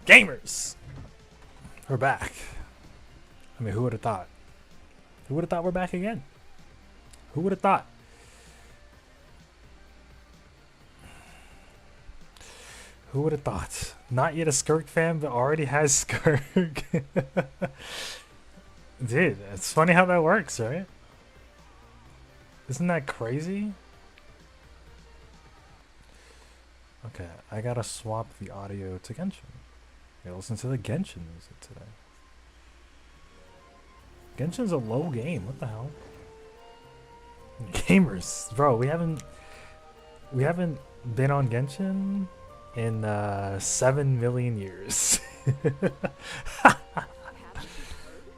Gamers, we're back. I mean, who would have thought? Who would have thought we're back again? Who would have thought? Who would have thought? Not yet a Skirk fan, but already has Skirk. Dude, it's funny how that works, right? Isn't that crazy? Okay, I gotta swap the audio to Genshin. Yeah, listen to the Genshin music today. Genshin's a low game. What the hell? Gamers, bro, we haven't been on Genshin in 7 million years.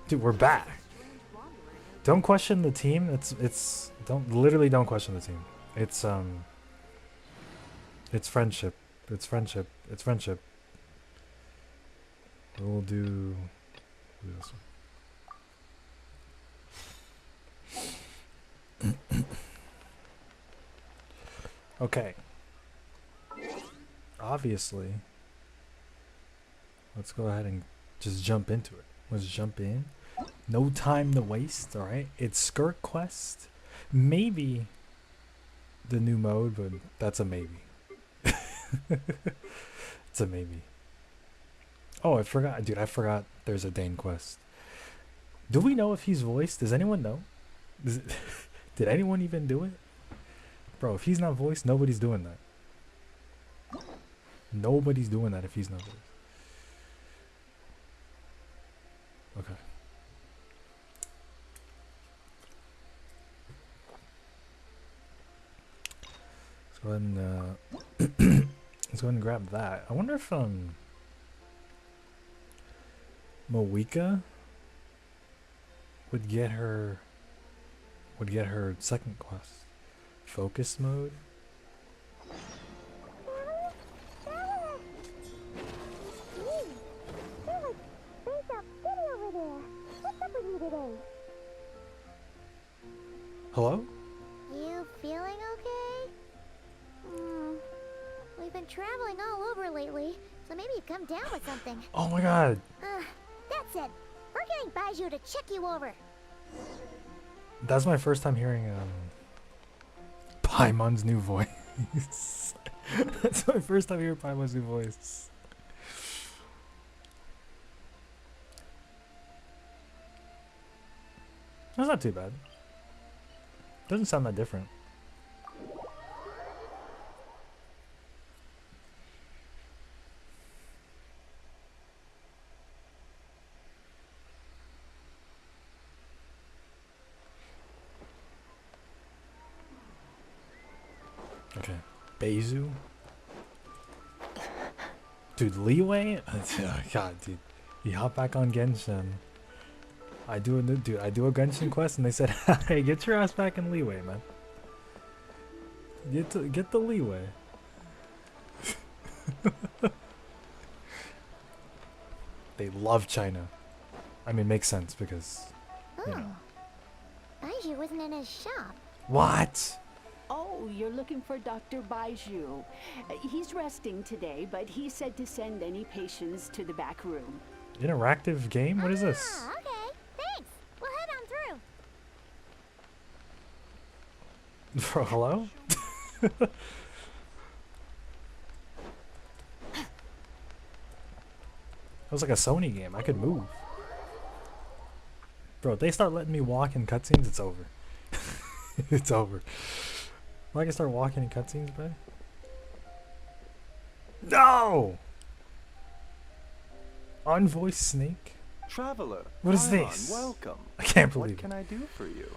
Dude, we're back. Don't question the team. Don't question the team. It's friendship. It's friendship. It's friendship. We'll do this one. Okay. Obviously, let's go ahead and just jump into it. Let's jump in. No time to waste, alright? It's Skirk Quest. Maybe the new mode, but that's a maybe. It's a maybe. Oh, I forgot. Dude, I forgot there's a Dane quest. Do we know if he's voiced? Does anyone know? Did anyone even do it? Bro, if he's not voiced, nobody's doing that. Nobody's doing that if he's not voiced. Okay. Let's go ahead and let's go ahead and grab that. I wonder if Moeka would get her second quest. Focus mode. Hello? You feeling okay? We've been traveling all over lately, so maybe you've come down with something. Oh my god. That's it. We're getting Baiju to check you over. That's my first time hearing Paimon's new voice. That's my first time hearing Paimon's new voice. That's not too bad. Doesn't sound that different. Okay, Baiju. Dude, Leeway? Oh, God, dude. You hop back on Genshin. I do a Genshin quest and they said, hey, get your ass back in Leeway, man. Get the Leeway. They love China. I mean, makes sense because, you know. Baiju wasn't in his shop. What? Oh, you're looking for Dr. Baiju. He's resting today, but he said to send any patients to the back room. Interactive game? What is this? Okay. Thanks. We'll head on through. Bro, hello? It was like a Sony game. I could move. Bro, if they start letting me walk in cutscenes, it's over. It's over. Well, I can start walking in cutscenes, bro. No! Unvoiced snake? Traveler, What is Paimon, this? Welcome. I can't believe What can it. I do for you?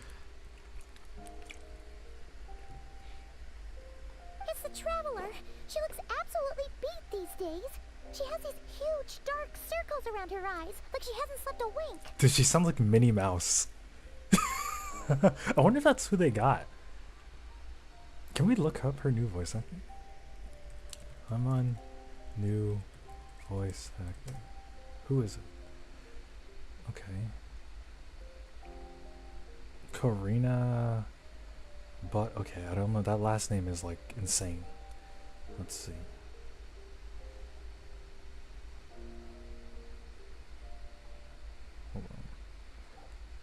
It's the Traveler. She looks absolutely beat these days. She has these huge dark circles around her eyes, like she hasn't slept a wink. Dude, she sounds like Minnie Mouse. I wonder if that's who they got. Can we look up her new voice actor? I'm on new voice actor. Who is it? Okay. Karina. But okay, I don't know. That last name is like insane. Let's see. Hold on.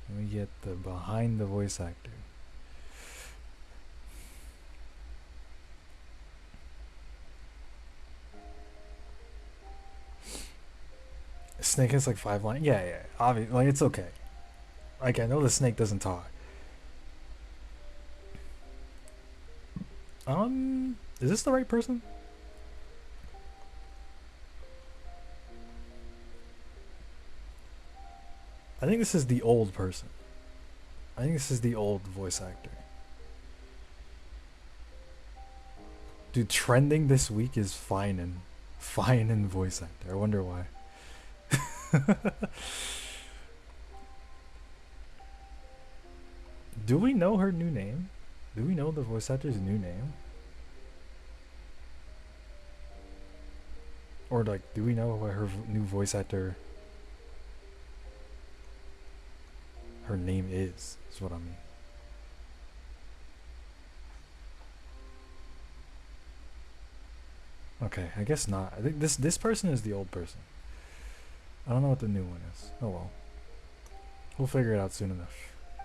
Let me get the behind the voice actor. Snake has like 5 lines. Yeah, yeah. Obviously, like it's okay. Like I know the snake doesn't talk. Is this the right person? I think this is the old person. I think this is the old voice actor. Dude, trending this week is fine and voice actor. I wonder why. Do we know her new name? Do we know the voice actor's new name? Or like, do we know what her new voice actor, her name is what I mean. Okay, I guess not. I think this person is the old person. I don't know what the new one is. Oh well. We'll figure it out soon enough.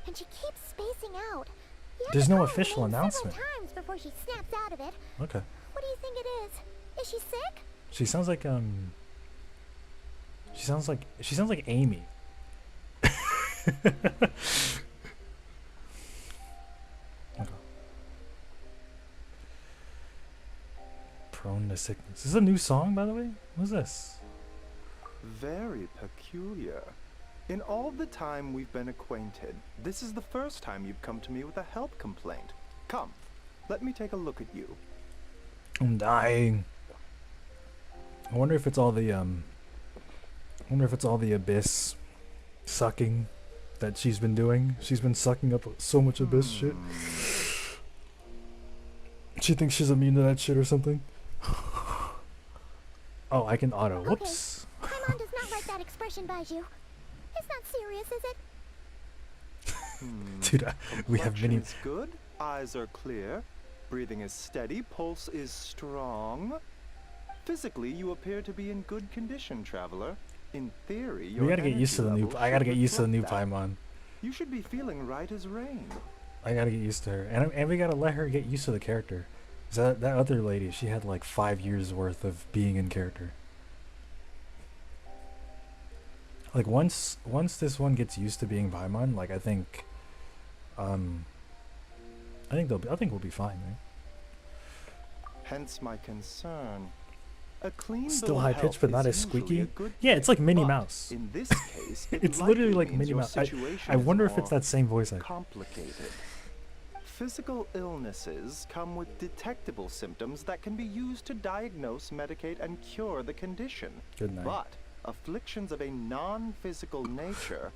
And she keeps spacing out. There's no official announcement. Times before she snaps out of it. Okay. What do you think it is? Is she sick? She sounds like she sounds like Amy. Okay. Prone to sickness. Is this a new song, by the way? What's this? Very peculiar. In all the time we've been acquainted, this is the first time you've come to me with a health complaint. Come, let me take a look at you. I'm dying. I wonder if it's all the abyss sucking that she's been doing. She's been sucking up so much abyss shit. She thinks she's immune to that shit or something. Oh, I can auto. Whoops. Okay. Paimon does not like that expression, Baiju. It's not serious, is it? Dude, we have many. Complexion is good. Eyes are clear. Breathing is steady. Pulse is strong. Physically, you appear to be in good condition, traveler. In theory, your We gotta get used to the new. energy I gotta level get used to the should new reflect that. Paimon. You should be feeling right as rain. I gotta get used to her, and we gotta let her get used to the character. 'Cause that other lady, she had like 5 years worth of being in character. Like once this one gets used to being Paimon, like I think we'll be fine, right? Hence my concern. A clean Still bill of high health pitched, but not is as usually squeaky. a good Yeah, it's like Minnie but Mouse. In this case, it It's literally likely like means Minnie your Mouse. situation I is wonder if it's more that same voice actor. complicated. Physical illnesses come with detectable symptoms that can be used to diagnose, medicate, and cure the condition. Good night. But afflictions of a non-physical nature,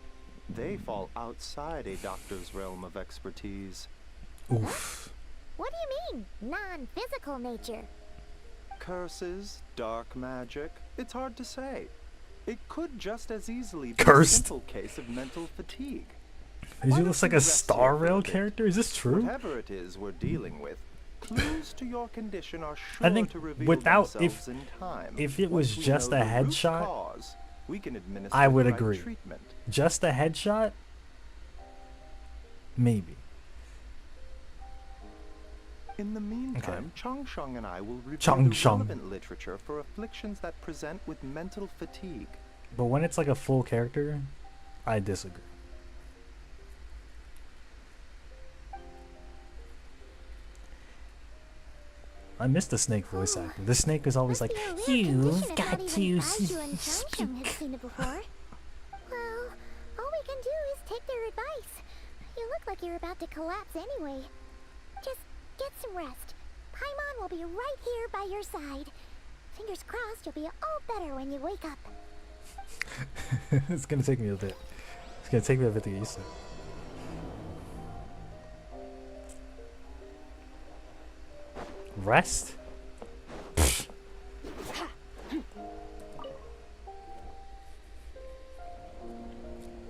they fall outside a doctor's realm of expertise. Oof. What do you mean, non-physical nature? Curses, dark magic, it's hard to say. It could just as easily be Cursed. a simple case of mental fatigue. Is Why he don't looks like you a rest Star here for a Rail bit? character? Is this true? Whatever it is we're dealing with, clues to your condition are sure I think to reveal without- themselves in time. if it was Once we just know a the root headshot, cause, we can administer I would the right agree. treatment. Just a headshot? Maybe. In the meantime, Changsheng and I will review the Changsheng. relevant literature for afflictions that present with mental fatigue. But when it's like a full character, I disagree. I miss the snake voice actor. The snake is always like, Must be a rare you've condition if got not to even Baiju and speak. Changsheng have seen it before. Well, all we can do is take their advice. You look like you're about to collapse anyway. Just get some rest. Paimon will be right here by your side. Fingers crossed you'll be all better when you wake up. It's gonna take me a bit. It's gonna take me a bit to get used to it. Rest?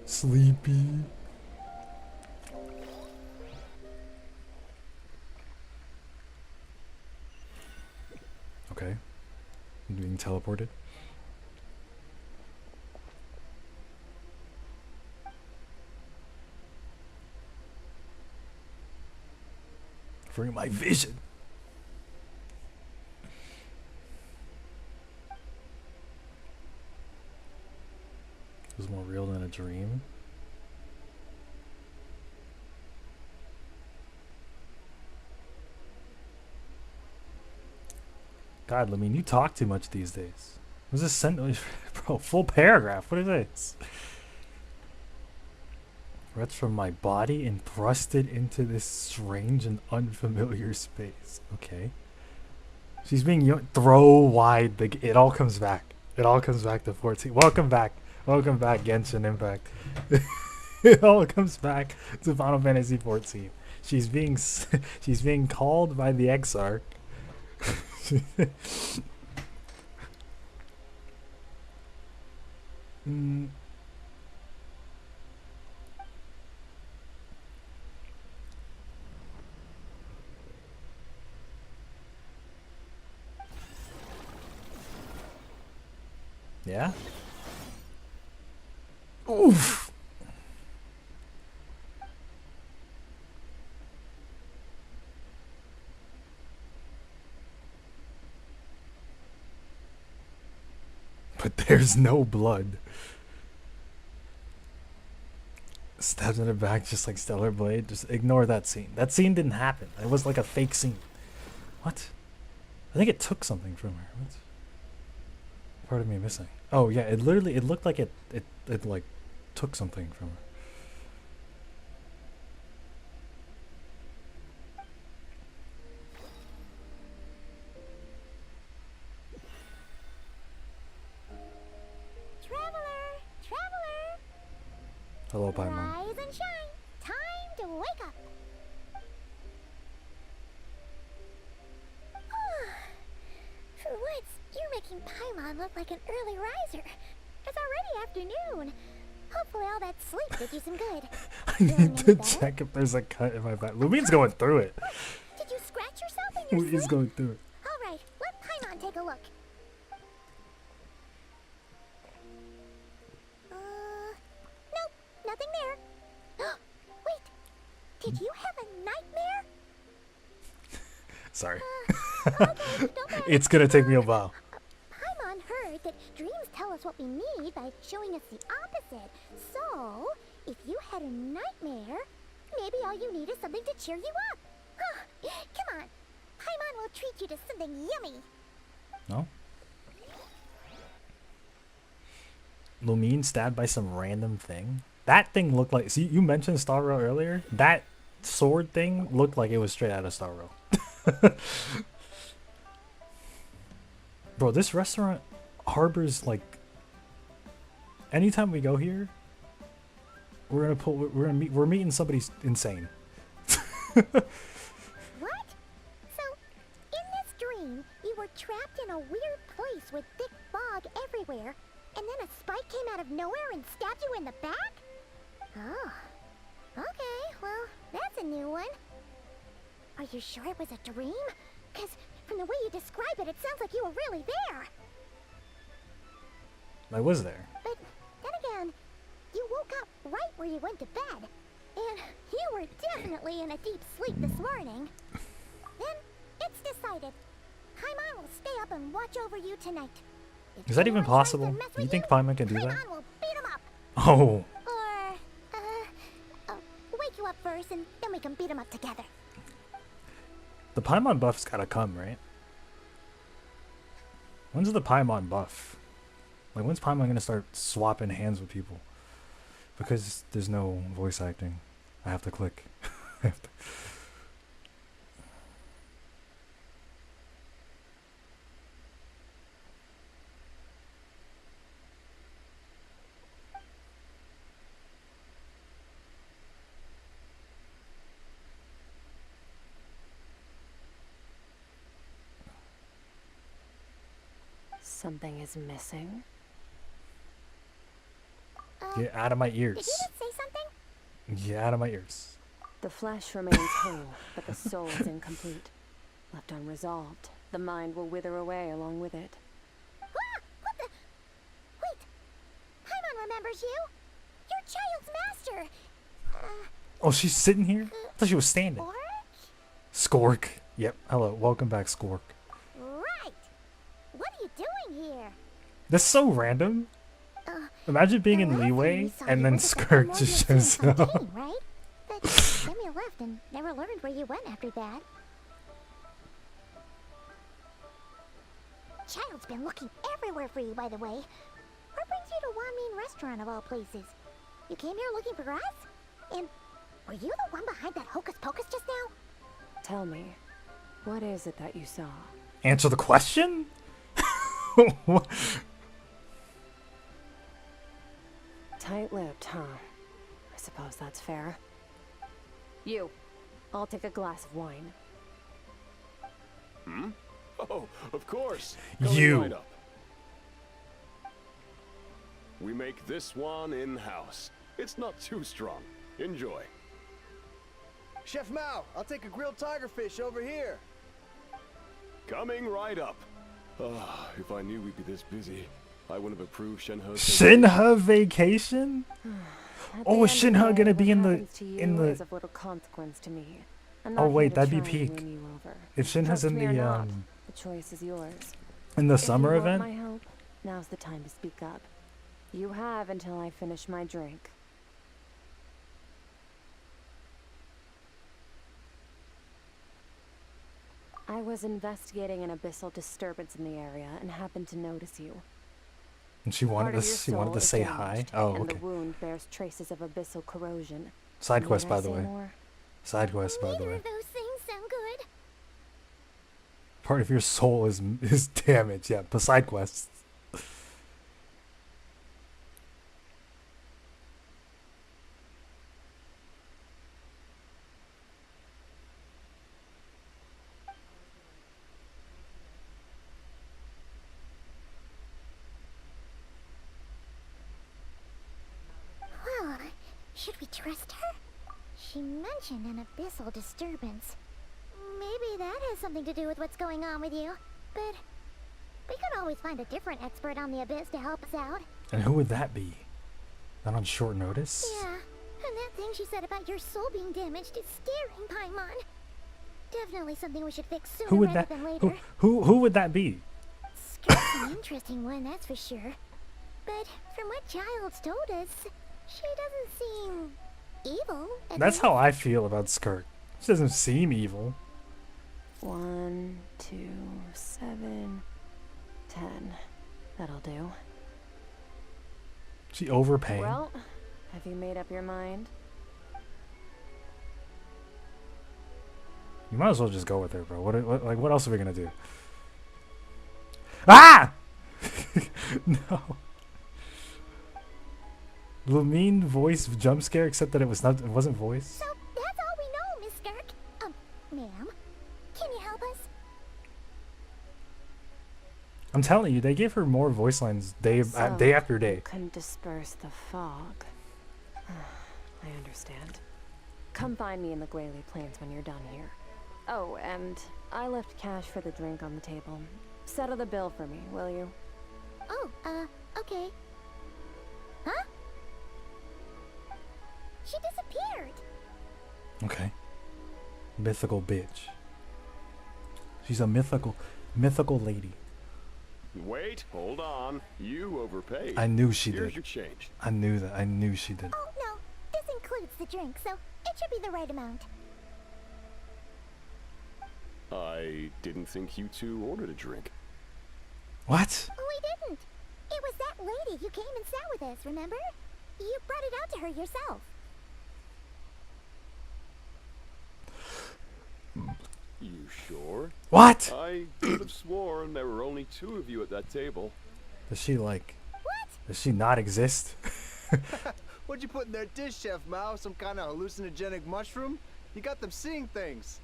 Sleepy. Okay. Being teleported. For my vision. It was more real than a dream. God, Lamine, you talk too much these days. Was this sent? Bro, full paragraph. What is this? Threats from my body and thrusted into this strange and unfamiliar space. Okay. She's being throw wide. It all comes back. It all comes back to 14. Welcome back. Welcome back, Genshin Impact. It all comes back to Final Fantasy 14. She's being called by the Exarch. Yeah? Oof! But there's no blood. Stabs in the back just like Stellar Blade. Just ignore that scene. That scene didn't happen. It was like a fake scene. What? I think it took something from her. What's part of me missing? Oh yeah, it looked like it like took something from her. Traveler! Hello, Paimon. Rise and shine! Time to wake up! For once, you're making Paimon look like an early riser. It's already afternoon. Hopefully all that sleep did you some good. I need to check if there's a cut in my back. Lumine's going through it. Did you scratch yourself in your Lumine's sleep? going through it. Alright, let Paimon take a look. Nope, nothing there. Wait, did you have a nightmare? Sorry. Okay, don't panic. It's gonna take me a while. Paimon heard that dreams tell us what we need by showing us the opposite. So, if you had a nightmare, maybe all you need is something to cheer you up. Come on, Paimon will treat you to something yummy. No? Lumine stabbed by some random thing? That thing looked like... See, you mentioned Star Rail earlier? That sword thing looked like it was straight out of Star Rail. Bro, this restaurant harbors, like... Anytime we go here, we're meeting somebody insane. What? So, in this dream, you were trapped in a weird place with thick fog everywhere, and then a spike came out of nowhere and stabbed you in the back? Oh. Okay, well, that's a new one. Are you sure it was a dream? Because from the way you describe it, it sounds like you were really there. I was there. But then again, you woke up right where you went to bed. And you were definitely in a deep sleep this morning. Then, it's decided. Paimon will stay up and watch over you tonight. If Is that even anyone tries to possible? mess You with think Paimon can do that? Paimon will beat him up. Oh. Or, wake you up first and then we can beat him up together. The Paimon buff's gotta come, right? When's the Paimon buff? Like, when's Paimon gonna start swapping hands with people? Because there's no voice acting. I have to click. I have to. Something is missing. Get out of my Did you ears. just say something? Get out of my ears. The flesh remains whole, but the soul is incomplete. Left unresolved, the mind will wither away along with it. Ah! What the? Wait! Paimon remembers you! Your child's master! Oh, she's sitting here? I thought she was standing. Or? Skirk. Yep. Hello. Welcome back, Skirk. Right! What are you doing here? That's so random. Imagine being in The last time Leeway we saw and you then was at the Skirk just Primordial shows Sea up. Fontaine, right? But then you left and never learned where you went after that. Child's been looking everywhere for you, by the way. What brings you to Wanmin Restaurant of all places? You came here looking for us? And were you the one behind that hocus pocus just now? Tell me, what is it that you saw? Answer the question? What? Tight-lipped, huh? I suppose that's fair. You, I'll take a glass of wine. Hmm? Oh, of course. You. Coming right up. We make this one in-house. It's not too strong. Enjoy. Chef Mao, I'll take a grilled tigerfish over here. Coming right up. Ah, if I knew we'd be this busy, I wouldn't have approved Shenhe's. Shinha vacation? At Oh, the is end of Shinha the gonna day, be in what the- happens to you in the- is of little consequence to me. I'm Oh, not wait, here to that'd be try and peak. win you over. If Shinha's Trust in me or the not, the choice is yours. summer If you event? want my help, now's the time to speak up. You have until I finish my drink. I was investigating an abyssal disturbance in the area and happened to notice you. And she wanted Part of to your she wanted soul to is say hi. damaged, Oh, and okay. the wound bears traces of abyssal corrosion. Side Need quest, I by the say way. more? Side quest, by the Neither way. of those things sound good. Part of your soul is damaged. Yeah, but side quests. Well, should we trust her? She mentioned an abyssal disturbance. Maybe that has something to do with what's going on with you. But we could always find a different expert on the abyss to help us out. And who would that be? Not on short notice? Yeah, and that thing she said about your soul being damaged is scaring Paimon. Definitely something we should fix sooner Who would rather that than later. who would that be? Skirk's an interesting one, that's for sure. But from what Child's told us, she doesn't seem evil. That's how I feel about Skirk. She doesn't seem evil. 1, 2, 7, 10. That'll do. She overpaying. Well, have you made up your mind? You might as well just go with her, bro. What else are we gonna do? Ah! No. Lamine voice jump scare, except that it wasn't voice. So that's all we know, Miss Skirk. Ma'am, can you help us? I'm telling you, they gave her more voice lines day after day. Can disperse the fog. I understand. Come find me in the Grayley Plains when you're done here. Oh, and I left cash for the drink on the table. Settle the bill for me, will you? Oh, okay. Huh? She disappeared. Okay. Mythical bitch. She's a mythical lady. Wait, hold on. You overpaid. I knew she Here's did. your change. I knew that. I knew she did. Oh, no. This includes the drink, so it should be the right amount. I didn't think you two ordered a drink. What? We didn't. It was that lady who came and sat with us, remember? You brought it out to her yourself. You sure? What? I could have sworn there were only 2 of you at that table. Does she like? What? Does she not exist? What'd you put in their dish, Chef Mao? Some kind of hallucinogenic mushroom? You got them seeing things.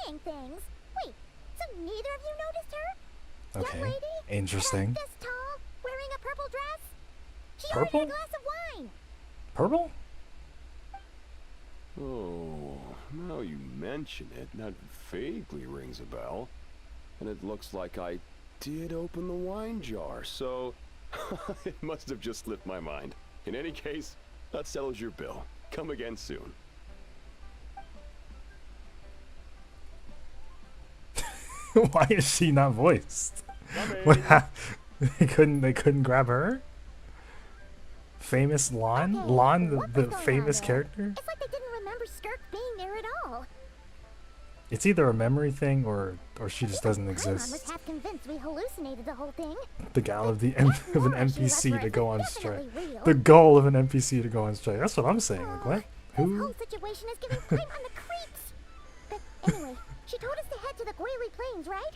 Seeing things? Wait, so neither of you noticed her? Okay. Young lady? Interesting. This tall, wearing a purple dress? She Purple? ordered a glass of wine. Purple? Oh, Now you mention it, that vaguely rings a bell. And it looks like I did open the wine jar, so it must have just slipped my mind. In any case, that settles your bill. Come again soon. Why is she not voiced? What they couldn't grab her? Famous Lon? Okay, Lon, what the was going famous on there? character? It's like they didn't remember Skirk being there at all. It's either a memory thing or she just doesn't Paimon was exist. half convinced we hallucinated the whole thing. The goal of the That of an Laura she left NPC for to us go was on strike. definitely real. The goal of an NPC to go on strike. That's what I'm saying. Like what? This Who? whole situation is giving Paimon the creeps. But anyway, she told us to head to the Gwaley Plains, right?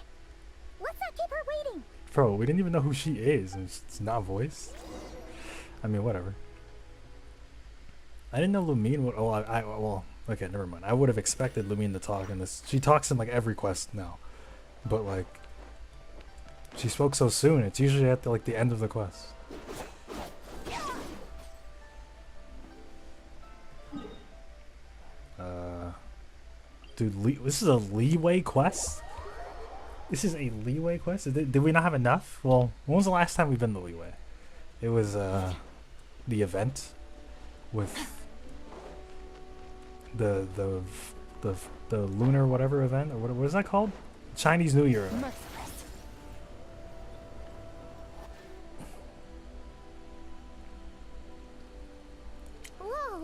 Let's not keep her waiting. Bro, we didn't even know who she is, and it's not voiced. I mean, whatever. I didn't know Lumine would. Oh, well, okay, never mind. I would have expected Lumine to talk in this. She talks in like every quest now, but like, she spoke so soon. It's usually at the end of the quest. Dude, this is a leeway quest. This is a leeway quest. Did we not have enough? Well, when was the last time we've been to leeway? It was the event with the lunar whatever event, or what is that called? Chinese New Year event. Whoa,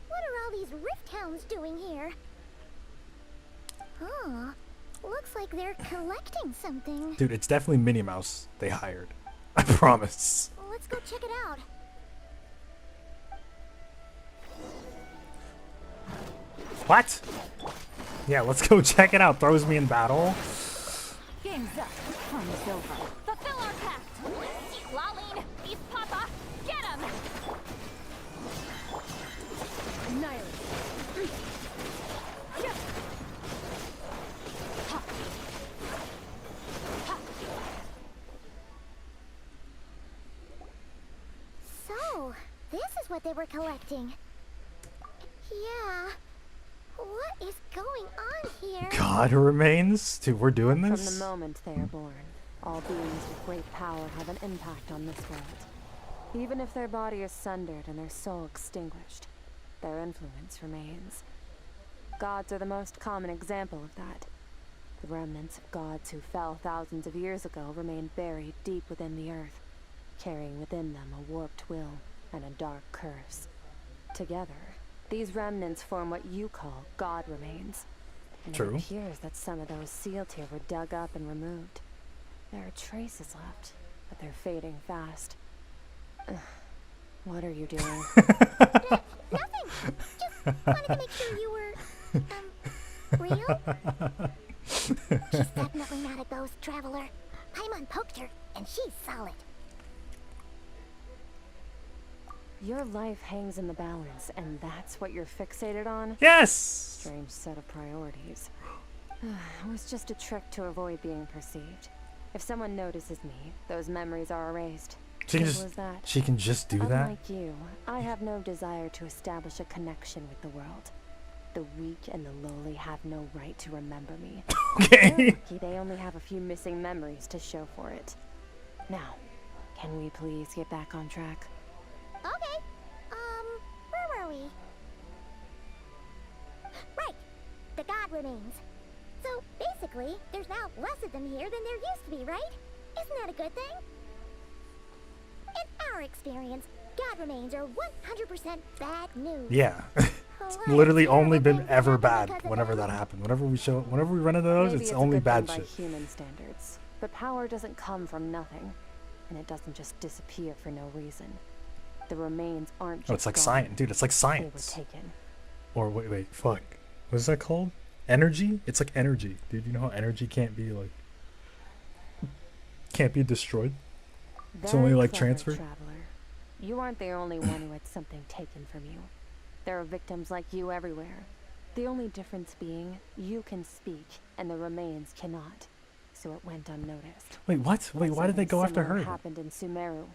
what are all these rift hounds doing here? Huh, looks like they're collecting something. Dude, it's definitely Minnie Mouse they hired. I promise. Let's go check it out. What? Yeah, let's go check it out. Throws me in battle. Game's up. Fun is over. Fulfill our pact. Lolene, Beast Papa, get him! Annihilate. So, this is what they were collecting. Yeah. What is going on here? God remains. Dude, we're doing From this? the moment they are born, all beings with great power have an impact on this world. Even if their body is sundered and their soul extinguished, their influence remains. Gods are the most common example of that. The remnants of gods who fell thousands of years ago remain buried deep within the earth, carrying within them a warped will and a dark curse. Together, these remnants form what you call God remains. And True. It appears that some of those sealed here were dug up and removed. There are traces left, but they're fading fast. What are you doing? Nothing. Just wanted to make sure you were, real? She's definitely not a ghost traveler. Paimon poked her, and she's solid. Your life hangs in the balance, and that's what you're fixated on? Yes! Strange set of priorities. It was just a trick to avoid being perceived. If someone notices me, those memories are erased. She can Simple as that. she can just do that? Unlike you, I have no desire to establish a connection with the world. The weak and the lowly have no right to remember me. Okay. They're lucky they only have a few missing memories to show for it. Now, can we please get back on track? Okay. Where were we? Right. The God remains. So, basically, there's now less of them here than there used to be, right? Isn't that a good thing? In our experience, God remains are 100% bad news. Yeah. It's Literally only been ever bad whenever that happened. Whenever we run into those, Maybe it's a only good bad thing shit. by human standards, but power doesn't come from nothing, and it doesn't just disappear for no reason. The remains aren't just Oh, it's like gone. science. Dude, it's like They science. were taken. Or wait, fuck. What is that called? Energy? It's like energy. Dude, you know how energy can't be like can't be destroyed? It's only, Very like, clever, transferred? Traveler. You aren't the only one who had something taken from you. There are victims like you everywhere. The only difference being, you can speak, and the remains cannot. So it went unnoticed. Wait, what? Wait, why did they Something go after similar her? happened in Sumeru.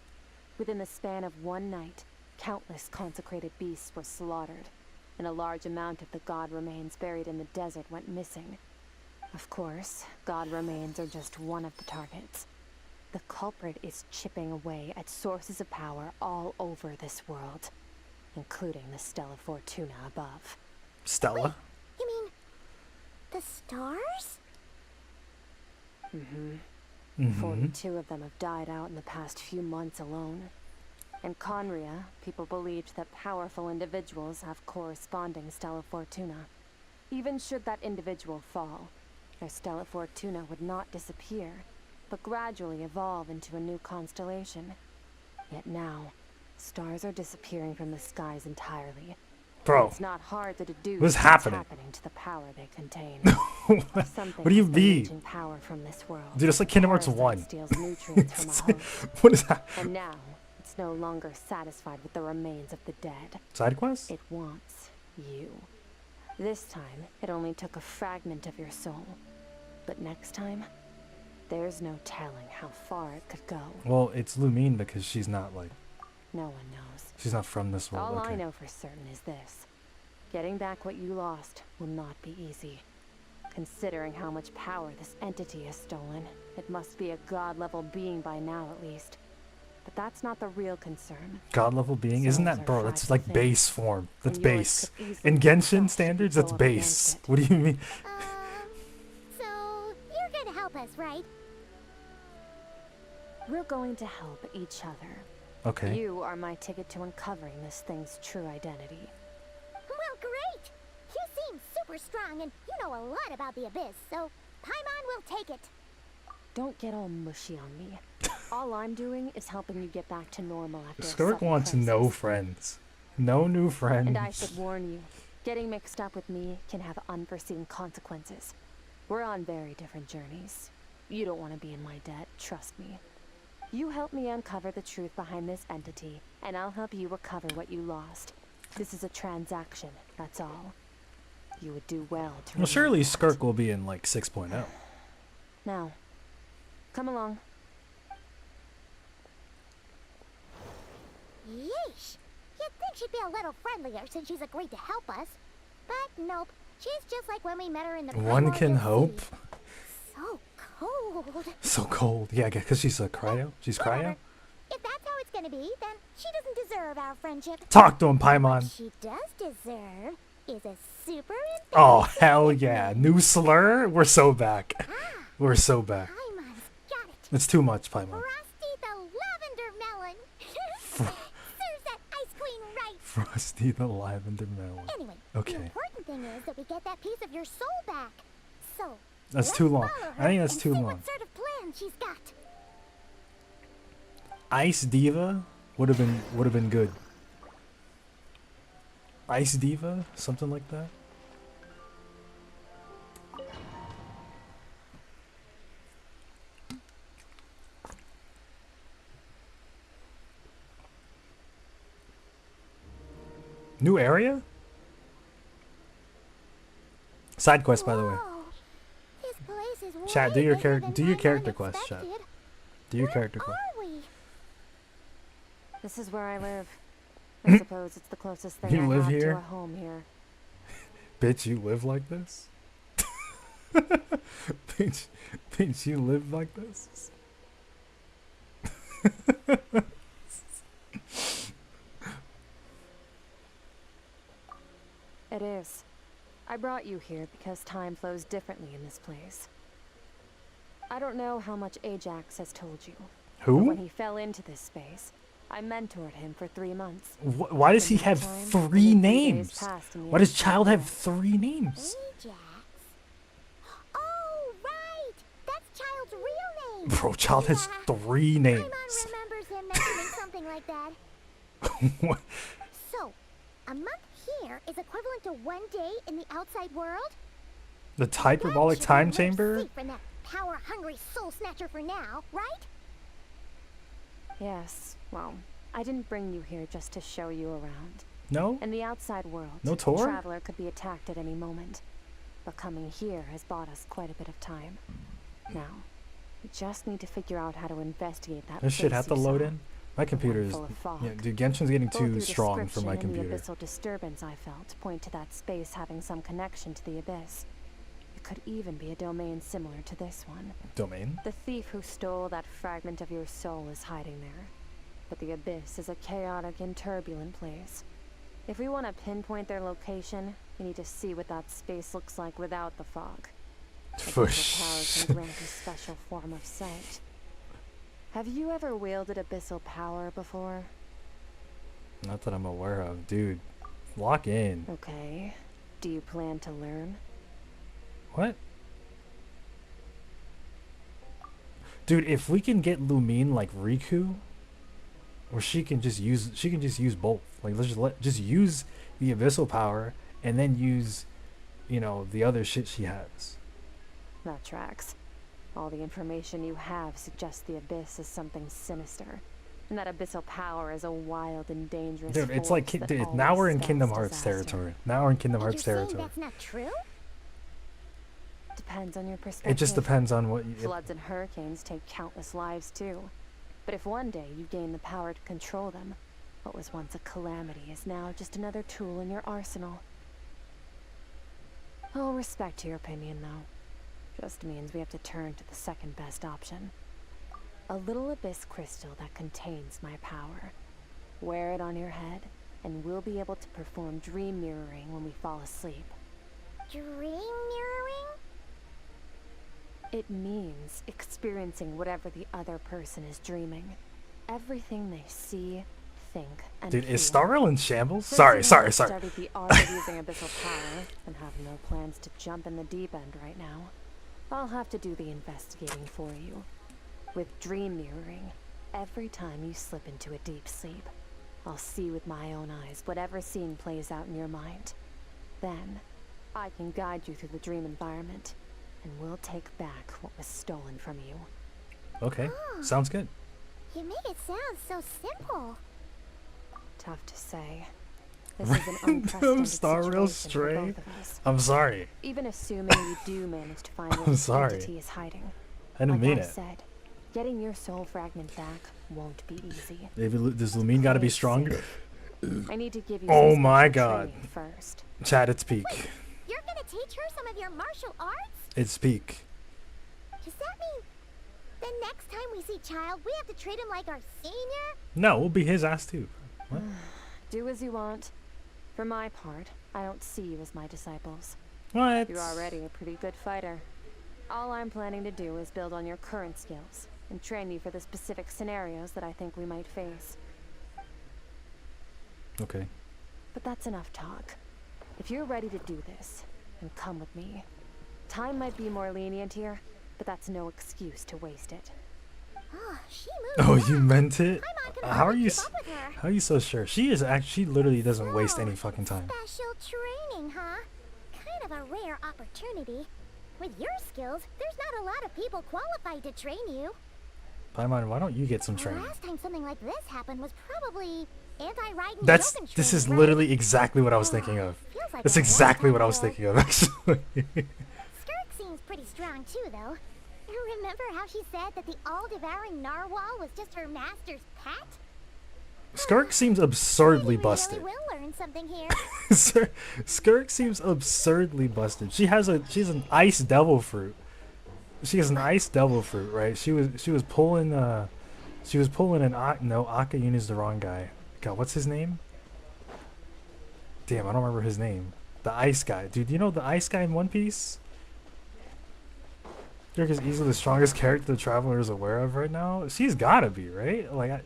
Within the span of one night, countless consecrated beasts were slaughtered. and a large amount of the god remains buried in the desert went missing. Of course, god remains are just one of the targets. The culprit is chipping away at sources of power all over this world, including the Stella Fortuna above. Stella? You mean the stars? 42 of them have died out in the past few months alone. In Conria, people believed that powerful individuals have corresponding Stella Fortuna. Even should that individual fall, their Stella Fortuna would not disappear, but gradually evolve into a new constellation. Yet now, stars are disappearing from the skies entirely. Bro, It's not hard to deduce what's happening? to the power they contain. what do you mean? Power from this world. Dude, it's like Kingdom Hearts Parasite 1. steals nutrients from a host, What is that? and now it's no longer satisfied with the remains of the dead. Side quest? It wants you. This time, it only took a fragment of your soul. But next time, there's no telling how far it could go. Well, it's Lumine because she's not like, No one knows. she's not from this world. All Okay. I know for certain is this. Getting back what you lost will not be easy. Considering how much power this entity has stolen, it must be a god-level being by now at least. But that's not the real concern. God level being? Isn't Souls that, are bro? That's fragile like base things, form. That's and yours base. could easily In be Genshin crushed standards, to that's go up base. against it. What do you mean? So you're gonna help us, right? We're going to help each other. Okay. You are my ticket to uncovering this thing's true identity. Well, great! You seem super strong and you know a lot about the Abyss, so Paimon will take it. Don't get all mushy on me. All I'm doing is helping you get back to normal after a Skirk sudden wants no crisis. friends. No new friends. And I should warn you, getting mixed up with me can have unforeseen consequences. We're on very different journeys. You don't want to be in my debt, trust me. You help me uncover the truth behind this entity, and I'll help you recover what you lost. This is a transaction, that's all. You would do well to Well, surely remember that. Skirk will be in like 6.0. Now, come along. Yeesh! You'd think she'd be a little friendlier since she's agreed to help us. But nope, she's just like when we met her in the One can primordial hope. sea. So cold. So cold. Yeah, because she's a cryo. She's cryo. Whatever. If that's how it's gonna be, then she doesn't deserve our friendship. Talk to him, What Paimon. she does deserve is a super Oh, embarrassing hell yeah. nickname. New slur? We're so back. Ah, We're so back. Paimon's got it. It's too much, Paimon. Frosty the lavender melon. Serves that ice queen right. Frosty the lavender melon. Anyway, Okay. the important thing is that we get that piece of your soul back. So That's let's too long. follow I think her that's and too see long. What sort of plan she's got? Ice Diva would have been good. Ice Diva, something like that. New area? Side quest, by the way. Whoa, this place is Chat, do way your bigger character, than do your Paimon character quest, chat. expected. Do your Where character quest. are we? This is where I live. I suppose it's the closest thing You I live have here? to a home here. Bitch, you live like this? bitch, you live like this? It is. I brought you here because time flows differently in this place. I don't know how much Ajax has told you. But when Who? he fell into this space, I mentored him for 3 months. Why does he In that have time, 3 only 3 days names? passed in the Why does outside Child have world. 3 names? Ajax. Oh, right. That's Child's real name. Bro, Child has Yeah. 3 names. Paimon remembers him mentioning something like that. What? So, a month here is equivalent to 1 day in the outside world? The hyperbolic That should time be chamber? safe from that power-hungry soul snatcher for now, right? Yes, well, I didn't bring you here just to show you around. No? In the outside world, No a tour? traveler could be attacked at any moment. But coming here has bought us quite a bit of time. Now, we just need to figure out how to investigate that This shit place have to you load saw. in? My computer one is... full of fog. Yeah, dude, Genshin's getting Both too your strong for my description and computer. the abyssal disturbance I felt point to that space having some connection to the abyss. It could even be a domain similar to this one. Domain? The thief who stole that fragment of your soul is hiding there. But the abyss is a chaotic and turbulent place. If we want to pinpoint their location, we need to see what that space looks like without the fog. Abyssal powers can grant a special form of sight. Have you ever wielded abyssal power before? Not that I'm aware of. Dude, lock in. Okay. Do you plan to learn? What? Dude, if we can get Lumine like Riku, or she can just use both. Like let's just use the abyssal power and then use, you know, the other shit she has. That tracks. All the information you have suggests the abyss is something sinister, and that abyssal power is a wild and dangerous Dude, it's like force that dude, now we're in always Kingdom spells Hearts disaster. territory. Now we're in Kingdom And Hearts you're saying territory. that's not true? Depends on your perspective. It just depends on what you... Floods and hurricanes take countless lives too. But if one day you gain the power to control them, what was once a calamity is now just another tool in your arsenal. All respect to your opinion, though. Just means we have to turn to the second best option. A little abyss crystal that contains my power. Wear it on your head, and we'll be able to perform dream mirroring when we fall asleep. Dream mirroring? It means experiencing whatever the other person is dreaming. Everything they see, think, and Dude, feel. is Star Rail in shambles? Since Sorry. you haven't studied the art of using abyssal power and have no plans to jump in the deep end right now, I'll have to do the investigating for you. With dream mirroring, every time you slip into a deep sleep, I'll see with my own eyes whatever scene plays out in your mind. Then, I can guide you through the dream environment, and we'll take back what was stolen from you. Okay, sounds good. You make it sound so simple. Tough to say. This is an Random unprecedented Star Rail situation for stray. both of us. I'm sorry. Even assuming we do manage to find where I'm this sorry. entity is hiding. I didn't mean I it. said, getting your soul fragment back won't be easy. Does Lumine gotta be stronger? I need to give you Oh some my special God. training first. Chat, it's peak. You're gonna teach her some of your martial arts? It's peak. Does that mean the next time we see Child, we have to treat him like our senior? No, we'll be his ass too. What? Do as you want. For my part, I don't see you as my disciples. What? You're already a pretty good fighter. All I'm planning to do is build on your current skills and train you for the specific scenarios that I think we might face. Okay. But that's enough talk. If you're ready to do this, then come with me. Time might be more lenient here, but that's no excuse to waste it. Oh, she moves Oh, fast. you meant it? Paimon can How are hardly you? keep up with her. How are you so sure? She is actually. She literally doesn't waste any So, fucking time. Special training, huh? Kind of a rare opportunity. With your skills, there's not a lot of people qualified to train you. Paimon, why don't you get some The training? last time something like this happened was probably anti-Raiden This training, is right? literally exactly what I was thinking of. Feels like That's a long exactly time what I was ago. thinking of, actually. Skirk seems pretty strong too, though. You remember how she said that the all-devouring narwhal was just her master's pet? Skirk seems absurdly Maybe we busted. really will learn something here. Skirk seems absurdly busted. She's an ice devil fruit. She has an ice devil fruit, right? She was pulling an Akayun is the wrong guy. God, what's his name? Damn, I don't remember his name. The ice guy, dude. You know the ice guy in One Piece? Skirk is easily the strongest character the Traveler is aware of right now. She's gotta be, right? Like,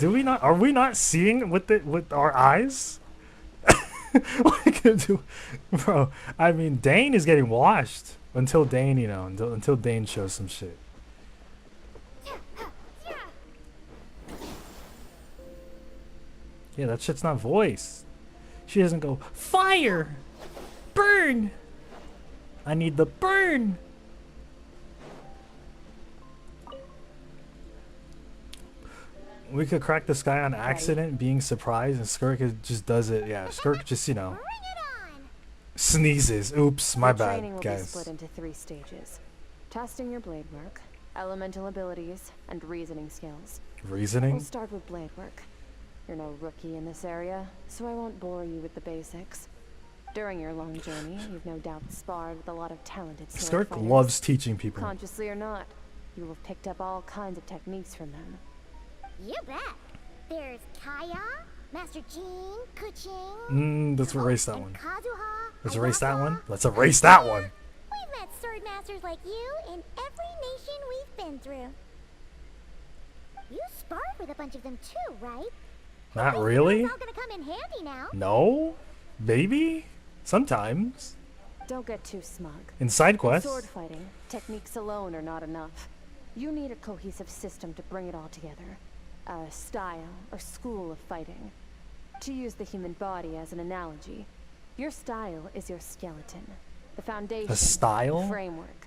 are we not seeing with our eyes? Bro, I mean, Dane is getting washed until Dane, until Dane shows some shit. Yeah, that shit's not voice. She doesn't go, fire! Burn! I need the burn! We could crack the sky on accident, being surprised, and Skirk just does it. Yeah, Skirk just, Bring it on! sneezes. Oops, my Your bad, training will be guys. split into 3 stages. Testing your blade work, elemental abilities, and reasoning skills. We'll Reasoning? start with blade work. You're no rookie in this area, so I won't bore you with the basics. During your long journey, you've no doubt sparred with a lot of talented sword Skirk fighters. loves teaching people. Consciously or not, you will have picked up all kinds of techniques from them. You bet. There's Kaya, Master Jean, Kuching, Let's erase that and one. Kazuha, Let's erase that Ayaka. one. Let's erase that one. We've met sword masters like you in every nation we've been through. You sparred with a bunch of them too, right? Not really. It's all gonna come in handy now. No? Maybe? Sometimes. Don't get too smug. In side In quests. sword fighting, techniques alone are not enough. You need a cohesive system to bring it all together. A style or school of fighting. To use the human body as an analogy, your style is your skeleton. The foundation, A style? the framework.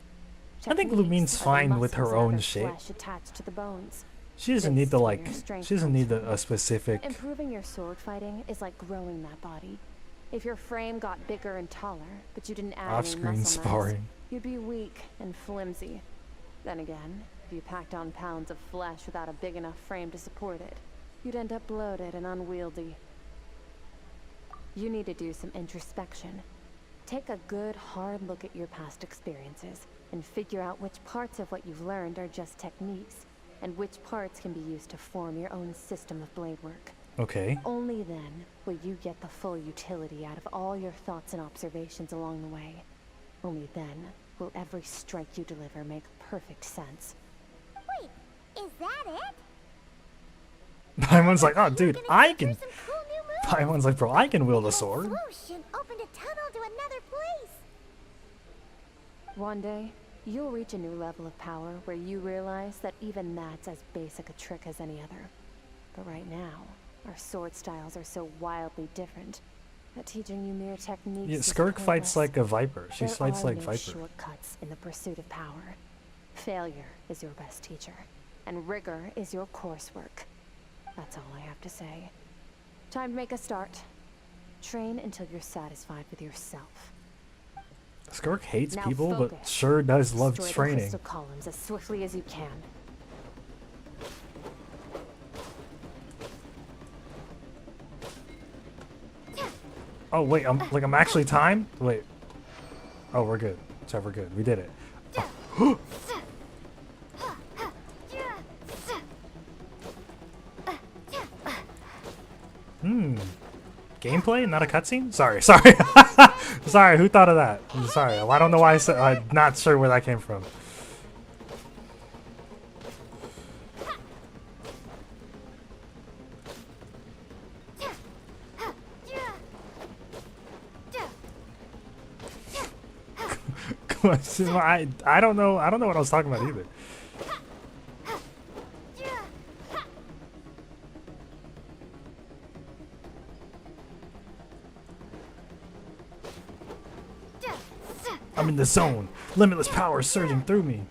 I think Techniques Lumine's are the fine with her muscles and own other shape. flesh attached to the bones. She doesn't This need the is where like. your strength She doesn't comes need from. a specific. Improving your sword fighting is like growing that body. If your frame got bigger and taller, but you didn't add any Off-screen muscle mass, sparring. you'd be weak and flimsy. Then again, if you packed on pounds of flesh without a big enough frame to support it, you'd end up bloated and unwieldy. You need to do some introspection. Take a good, hard look at your past experiences and figure out which parts of what you've learned are just techniques, and which parts can be used to form your own system of blade work. Okay. Only then will you get the full utility out of all your thoughts and observations along the way. Only then will every strike you deliver make perfect sense. Wait, is that it? Paimon's like, oh dude, You're gonna I go through can. some cool new moves. Paimon's like, bro, I can wield a And sword. swoosh and opened a tunnel to another place. One day, you'll reach a new level of power where you realize that even that's as basic a trick as any other. But right now, our sword styles are so wildly different that teaching you mere techniques Yeah, is Skirk fights pointless. like a viper. She There fights are like no viper. shortcuts in the pursuit of power. Failure is your best teacher, and rigor is your coursework. That's all I have to say. Time to make a start. Train until you're satisfied with yourself. Skirk hates Now people, but focus. sure does love Destroy the training. crystal columns as swiftly as you can. Oh wait, I'm actually timed. Wait. Oh, we're good. So we're good. We did it. Gameplay, not a cutscene. Sorry. Sorry. Who thought of that? I'm sorry. I don't know why I said. I'm not sure where that came from. I don't know. I don't know what I was talking about either. I'm in the zone. Limitless power surging through me.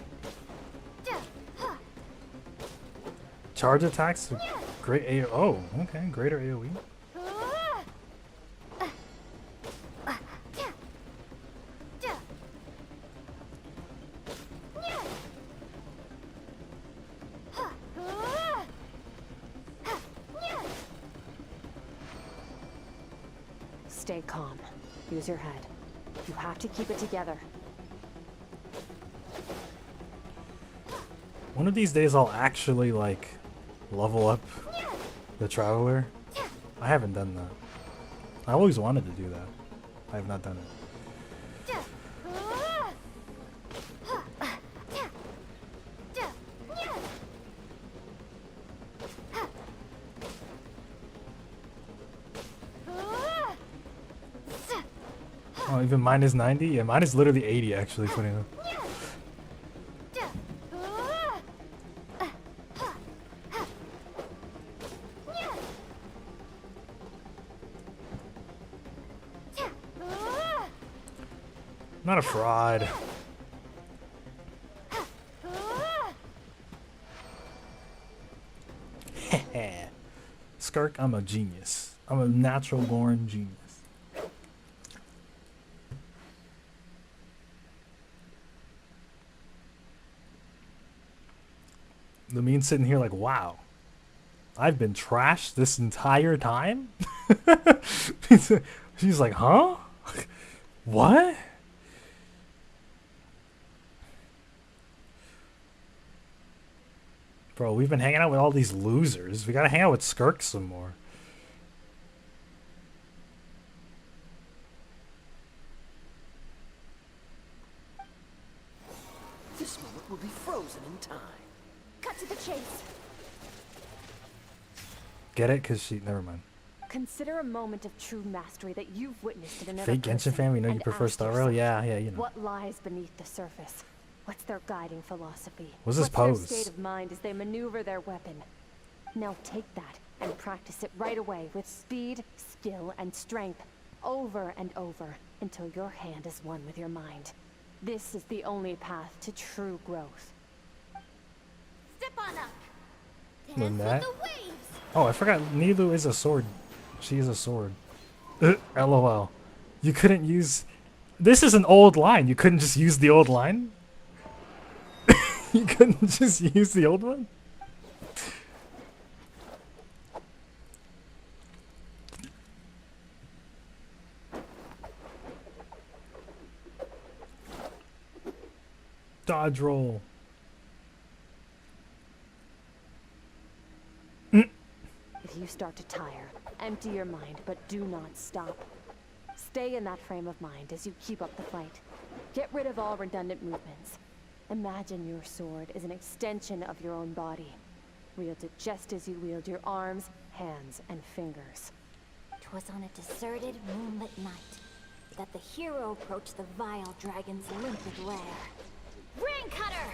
Charge attacks. Great AoE. Oh, okay. Greater AoE. Stay calm. Use your head. You have to keep it together. One of these days I'll actually like level up the Traveler. I haven't done that. I always wanted to do that. I have not done it. Oh, even mine is 90? Yeah, mine is literally 80 actually, funny enough. Not a fraud. Skirk, I'm a genius. I'm a natural born genius. Lumine's sitting here like, wow, I've been trashed this entire time? She's like, huh? What? Bro, we've been hanging out with all these losers. We gotta hang out with Skirk some more. This moment will be frozen in time. Cut to the chase. Get it? Cause she, never mind. Consider a moment of true mastery that you've witnessed in another Fake Genshin person, fan, we know you and prefer ask Star Rail? yourself, Yeah, you know. what lies beneath the surface? What's their guiding philosophy? What's his What's their pose? state of mind as they maneuver their weapon? Now take that and practice it right away with speed, skill, and strength, over and over, until your hand is one with your mind. This is the only path to true growth. Step on up. Than Dance that. with the waves. Oh, I forgot. Nilu is a sword. She is a sword. LOL. You couldn't use... This is an old line. You couldn't just use the old line? You couldn't just use the old one? Dodge roll. If you start to tire, empty your mind, but do not stop. Stay in that frame of mind as you keep up the fight. Get rid of all redundant movements. Imagine your sword is an extension of your own body. Wield it just as you wield your arms, hands, and fingers. 'Twas on a deserted moonlit night that the hero approached the vile dragon's limpid lair. Rain cutter!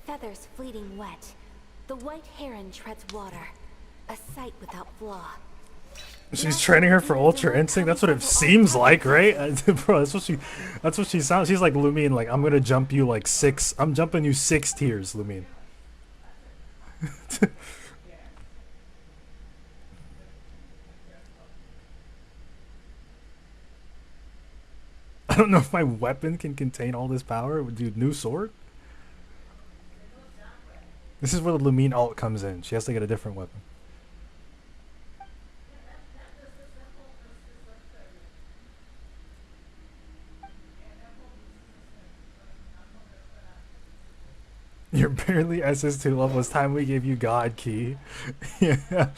Feathers fleeting wet, the white heron treads water, a sight without flaw. She's training her for Ultra Instinct. That's what it seems like, right? Bro, that's what she sounds. She's like Lumine, like, I'm gonna jump you like I'm jumping you 6 tiers, Lumine. I don't know if my weapon can contain all this power. Dude, new sword? This is where the Lumine ult comes in. She has to get a different weapon. You're barely SS2 level. It's time we gave you God Key. Yeah.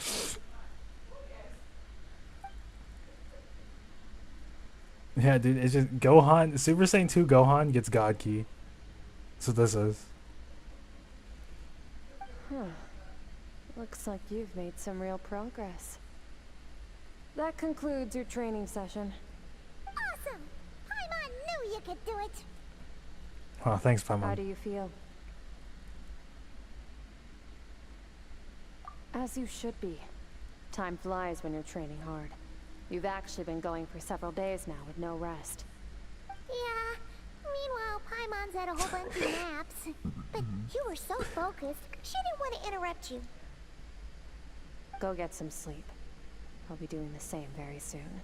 Yeah, dude, it's just Gohan. Super Saiyan 2 Gohan gets God Key. That's what this is. Huh. Looks like you've made some real progress. That concludes your training session. Awesome! Paimon knew you could do it! Oh, thanks, How Paimon. do you feel? As you should be. Time flies when you're training hard. You've actually been going for several days now with no rest. Yeah. Meanwhile, Paimon's had a whole bunch of naps. But you were so focused, she didn't want to interrupt you. Go get some sleep. I'll be doing the same very soon.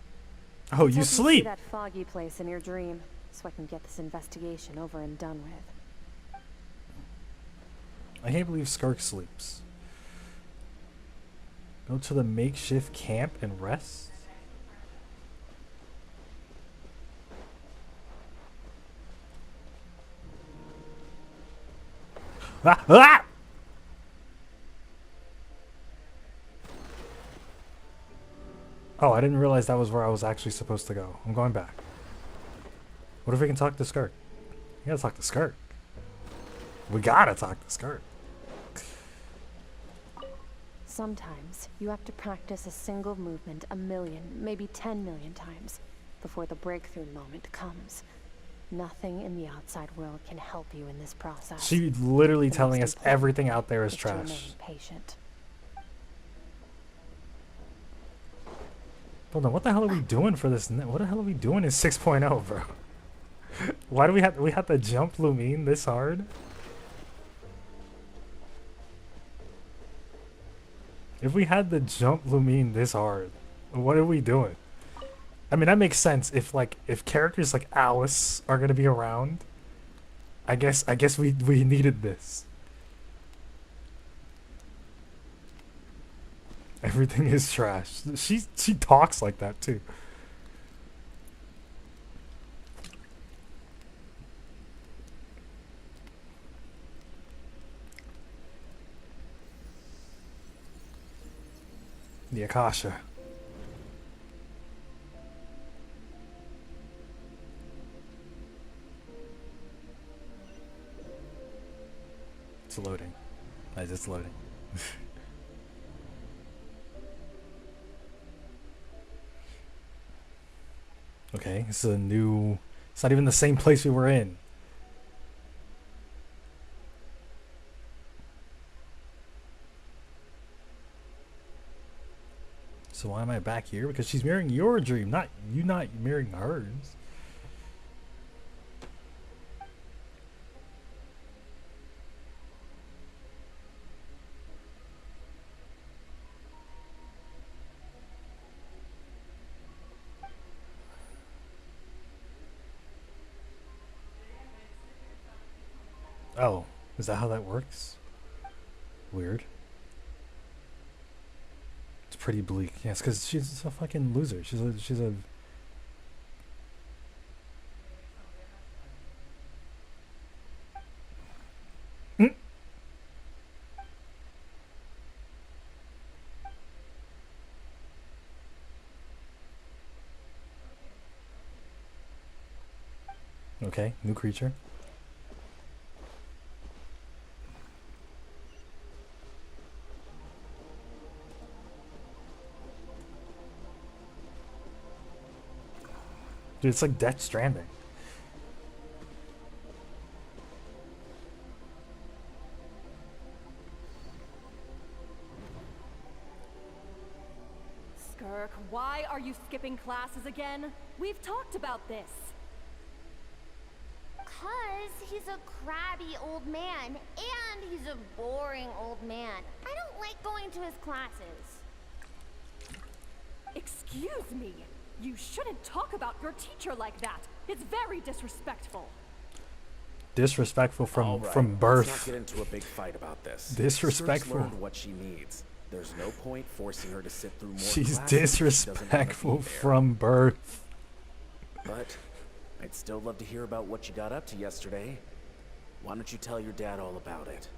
Oh, you Let's see sleep. that foggy place in your dream, so I can get this investigation over and done with. I can't believe Skirk sleeps. Go to the makeshift camp and rest? Ah! Ah! Oh, I didn't realize that was where I was actually supposed to go. I'm going back. What if we can talk to Skirk? We gotta talk to Skirk. We gotta talk to Skirk. Sometimes you have to practice a single movement 1,000,000, maybe 10,000,000 times before the breakthrough moment comes. Nothing in the outside world can help you in this process. She's literally The telling most us important everything out there is to trash. remain patient. Hold on, what the hell are we doing for this? What the hell are we doing in 6.0, bro? Why do we have to jump Lumine this hard? If we had to jump Lumine this hard, what are we doing? I mean, that makes sense if characters like Alice are gonna be around. I guess we needed this. Everything is trash. She talks like that too. The Akasha. It's loading. It's just loading. Okay, this is a new... It's not even the same place we were in. So why am I back here? Because she's mirroring your dream, not mirroring hers. Oh, is that how that works? Weird. It's pretty bleak. Yes, because she's a fucking loser. She's a. Mm. Okay, new creature. Dude, it's like Death Stranding. Skirk, why are you skipping classes again? We've talked about this. 'Cause he's a crabby old man, and he's a boring old man. I don't like going to his classes. Excuse me. You shouldn't talk about your teacher like that. It's very disrespectful. Disrespectful from All right, from birth. Let's not get into a big fight about this. Disrespectful. Skirk's learned what she needs. There's no point forcing her to sit through more She's classes if she doesn't wanna disrespectful be there. from birth. But I'd still love to hear about what you got up to yesterday. Why don't you tell your dad all about it?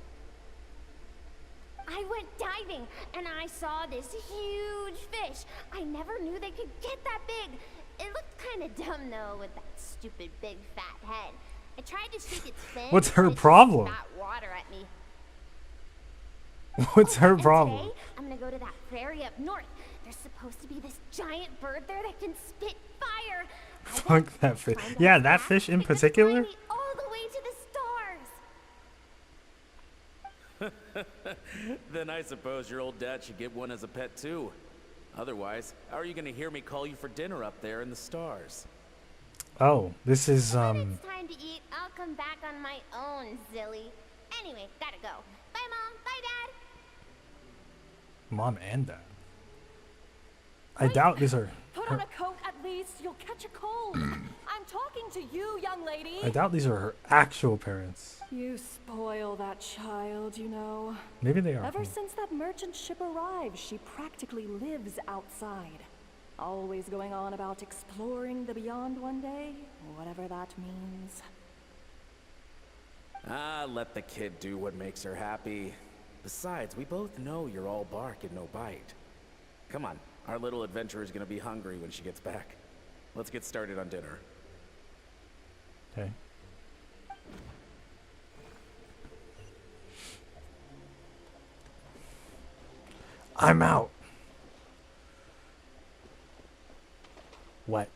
I went diving, and I saw this huge fish. I never knew they could get that big. It looked kind of dumb, though, with that stupid big fat head. I tried to shake its fin. What's her but it just problem? spat water at me. What's her And problem? today, I'm gonna go to that prairie up north. There's supposed to be this giant bird there that can spit fire. I Fuck bet that fish. climb Yeah, its that back, fish in it can particular? fly me all the way to the stars. Then I suppose your old dad should get one as a pet too. Otherwise, how are you gonna hear me call you for dinner up there in the stars? Oh, this is When it's time to eat, I'll come back on my own, Zilly. Anyway, gotta go. Bye, Mom. Bye, Dad. Mom and Dad. I doubt these are. Put on a coat at least. You'll catch a cold. I'm talking to you, young lady. I doubt these are her actual parents. You spoil that child, you know. Maybe they are. Ever since that merchant ship arrived, she practically lives outside. Always going on about exploring the beyond one day, whatever that means. Ah, let the kid do what makes her happy. Besides, we both know you're all bark and no bite. Come on, our little adventurer is gonna be hungry when she gets back. Let's get started on dinner. Okay. I'm out. What?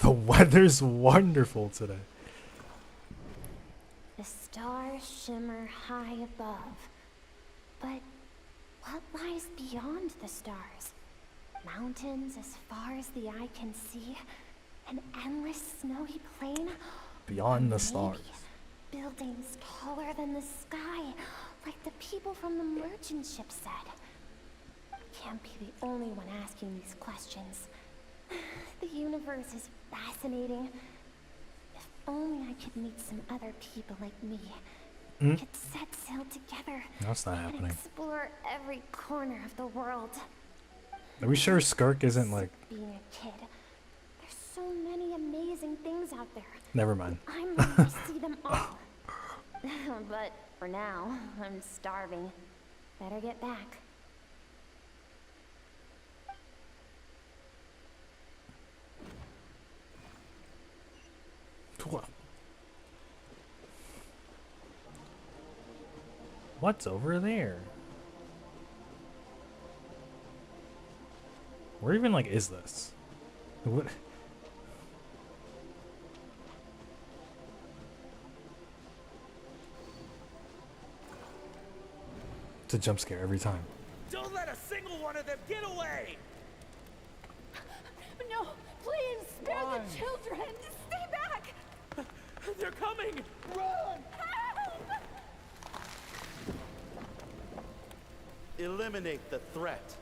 The weather's wonderful today. The stars shimmer high above. But what lies beyond the stars? Mountains as far as the eye can see? An endless snowy plain? Beyond the Maybe stars. buildings taller than the sky, like the people from the merchant ship said. Can't be the only one asking these questions. The universe is fascinating. If only I could meet some other people like me. could set sail together That's not and happening. explore every corner of the world. Are we sure Skirk isn't like... Being a kid, there's so many amazing things out there. Never mind. I'm ready to see them all. But for now, I'm starving. Better get back. What's over there? Where even like is this? What? It's a jump scare every time. Don't let a single one of them get away! No, please, spare the children! Stay back! They're coming! Run! Help! Eliminate the threat.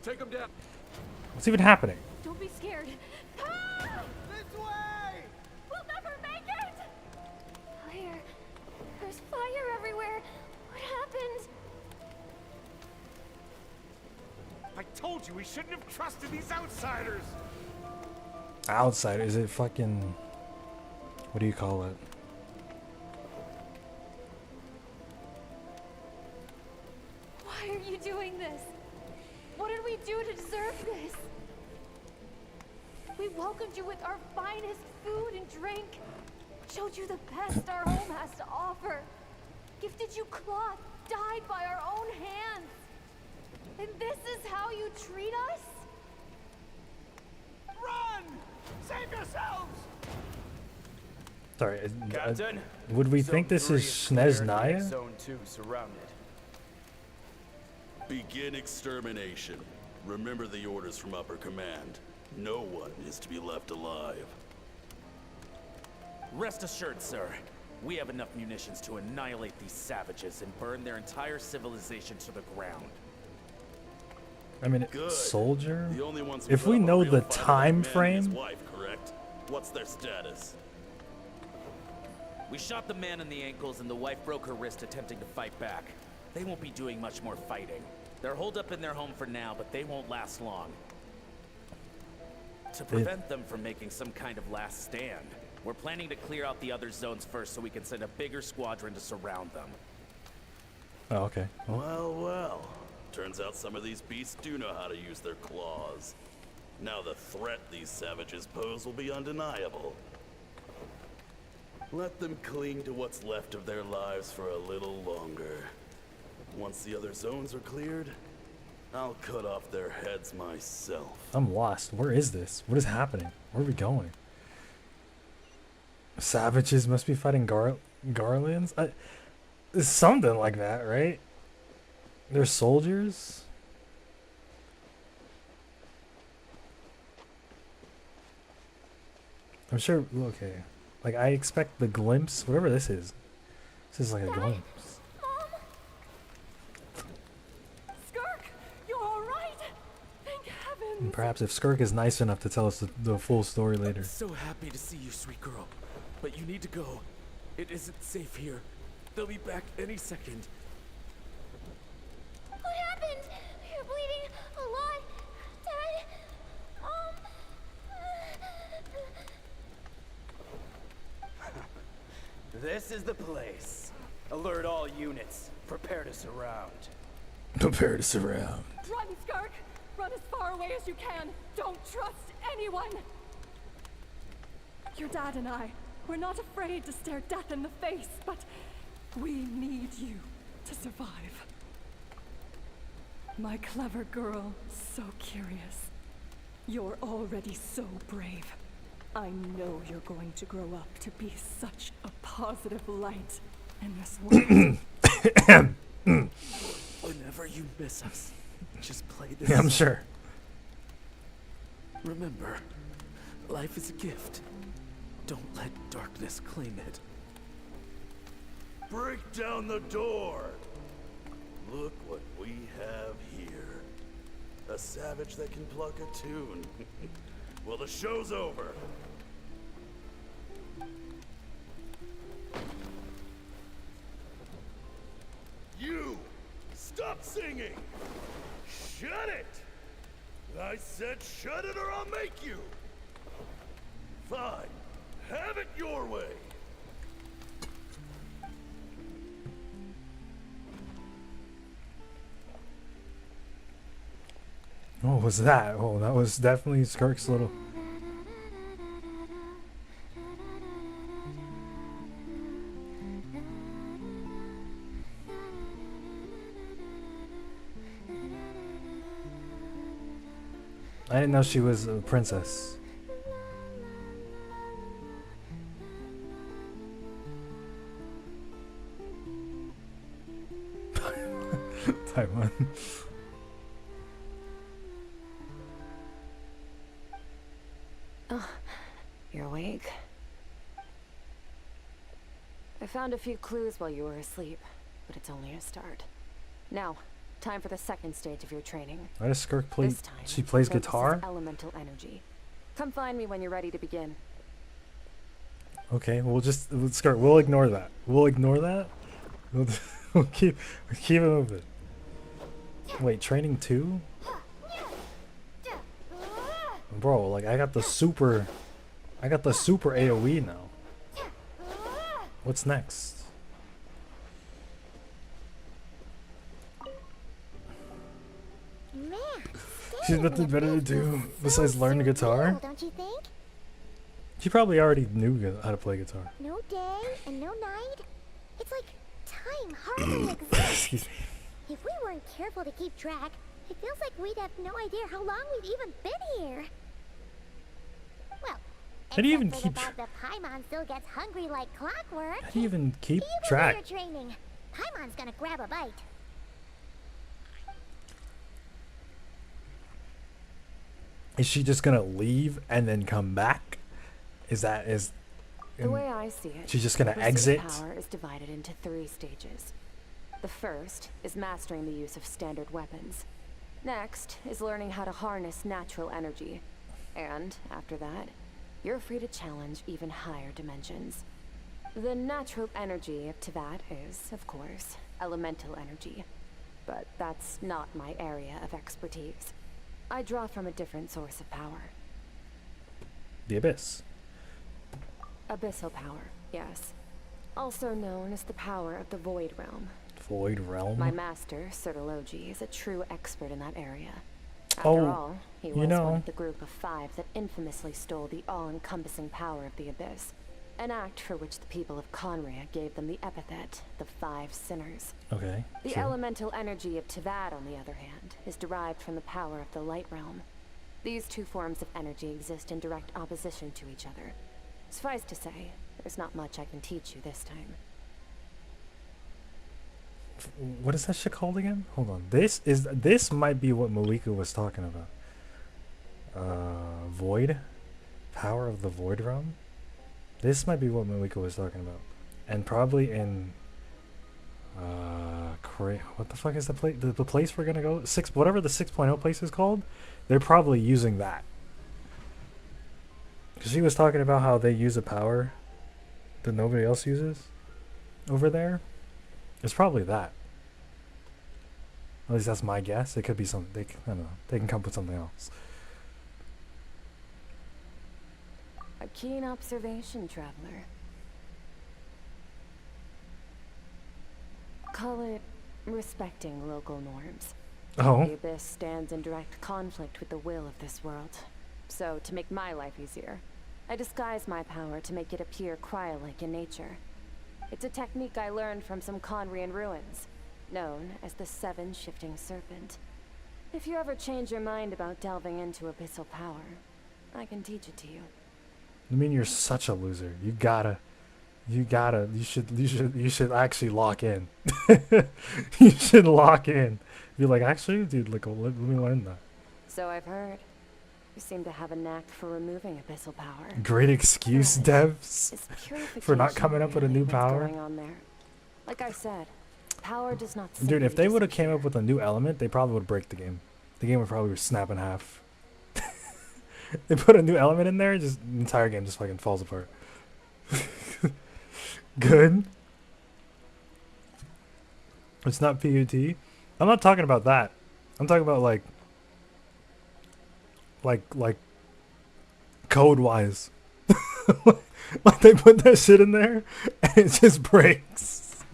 Take them down. What's even happening? Don't be scared. Ah! This way! We'll never make it! Fire. There's fire everywhere. What happened? I told you we shouldn't have trusted these outsiders! Outside, is it fucking... What do you call it? Why are you doing this? What did we do to deserve this? We welcomed you with our finest food and drink, showed you the best our home has to offer, gifted you cloth dyed by our own hands. And this is how you treat us? Run! Save yourselves! Sorry, Captain, would we think this is Sneznaya? Zone 2 surrounded. Begin extermination. Remember the orders from upper command. No one is to be left alive. Rest assured, sir. We have enough munitions to annihilate these savages and burn their entire civilization to the ground. I mean, Good. soldier? The only ones who If put we up a know real the fight are time man and his frame... wife, correct? What's their status? We shot the man in the ankles and the wife broke her wrist attempting to fight back. They won't be doing much more fighting. They're holed up in their home for now, but they won't last long. To prevent them from making some kind of last stand, we're planning to clear out the other zones first so we can send a bigger squadron to surround them. Oh, okay. Well, well. Turns out some of these beasts do know how to use their claws. Now the threat these savages pose will be undeniable. Let them cling to what's left of their lives for a little longer. Once the other zones are cleared, I'll cut off their heads myself. I'm lost. Where is this? What is happening? Where are we going? Savages must be fighting Garlands? It's something like that, right? They're soldiers? I'm sure, okay. Like, I expect the glimpse, whatever this is. This is like a glimpse. Skirk, you're all right. Thank heavens. And perhaps if Skirk is nice enough to tell us the full story later. So happy to see you, sweet girl. But you need to go. It isn't safe here. They'll be back any second. What happened? You're bleeding a lot. Dad? This is the place. Alert all units. Prepare to surround. Prepare to surround. Run, Skirk. Run as far away as you can. Don't trust anyone. Your dad and I, we're not afraid to stare death in the face, but we need you to survive. My clever girl, so curious. You're already so brave. I know you're going to grow up to be such a positive light in this world. Whenever you miss us, just play this Yeah, I'm song. sure. Remember, life is a gift. Don't let darkness claim it. Break down the door! Look what we have here. A savage that can pluck a tune. Well, the show's over. singing! Shut it! I said shut it or I'll make you! Fine. Have it your way. What was that? Oh, that was definitely Skirk's little... I didn't know she was a princess. Paimon. Oh, you're awake. I found a few clues while you were asleep, but it's only a start. Now, time for the second stage of your training. Why does Skirk play? This time, She plays the focus is guitar? elemental energy. Come find me when you're ready to begin. Okay, Skirk, we'll ignore that. We'll ignore that. We'll keep it moving. Wait, training 2? Bro, like I got the super AoE now. What's next? Man, She's nothing better to do besides learn the guitar. don't you think? She probably already knew how to play guitar. No day and no night. It's like time hardly exists. Excuse me. If we weren't careful to keep track, it feels like we'd have no idea how long we've even been here. Well, How do you even except for keep the fact that Paimon still gets hungry like clockwork. How do you even keep Even track? while you're training, Paimon's gonna grab a bite. Is she just gonna leave and then come back? The way I see it, she's just gonna pursuit exit? Power is divided into 3 stages. The first is mastering the use of standard weapons. Next is learning how to harness natural energy. And after that, you're free to challenge even higher dimensions. The natural energy of Teyvat is, of course, elemental energy. But that's not my area of expertise. I draw from a different source of power. The Abyss. Abyssal power, yes. Also known as the power of the Void Realm. Void Realm? My master, Sertologi, is a true expert in that area. After Oh, all, he you was know. one of the group of 5 that infamously stole the all-encompassing power of the Abyss. An act for which the people of Conria gave them the epithet, the 5 Sinners. Okay. The sure. elemental energy of Teyvat, on the other hand, is derived from the power of the Light Realm. These 2 forms of energy exist in direct opposition to each other. Suffice to say, there's not much I can teach you this time. What is that shit called again? Hold on. This might be what Malika was talking about. Void? Power of the Void Realm? This might be what Malika was talking about. And probably in what the fuck is the place? The place we're gonna go? Whatever the 6.0 place is called, they're probably using that. Cause she was talking about how they use a power that nobody else uses over there. It's probably that. At least that's my guess. It could be something. I don't know. They can come up with something else. A keen observation, traveler. Call it respecting local norms. Oh. The Abyss stands in direct conflict with the will of this world. So, to make my life easier, I disguise my power to make it appear cryo-like in nature. It's a technique I learned from some Conrian ruins, known as the 7 Shifting Serpent. If you ever change your mind about delving into abyssal power, I can teach it to you. I mean, you're such a loser. You should actually lock in. You should lock in. Be like, actually, dude, like, let me learn that. So I've heard. You seem to have a knack for removing abyssal power. Great excuse, devs, Is for not purification coming up with a really new what's power. going on there? Like I said, power does not Dude, if simply they would have came disappear. up with a new element, they probably would break the game. The game would probably snap in half. They put a new element in there, just the entire game just fucking falls apart. Good. It's not PUT. I'm not talking about that. I'm talking about like code wise. Like they put that shit in there and it just breaks.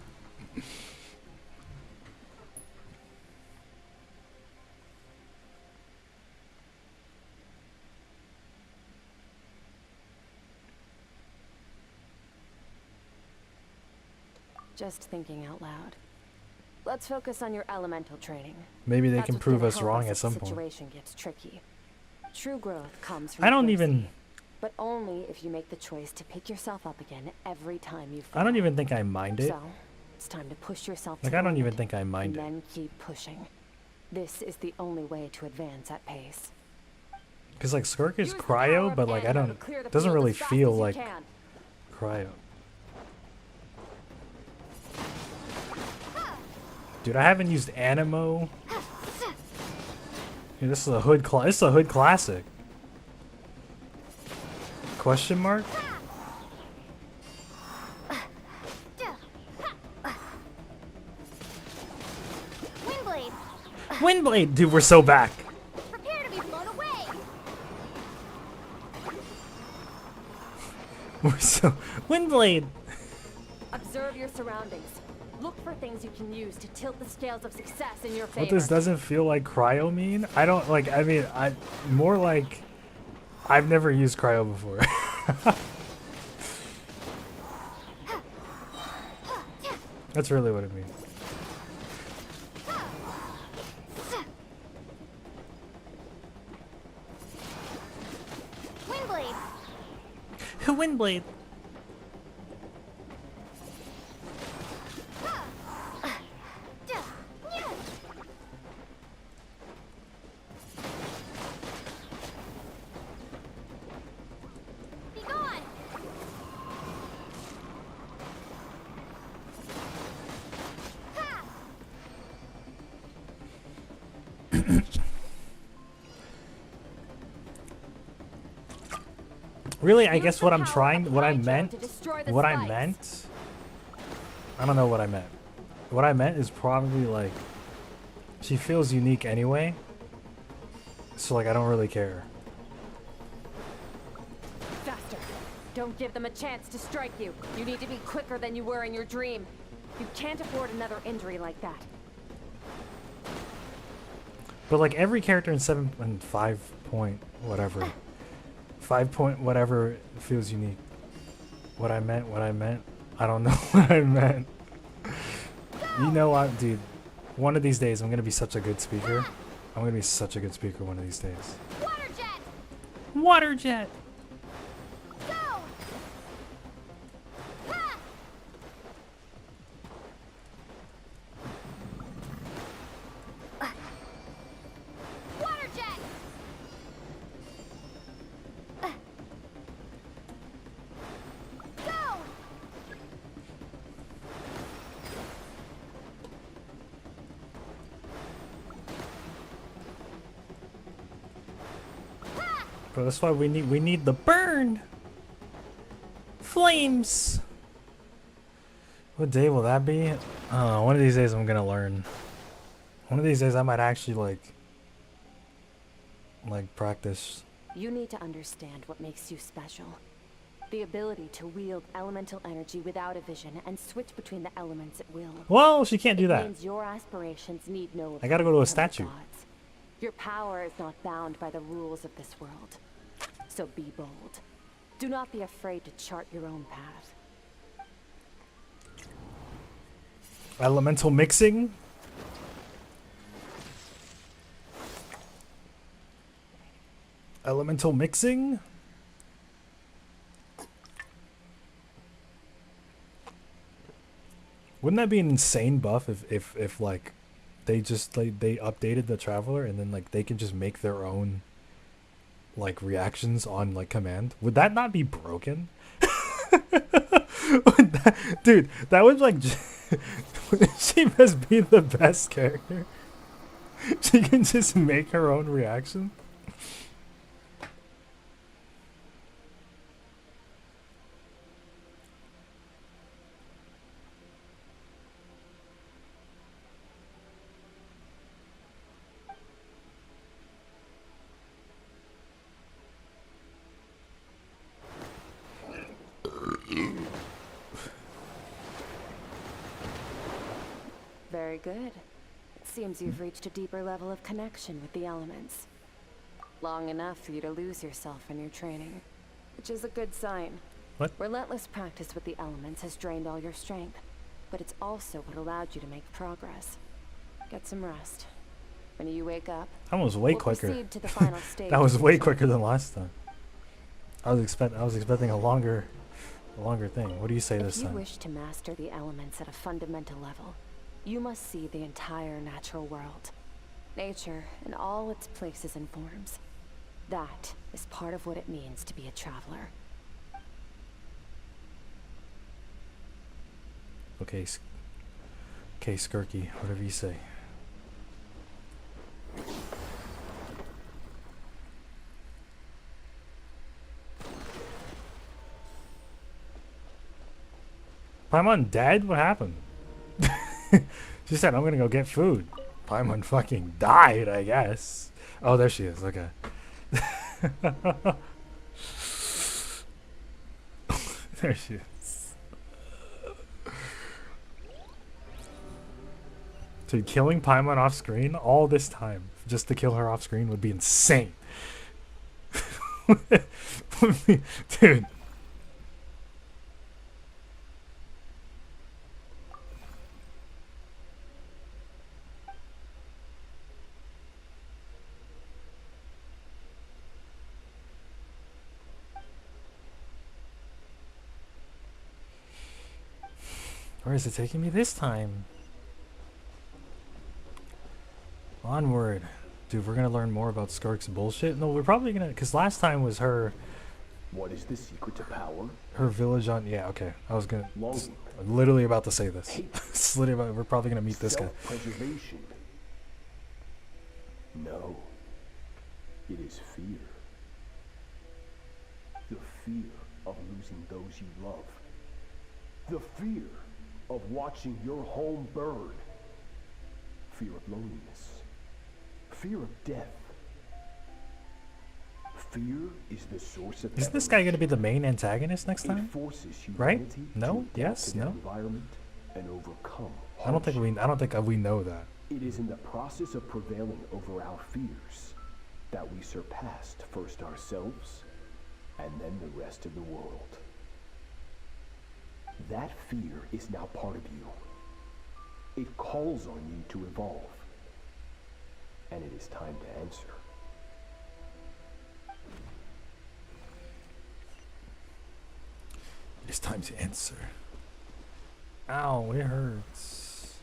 Just thinking out loud. Let's focus on your elemental training. Maybe they That's can what's prove gonna us help wrong us at if some the point. situation gets tricky. True growth comes from I don't adversity, even but only if you make the choice to pick yourself up again every time you fail. I don't even think I mind it. So, it's time to push yourself Like to I the don't even limit, think I mind and it. then keep pushing. This is the only way to advance at pace. Cause like Skirk is Use the cryo, power of but like I Anima to don't clear the doesn't field really as fast feel as you like can. cryo. Dude, I haven't used Animo. Yeah, this is a hood this is a hood classic. Question mark? Windblade, Windblade! Dude, we're so back. prepare to be blown away. We're so Windblade! Observe your surroundings. Look for things you can use to tilt the scales of success in your favor. What this doesn't feel like cryo mean? I don't like I mean I more like I've never used cryo before. That's really what it means. Windblade, Windblade. be gone. Really, I Use guess the what I'm power trying, of what I Hydro meant, to destroy the what I spikes. meant, I don't know what I meant. What I meant is probably like, she feels unique anyway, so like I don't really care. Faster. Don't give them a chance to strike you. You need to be quicker than you were in your dream. You can't afford another injury like that. But like every character in 7 and 5 point whatever, 5 point whatever feels unique. What I meant, I don't know what I meant. You know what, dude? One of these days I'm gonna be such a good speaker. I'm gonna be such a good speaker one of these days. Water jet, Water jet. go. Ha! Water jet. Go. But that's why we need the burn. Flames. What day will that be? One of these days I'm gonna learn. One of these days I might actually like practice. You need to understand what makes you special. The ability to wield elemental energy without a vision and switch between the elements at will. Well, she can't do It that. means your aspirations need no I gotta go to a approval from the statue. gods. Your power is not bound by the rules of this world. So be bold. Do not be afraid to chart your own path. Elemental mixing. Elemental mixing. Wouldn't that be an insane buff if like they just they updated the traveler and then like they can just make their own like reactions on like command? Would that not be broken? Dude, that would like she must be the best character. She can just make her own reaction. good. It seems you've reached a deeper level of connection with the elements. Long enough for you to lose yourself in your training, which is a good sign. What? Relentless practice with the elements has drained all your strength, but it's also what allowed you to make progress. Get some rest. When you wake up, That was way we'll quicker. proceed to the final stage That was of way your quicker training. than last time. I was expecting a longer thing. What do you say this If you time? wish to master the elements at a fundamental level, you must see the entire natural world. Nature in all its places and forms. That is part of what it means to be a traveler. Okay, okay, Skirky, whatever you say. Paimon dead? What happened? She said, I'm gonna go get food. Paimon fucking died, I guess. Oh, there she is. Okay. There she is. Dude, killing Paimon off screen all this time just to kill her off screen would be insane. Dude. Where is it taking me this time? Onward. Dude, we're gonna learn more about Skirk's bullshit. No, we're probably gonna, because last time was her What is the secret to power? village on, yeah, okay. I was gonna, Longing. I'm literally about to say this. It's literally about, we're probably gonna meet this guy. Self-preservation. No. It is fear. The fear of losing those you love. The fear of watching your home burn. Fear of loneliness. Fear of death. Fear is the source of Isn't this guy gonna be the main antagonist next It time? forces Right? humanity to No? adapt Yes? to the No? environment and overcome I don't think we know that. It is in the process of prevailing over our fears that we surpassed first ourselves and then the rest of the world. That fear is now part of you. It calls on you to evolve. And it is time to answer. It's time to answer. Ow, it hurts.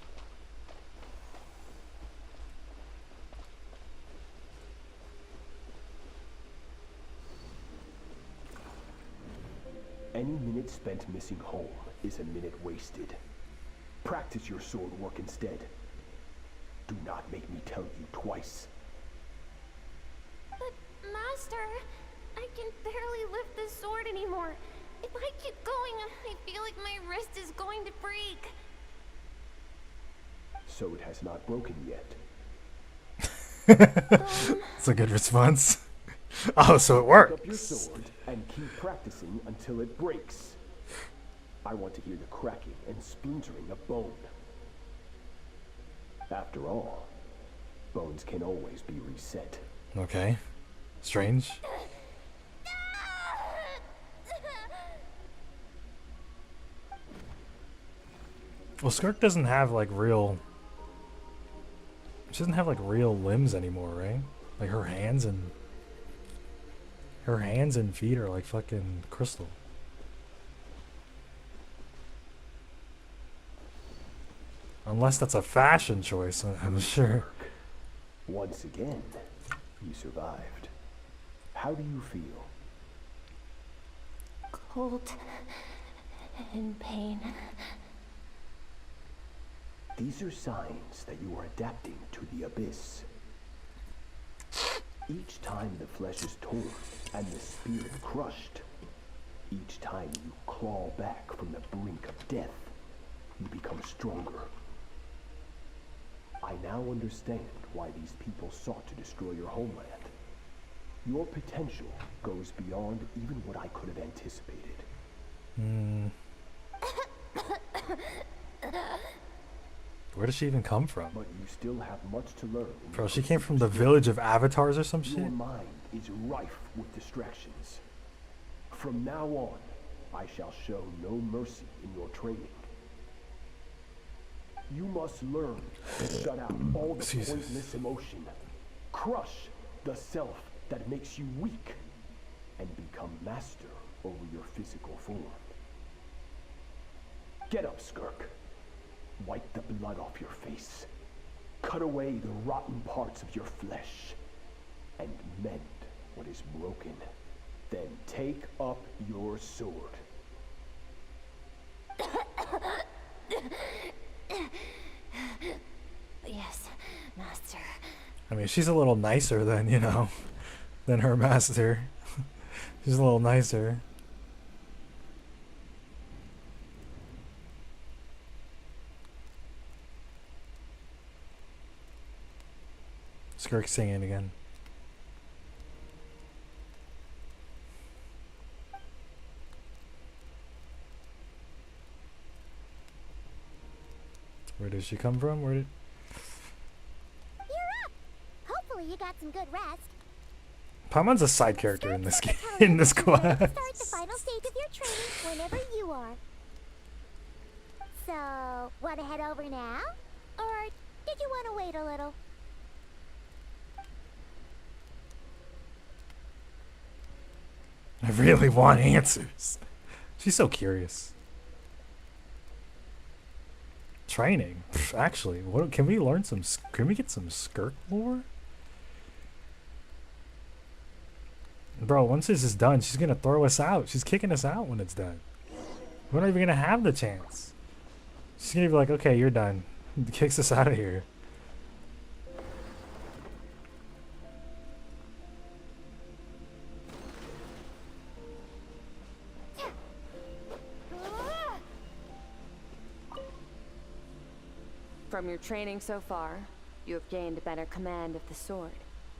Any minute spent missing home is a minute wasted. Practice your sword work instead. Do not make me tell you twice. But, Master, I can barely lift the sword anymore. If I keep going, I feel like my wrist is going to break. So it has not broken yet. That's a good response. Oh, so it Pick up your works. sword and keep practicing until it breaks. I want to hear the cracking and splintering of bone. After all, bones can always be reset. Okay. Strange. Well, Skirk doesn't have like real. She doesn't have like real limbs anymore, right? Like her hands and feet are like fucking crystal. Unless that's a fashion choice, I'm sure. Once again, you survived. How do you feel? Cold. In pain. These are signs that you are adapting to the abyss. Each time the flesh is torn and the spirit crushed, each time you claw back from the brink of death, you become stronger. I now understand why these people sought to destroy your homeland. Your potential goes beyond even what I could have anticipated. Where does she even come from? But you still have much to learn. Bro, she came from the village of avatars or some shit? Your mind is rife with distractions. From now on, I shall show no mercy in your training. You must learn to shut out all the pointless emotion. Crush the self that makes you weak. And become master over your physical form. Get up, Skirk. Wipe the blood off your face. Cut away the rotten parts of your flesh. And mend what is broken. Then take up your sword. Yes, master. I mean, she's a little nicer than, you know, than her master. She's a little nicer. Skirk singing again. Where did she come from? Where did... You're up! Hopefully you got some good rest. Paimon's a side character in this game, in this class. Start the final stage of your training whenever you are. So, want to head over now? Or did you want to wait a little? I really want answers. She's so curious. Training. Actually, what can we learn some? Can we get some Skirk lore? Bro, once this is done, she's gonna throw us out. She's kicking us out when it's done. We're not even gonna have the chance. She's gonna be like, okay, you're done. Kicks us out of here. From your training so far, you have gained a better command of the sword,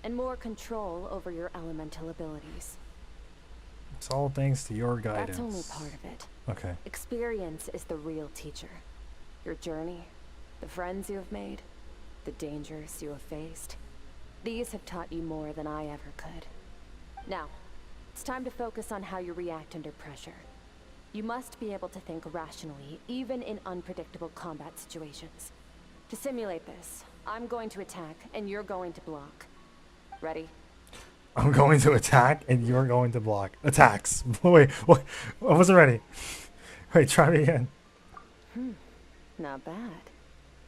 and more control over your elemental abilities. It's all thanks to your guidance. That's only part of it. Okay. Experience is the real teacher. Your journey, the friends you have made, the dangers you have faced. These have taught you more than I ever could. Now, it's time to focus on how you react under pressure. You must be able to think rationally, even in unpredictable combat situations. To simulate this, I'm going to attack, and you're going to block. Ready? I'm going to attack, and you're going to block. Attacks. Wait, what? I wasn't ready. Wait, try it again. Not bad.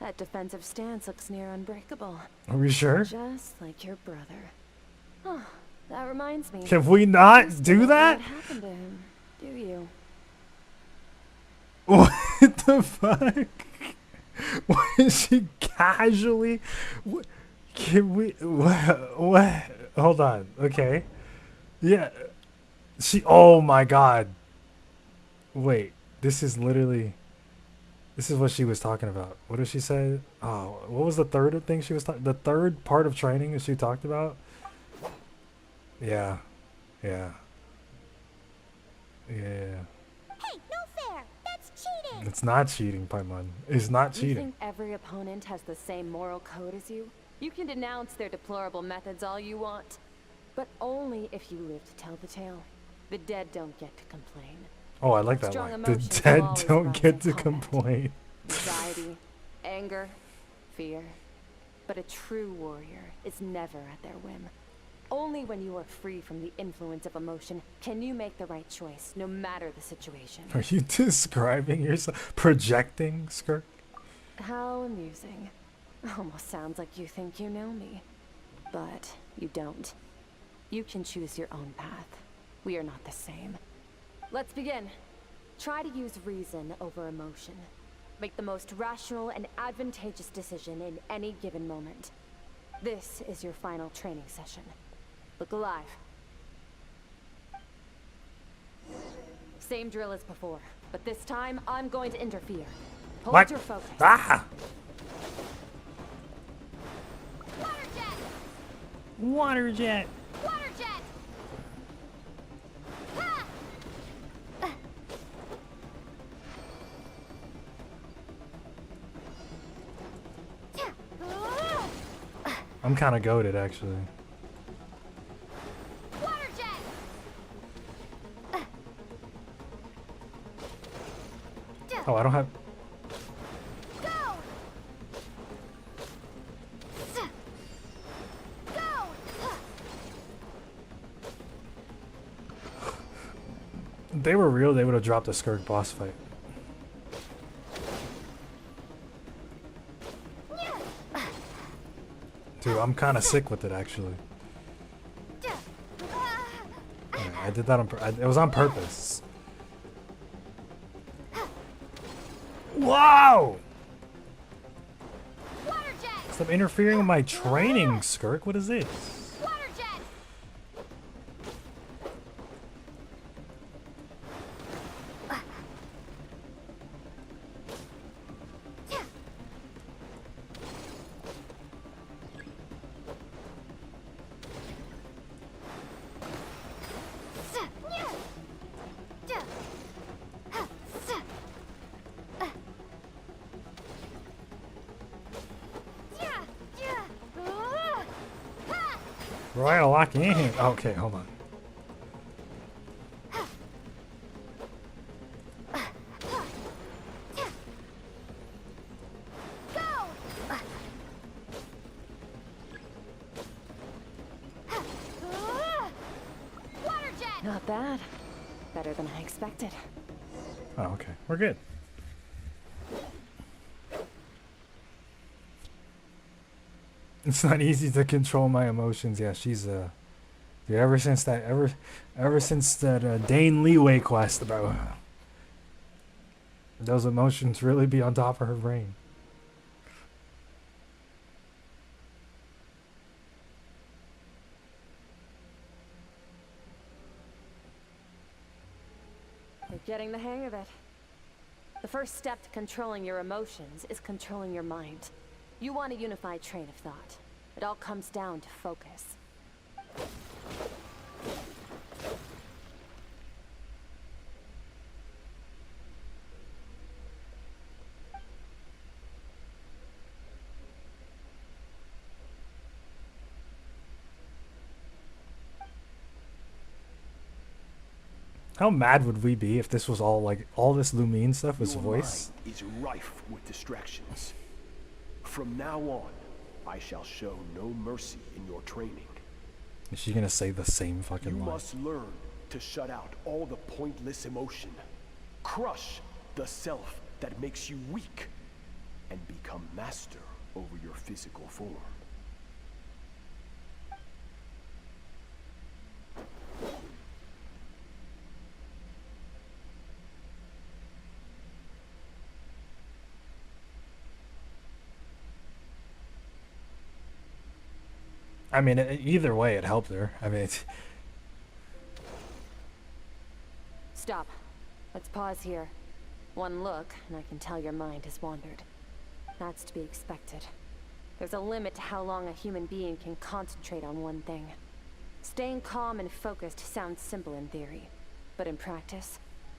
That defensive stance looks near unbreakable. Are we sure? Just like your brother. Oh, that reminds me. Can we not do that? What happened to him, do you? What the fuck? Why is she casually? What? Can we? What? Hold on. Okay. Yeah. She. Oh my god. Wait. This is literally. This is what she was talking about. What did she say? Oh, what was the third thing she was talking? The third part of training that she talked about? Yeah. Yeah. Yeah. Hey, no fair! That's cheating! It's not cheating, Paimon. It's not cheating. You think every opponent has the same moral code as you? You can denounce their deplorable methods all you want, but only if you live to tell the tale. The dead don't get to complain. Oh, I like that Strong line. The emotions dead will always don't rise get in to combat. complain. Anxiety, anger, fear. But a true warrior is never at their whim. Only when you are free from the influence of emotion can you make the right choice, no matter the situation. Are you describing yourself? Projecting, Skirk? How amusing. Almost sounds like you think you know me. But you don't. You can choose your own path. We are not the same. Let's begin. Try to use reason over emotion. Make the most rational and advantageous decision in any given moment. This is your final training session. Look alive. Same drill as before, but this time I'm going to interfere. Hold What? your focus. Ah! Water jet! Water jet! Water jet! Ha! I'm kind of goated actually. Water jet. Oh, I don't have. Go. Go. If they were real, they would have dropped the Skirk boss fight. Dude, I'm kind of sick with it actually. Yeah, I did that on it was on purpose. Wow! Stop interfering with my training, Skirk. What is this? Right, I'll lock you in here. Okay, hold on. Not bad. Better than I expected. Oh, okay. We're good. It's not easy to control my emotions. Yeah, she's dude, ever since that Dane Leeway quest, bro. Those emotions really be on top of her brain. You're getting the hang of it. The first step to controlling your emotions is controlling your mind. You want a unified train of thought. It all comes down to focus. How mad would we be if this was all like all this Lumine stuff was Your voice? mind is rife with distractions. From now on, I shall show no mercy in your training. Is she gonna say the same fucking You line? must learn to shut out all the pointless emotion. Crush the self that makes you weak. And become master over your physical form. I mean, either way, it helped her. I mean, Stop. Let's pause here. One look, and I can tell your mind has wandered. That's to be expected. There's a limit to how long a human being can concentrate on one thing. Staying calm and focused sounds simple in theory, but in practice,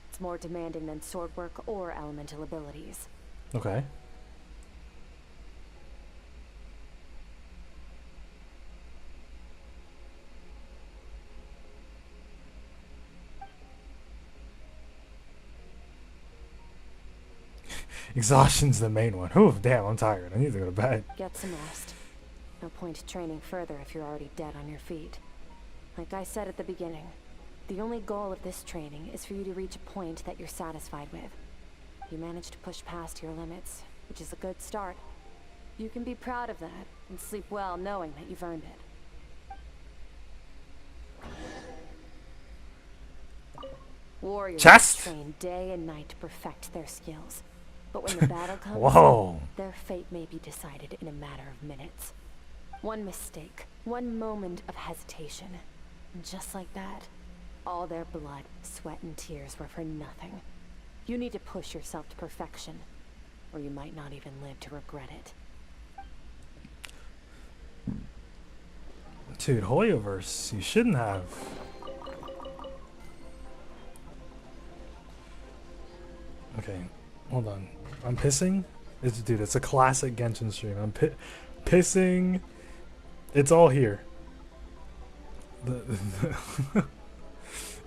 it's more demanding than sword work or elemental abilities. okay. Exhaustion's the main one. Oh, damn, I'm tired. I need to go to bed. Get some rest. No point training further if you're already dead on your feet. Like I said at the beginning, the only goal of this training is for you to reach a point that you're satisfied with. You managed to push past your limits, which is a good start. You can be proud of that and sleep well knowing that you've earned it. Warriors Chest? train day and night to perfect their skills. But when the battle comes, Whoa. their fate may be decided in a matter of minutes. One mistake, one moment of hesitation, and just like that, all their blood, sweat, and tears were for nothing. You need to push yourself to perfection, or you might not even live to regret it. Dude, hoyoverse, you shouldn't have. Okay, hold on. I'm pissing? Dude, it's a classic Genshin stream. I'm pissing It's all here.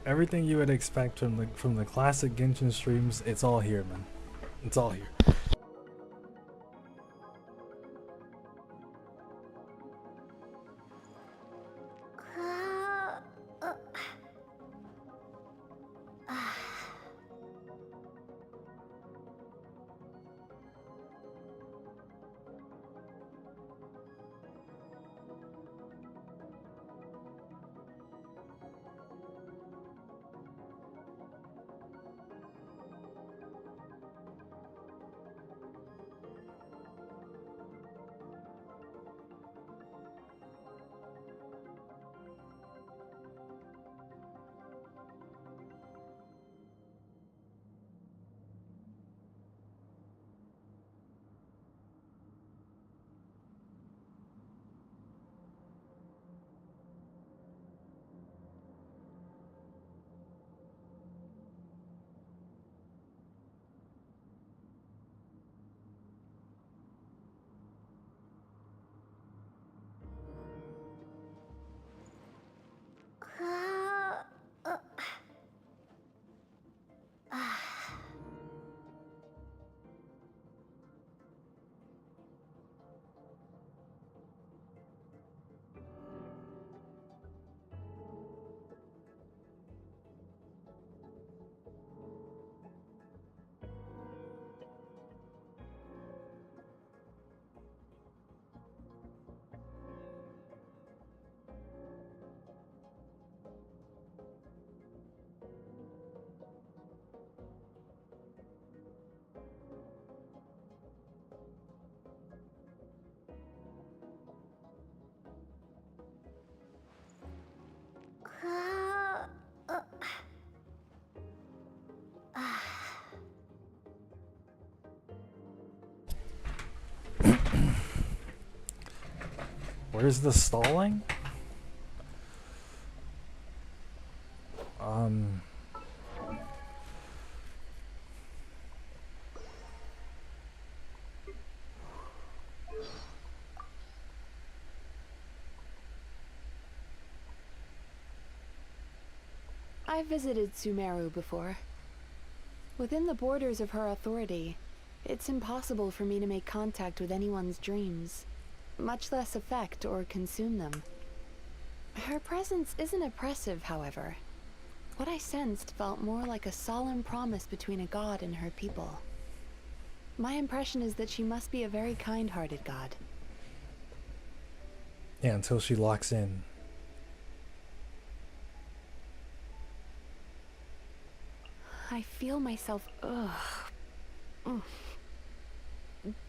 Everything you would expect from the classic Genshin streams, it's all here, man. It's all here. Where's the stalling? I visited Sumeru before. Within the borders of her authority, it's impossible for me to make contact with anyone's dreams, much less affect or consume them. Her presence isn't oppressive, however. What I sensed felt more like a solemn promise between a god and her people. My impression is that she must be a very kind-hearted god. Yeah, until she locks in. I feel myself,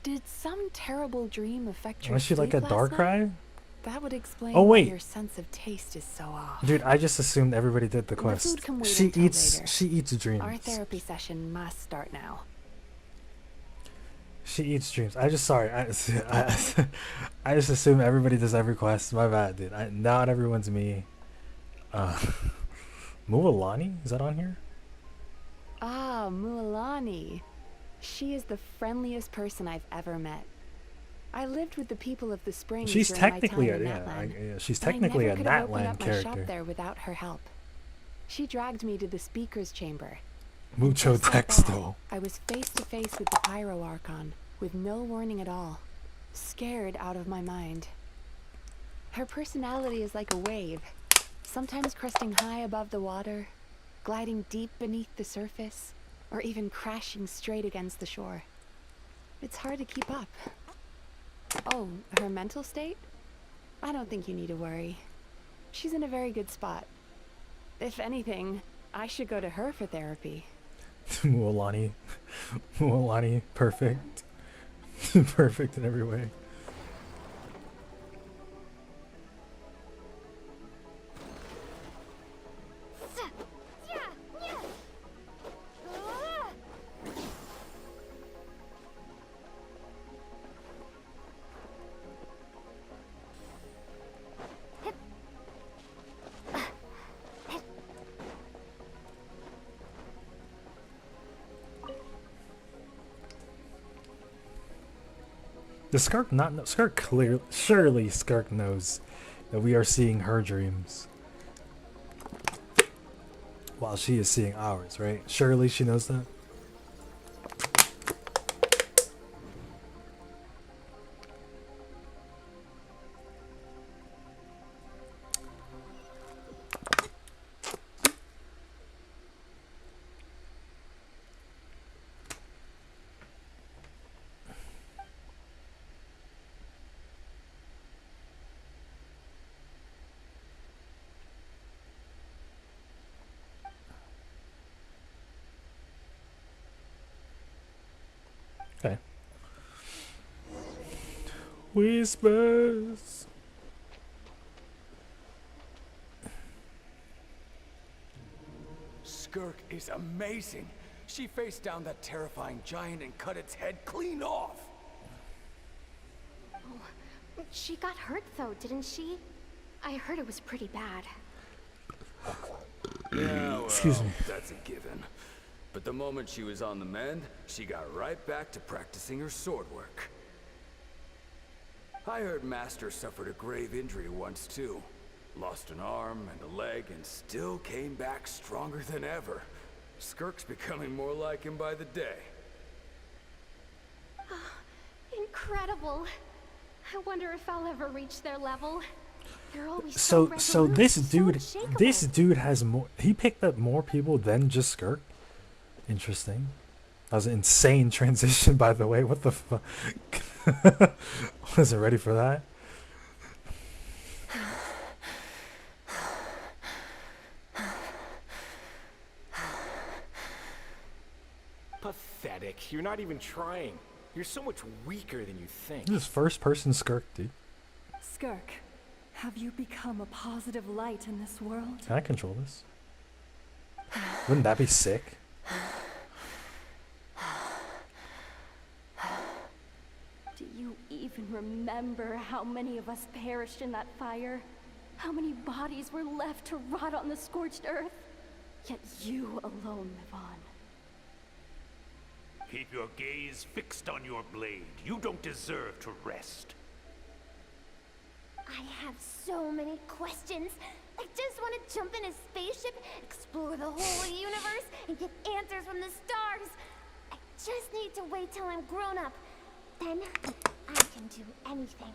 Did some terrible dream affect your Was she sleep like a last Darkrai? night? That would explain Oh why wait, your sense of taste is so off. dude, I just assumed everybody did the quest. The food can wait She until eats. later. She eats dreams. Our therapy session must start now. She eats dreams. I just sorry. I just assume everybody does every quest. My bad, dude. Not everyone's me. Mualani, is that on here? Ah, Mualani. She is the friendliest person I've ever met. I lived with the people of the Springs She's during my technically time a in yeah, Natlan, she's but I technically never a could have opened Natlan up my shop character. there without her help. She dragged me to the speaker's chamber. Mucho Just like that, texto. I was face to face with the Pyro Archon, with no warning at all, scared out of my mind. Her personality is like a wave, sometimes cresting high above the water, gliding deep beneath the surface, or even crashing straight against the shore. It's hard to keep up. Oh, her mental state? I don't think you need to worry. She's in a very good spot. If anything, I should go to her for therapy. Mualani, perfect. Perfect in every way. Does Skirk not know? Skirk clearly, surely Skirk knows that we are seeing her dreams while she is seeing ours, right? Surely she knows that. Okay. Whispers. Skirk is amazing. She faced down that terrifying giant and cut its head clean off. Oh, she got hurt though, didn't she? I heard it was pretty bad. Yeah, well, Excuse me. That's a given. But the moment she was on the mend, she got right back to practicing her sword work. I heard Master suffered a grave injury once too. Lost an arm and a leg and still came back stronger than ever. Skirk's becoming more like him by the day. Incredible. I wonder if I'll ever reach their level. They're always So resolute, this so dude, unshakable. this dude has more. He picked up more people than just Skirk. Interesting. That was an insane transition, by the way. What the fuck? Wasn't ready for that. Pathetic. You're not even trying. You're so much weaker than you think. This is first person Skirk, dude. Skirk, have you become a positive light in this world? Can I control this? Wouldn't that be sick? Do you even remember how many of us perished in that fire? How many bodies were left to rot on the scorched earth? Yet you alone live on. Keep your gaze fixed on your blade. You don't deserve to rest. I have so many questions. I just want to jump in a spaceship, explore the whole universe, and get answers from the stars. I just need to wait till I'm grown up. Then I can do anything.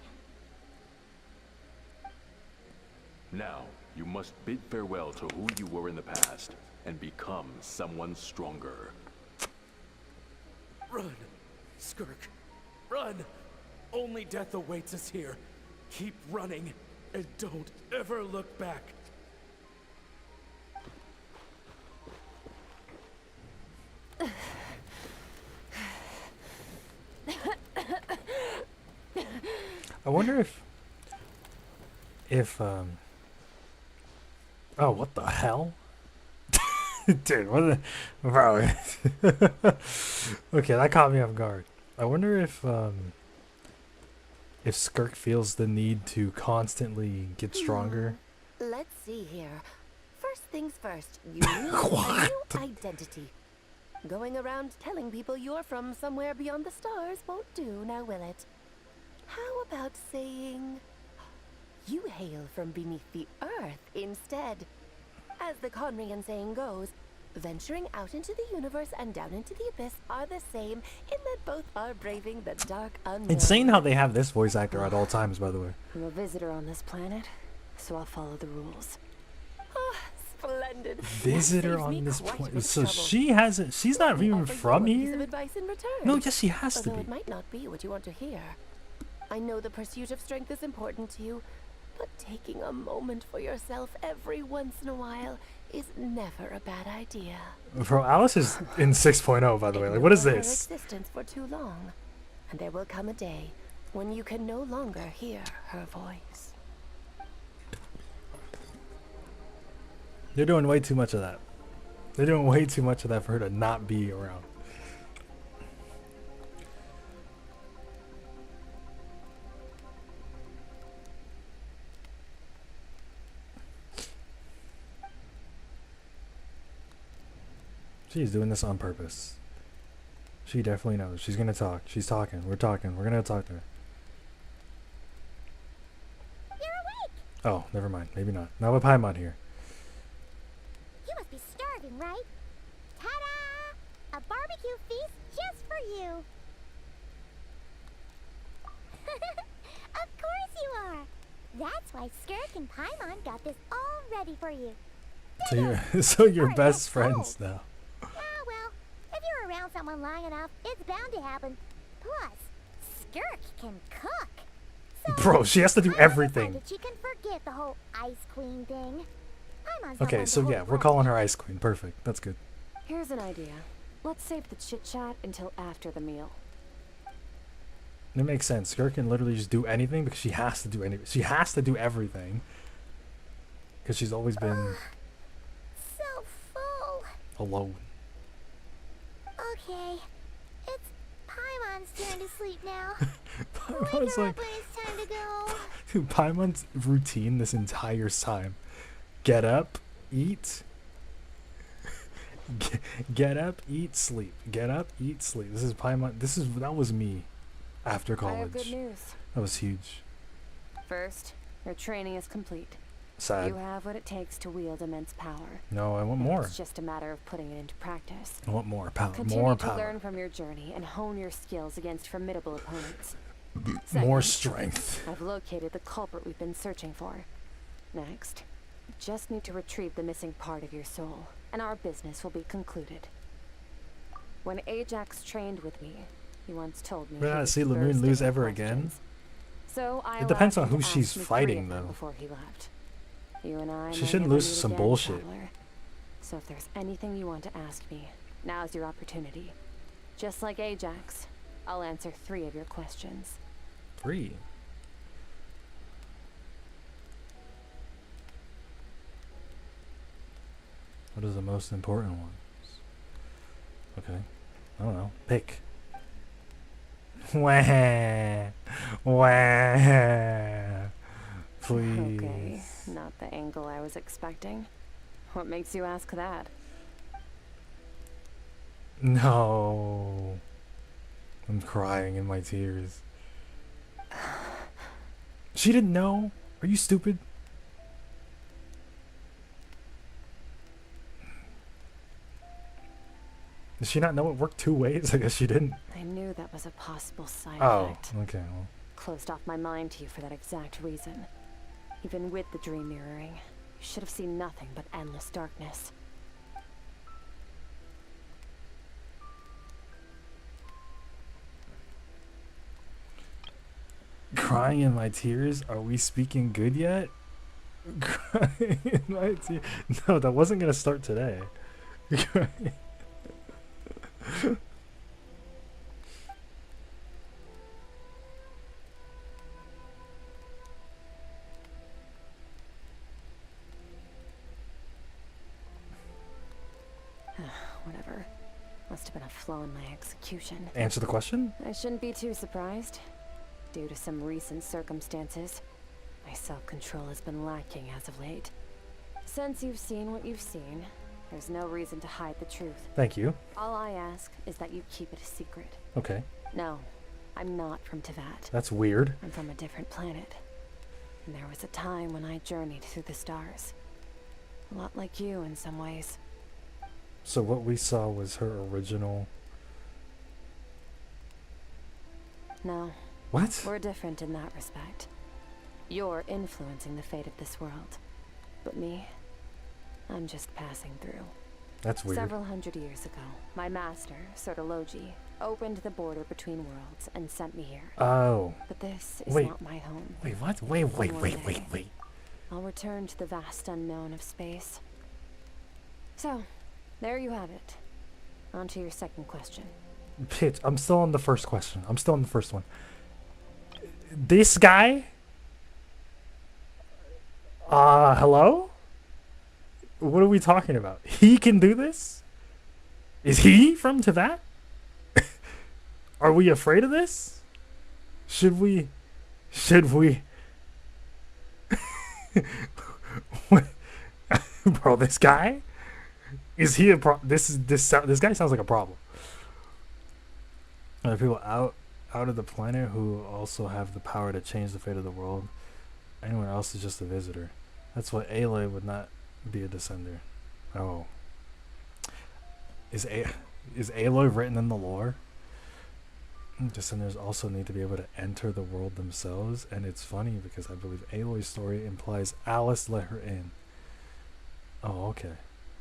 Now, you must bid farewell to who you were in the past and become someone stronger. Run, Skirk. Run! Only death awaits us here. Keep running, and don't ever look back. I wonder if oh, what the hell? Dude, what the bro? Okay, that caught me off guard. I wonder if Skirk feels the need to constantly get stronger. Let's see here. First things first, you need a new identity. Going around telling people you're from somewhere beyond the stars won't do, now will it? How about saying you hail from beneath the earth instead? As the Conrian saying goes, venturing out into the universe and down into the abyss are the same in that both are braving the dark unknown. Insane how they have this voice actor at all times, by the way. I'm a visitor on this planet, so I'll follow the rules. Oh, splendid. Visitor on this planet. So she hasn't. She's not even from here. No, yes, she has to Although be. it might not be what you want to hear. I know the pursuit of strength is important to you, but taking a moment for yourself every once in a while is never a bad idea. Bro, Alice is in 6.0, by the way. Like, what is Ignore her this? existence for too long, and there will come a day when you can no longer hear her voice. They're doing way too much of that. They're doing way too much of that for her to not be around. She's doing this on purpose. She definitely knows. She's gonna talk. She's talking. We're talking. We're gonna talk to her. Oh, never mind. Maybe not. Not with Paimon here. You must be starving, right? Ta-da! A barbecue feast just for you. Of course you are. That's why Skirk and Paimon got this all ready for you. So you're best friends now. Ah, well, if you're around someone long enough, it's bound to happen. Plus, Skirk can cook. So Bro, she has to do everything. decided she can forget the whole Ice Queen thing. Paimon's not Okay, one to so hold yeah, we're grudges. calling her Ice Queen. Perfect. That's good. Here's an idea. Let's save the chit-chat until after the meal. It makes sense. Skirk can literally just do anything because she has to do anything. She has to do everything. Because she's always been So full. alone. Okay, it's Paimon's turn to sleep now. Paimon's Wake her like, up when it's time to go. dude, Paimon's routine this entire time. Get up, eat. Get up, eat, sleep. Get up, eat, sleep. This is Paimon. That was me after college. I have good news. That was huge. First, your training is complete. Sad. You have what it takes to wield immense power. No, I want more. It's just a matter of putting it into practice. I want more power. Continue More to power. learn from your journey and hone your skills against formidable opponents. More Second, strength. I've located the culprit we've been searching for. Next, you just need to retrieve the missing part of your soul, and our business will be concluded. When Ajax trained with me, he once told me We're he not would see Lemune burst lose into ever again. questions. So I It depends allowed on him who to she's ask me 3 fighting, of them though. before he left. You and I She may shouldn't never lose to meet some again, bullshit. traveler. So if there's anything you want to ask me, now's your opportunity. Just like Ajax, I'll answer 3 of your questions. 3. What is the most important ones? Okay. I don't know. Pick. Wah. Wah. Please. Okay, not the angle I was expecting. What makes you ask that? No. I'm crying in my tears. She didn't know? Are you stupid? Did she not know it worked 2 ways? I guess she didn't. I knew that was a possible side Oh, effect. okay. Well. Closed off my mind to you for that exact reason. Even with the dream mirroring, you should have seen nothing but endless darkness. Crying in my tears? Are we speaking good yet? Crying in my tears. No, that wasn't gonna start today. Whatever. Must have been a flaw in my execution. Answer the question? I shouldn't be too surprised. Due to some recent circumstances, my self-control has been lacking as of late. Since you've seen what you've seen, there's no reason to hide the truth. Thank you. All I ask is that you keep it a secret. Okay. No, I'm not from Tevat. That's weird. I'm from a different planet. And there was a time when I journeyed through the stars. A lot like you in some ways. So what we saw was her original... No. What? We're different in that respect. You're influencing the fate of this world. But me, I'm just passing through. That's weird. Several hundred years ago, my master, Sotologi, opened the border between worlds and sent me here. Oh. But this is Wait. not my home. Wait, what? Wait. One day, I'll return to the vast unknown of space. So, there you have it. On to your second question. Pitch. I'm still on the first question. I'm still on the first one. This guy? Hello? What are we talking about? He can do this? Is he from Tevat? Are we afraid of this? Should we? Bro, this guy? Is he a this guy sounds like a problem. Are there people out of the planet who also have the power to change the fate of the world? Anyone else is just a visitor. That's what Aloy would not be a descender. Oh. Is Aloy written in the lore? Descenders also need to be able to enter the world themselves, and it's funny because I believe Aloy's story implies Alice let her in. Oh, okay.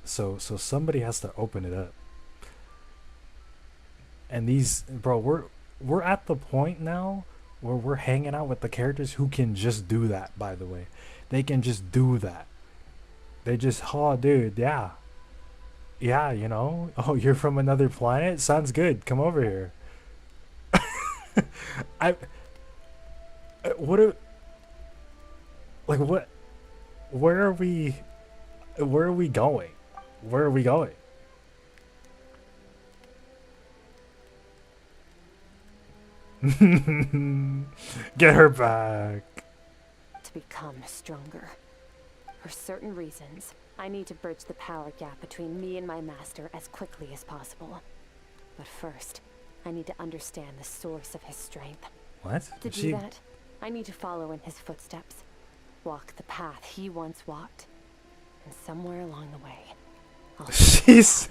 So somebody has to open it up. And these, bro, we're at the point now where we're hanging out with the characters who can just do that, by the way. They can just do that. They just, oh, dude, yeah. Yeah, you know? Oh, you're from another planet? Sounds good. Come over here. What are, like, what, where are we going? Where are we going? Get her back. To become stronger. For certain reasons, I need to bridge the power gap between me and my master as quickly as possible. But first, I need to understand the source of his strength. What? To do that, I need to follow in his footsteps. Walk the path he once walked. And somewhere along the way, I'll she's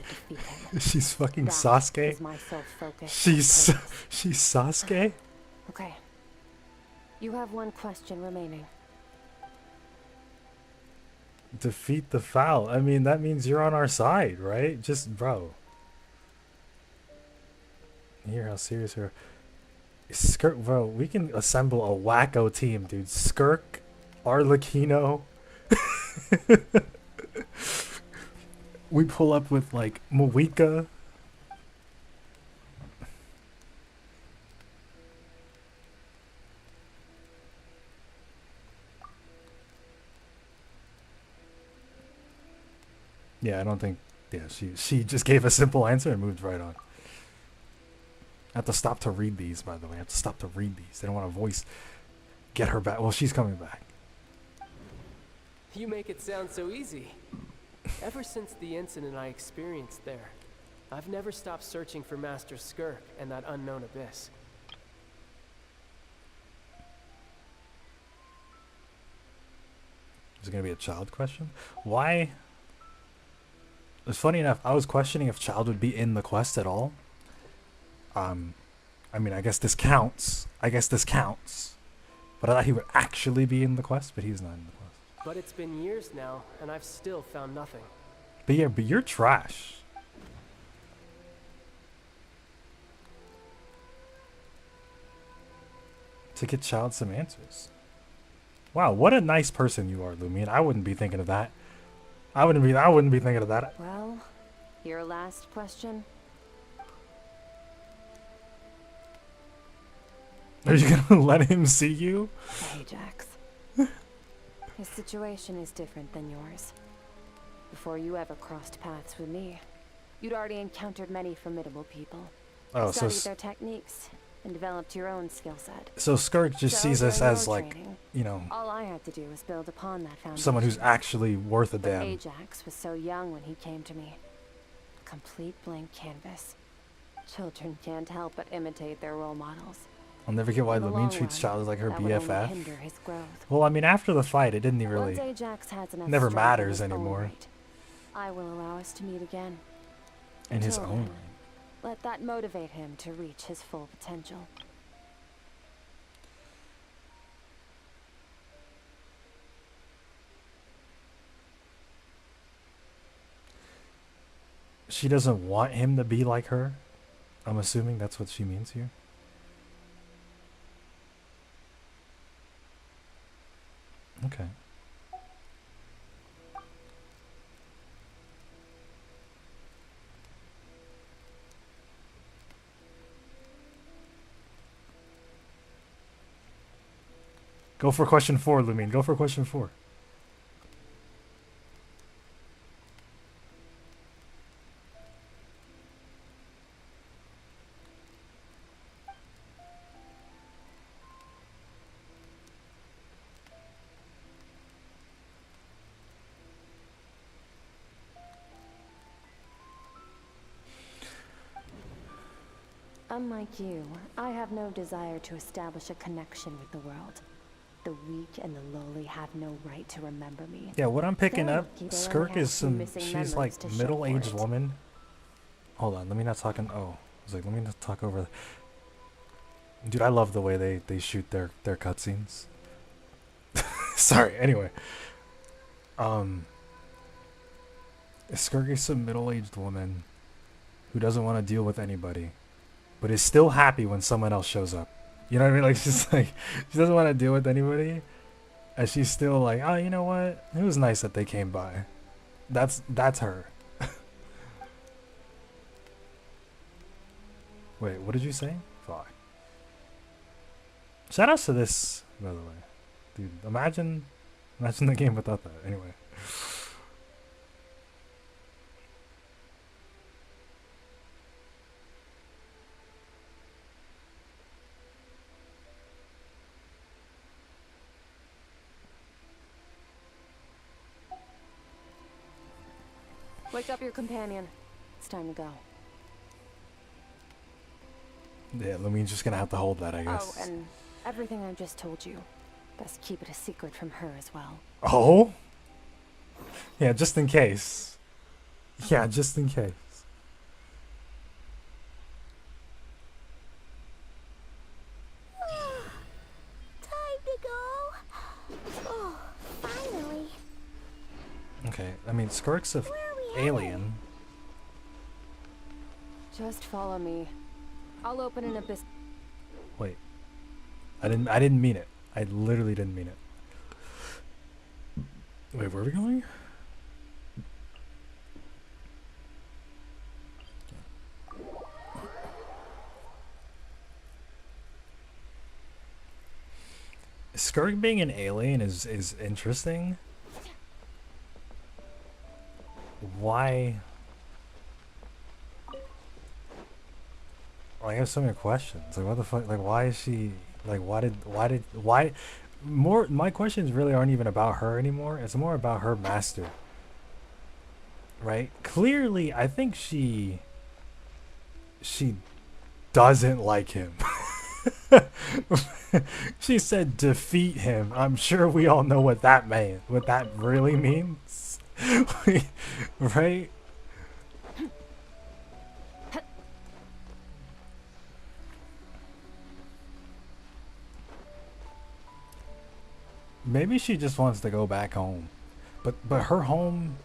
fucking that Sasuke. is my sole focus. She's Sasuke? Okay. You have one question remaining. Defeat the foul. I mean, that means you're on our side, right? Just, bro. Hear how serious you're. Skirk, bro, we can assemble a wacko team, dude. Skirk, Arlecchino. We pull up with, like, Moika. Yeah, I don't think... Yeah, she just gave a simple answer and moved right on. I have to stop to read these, by the way. I have to stop to read these. They don't want to voice... Get her back. Well, she's coming back. You make it sound so easy. Ever since the incident I experienced there, I've never stopped searching for Master Skirk and that unknown abyss. Is it going to be a child question? Why? It's funny enough, I was questioning if child would be in the quest at all. I mean, I guess this counts. But I thought he would actually be in the quest, but he's not in the quest. But it's been years now, and I've still found nothing. But yeah, but you're trash. To get child some answers. Wow, what a nice person you are, Lumion. I wouldn't be thinking of that. I wouldn't be thinking of that. Well, your last question? Are you gonna let him see you? Ajax. His situation is different than yours. Before you ever crossed paths with me, you'd already encountered many formidable people. Oh, studied so their techniques and developed your own skill set. So Skirk just sees us during as, your like, training, you know, all I had to do was build upon that foundation. someone who's actually worth a But damn. Ajax was so young when he came to me. A complete blank canvas. Children can't help but imitate their role models. I'll never get why In the Lumine long treats run, child like her that would only BFF. hinder his growth. Well, I mean, after the fight, it didn't really... Once Ajax has enough never strength in matters his own anymore. right, I will allow us to meet again. In his Until own then, right. let that motivate him to reach his full potential. She doesn't want him to be like her? I'm assuming that's what she means here. Okay. Go for question 4, Lumine. Go for question 4. Unlike you, I have no desire to establish a connection with the world. The weak and the lowly have no right to remember me. Yeah, what I'm picking They're up, lucky they Skirk only is have some, missing she's memories like to show middle-aged for it. woman. Hold on, let me not talk oh. I was like, let me not talk over. Dude, I love the way they shoot their cutscenes. Sorry, anyway. Skirk is some middle-aged woman who doesn't want to deal with anybody, but is still happy when someone else shows up. You know what I mean? Like, she's like, she doesn't want to deal with anybody, and she's still like, oh, you know what? It was nice that they came by. That's her. Wait, what did you say? Fuck. Shout outs to this, by the way. Dude, imagine the game without that. Anyway. Wake up your companion. It's time to go. Yeah, Lumine's just gonna have to hold that, I guess. Oh, and everything I just told you. Best keep it a secret from her as well. Oh? Yeah, just in case. Yeah, just in case. Time to go. Oh, finally. Okay, I mean, Skirk's a alien. Just follow me. I'll open an abyss. Wait. I didn't mean it. I literally didn't mean it. Wait, where are we going? Skirk being an alien is interesting. Why? I have so many questions. Like, what the fuck? Like, why is she? Like, why? More. My questions really aren't even about her anymore. It's more about her master. Right? Clearly, I think she doesn't like him. She said defeat him. I'm sure we all know what that meant. What that really means. Right? Maybe she just wants to go back home. But her home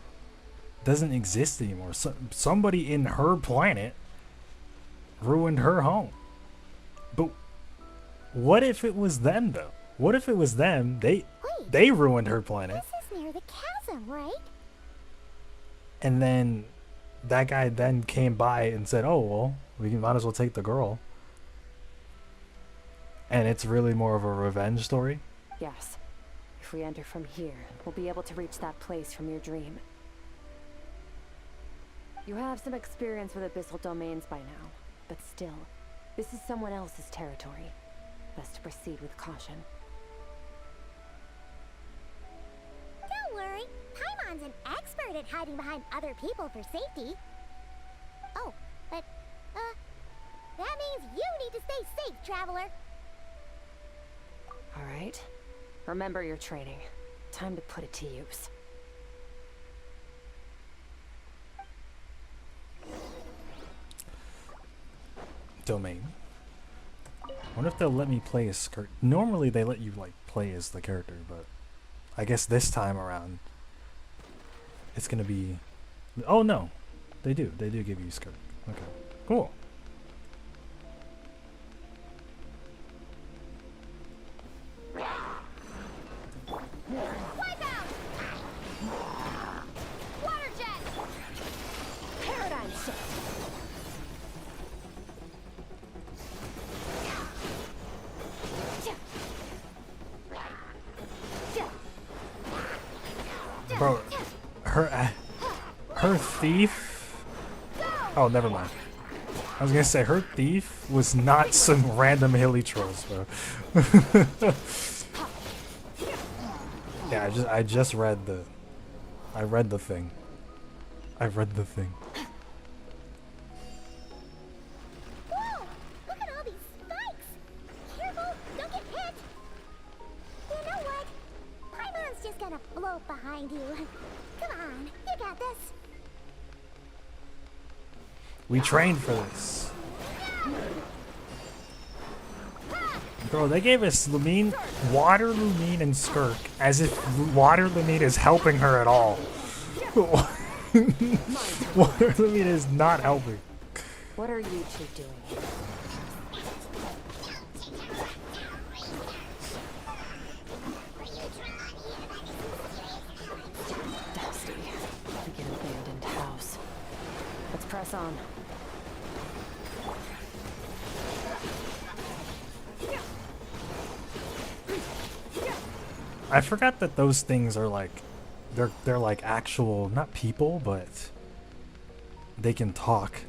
doesn't exist anymore. Somebody in her planet ruined her home. But what if it was them, though? What if it was them? They ruined her planet. This is near the chasm, right? And then that guy then came by and said, oh, well, we might as well take the girl. And it's really more of a revenge story. Yes. If we enter from here, we'll be able to reach that place from your dream. You have some experience with abyssal domains by now, but still, this is someone else's territory. Best to proceed with caution. Don't worry, Paimon's an expert at hiding behind other people for safety. Oh, but, that means you need to stay safe, traveler. All right. Remember your training. Time to put it to use. Domain. I wonder if they'll let me play as Skirk. Normally they let you like play as the character, but I guess this time around it's gonna be. Oh no, they do. They do give you Skirk. Okay, cool. Bro, her thief. Oh, never mind. I was gonna say her thief was not some random hilly trolls, bro. Yeah, I just read the. I read the thing. I read the thing. Whoa! Look at all these spikes! Careful! Don't get hit! You know bolt behind you. Come on, you got this. We trained for this. Bro, they gave us Lumine, Water Lumine, and Skirk as if Water Lumine is helping her at all. Water Lumine is not helping. What are you two doing here? Dusty, like an abandoned house. Let's press on. I forgot that those things are like, they're like actual, not people, but they can talk.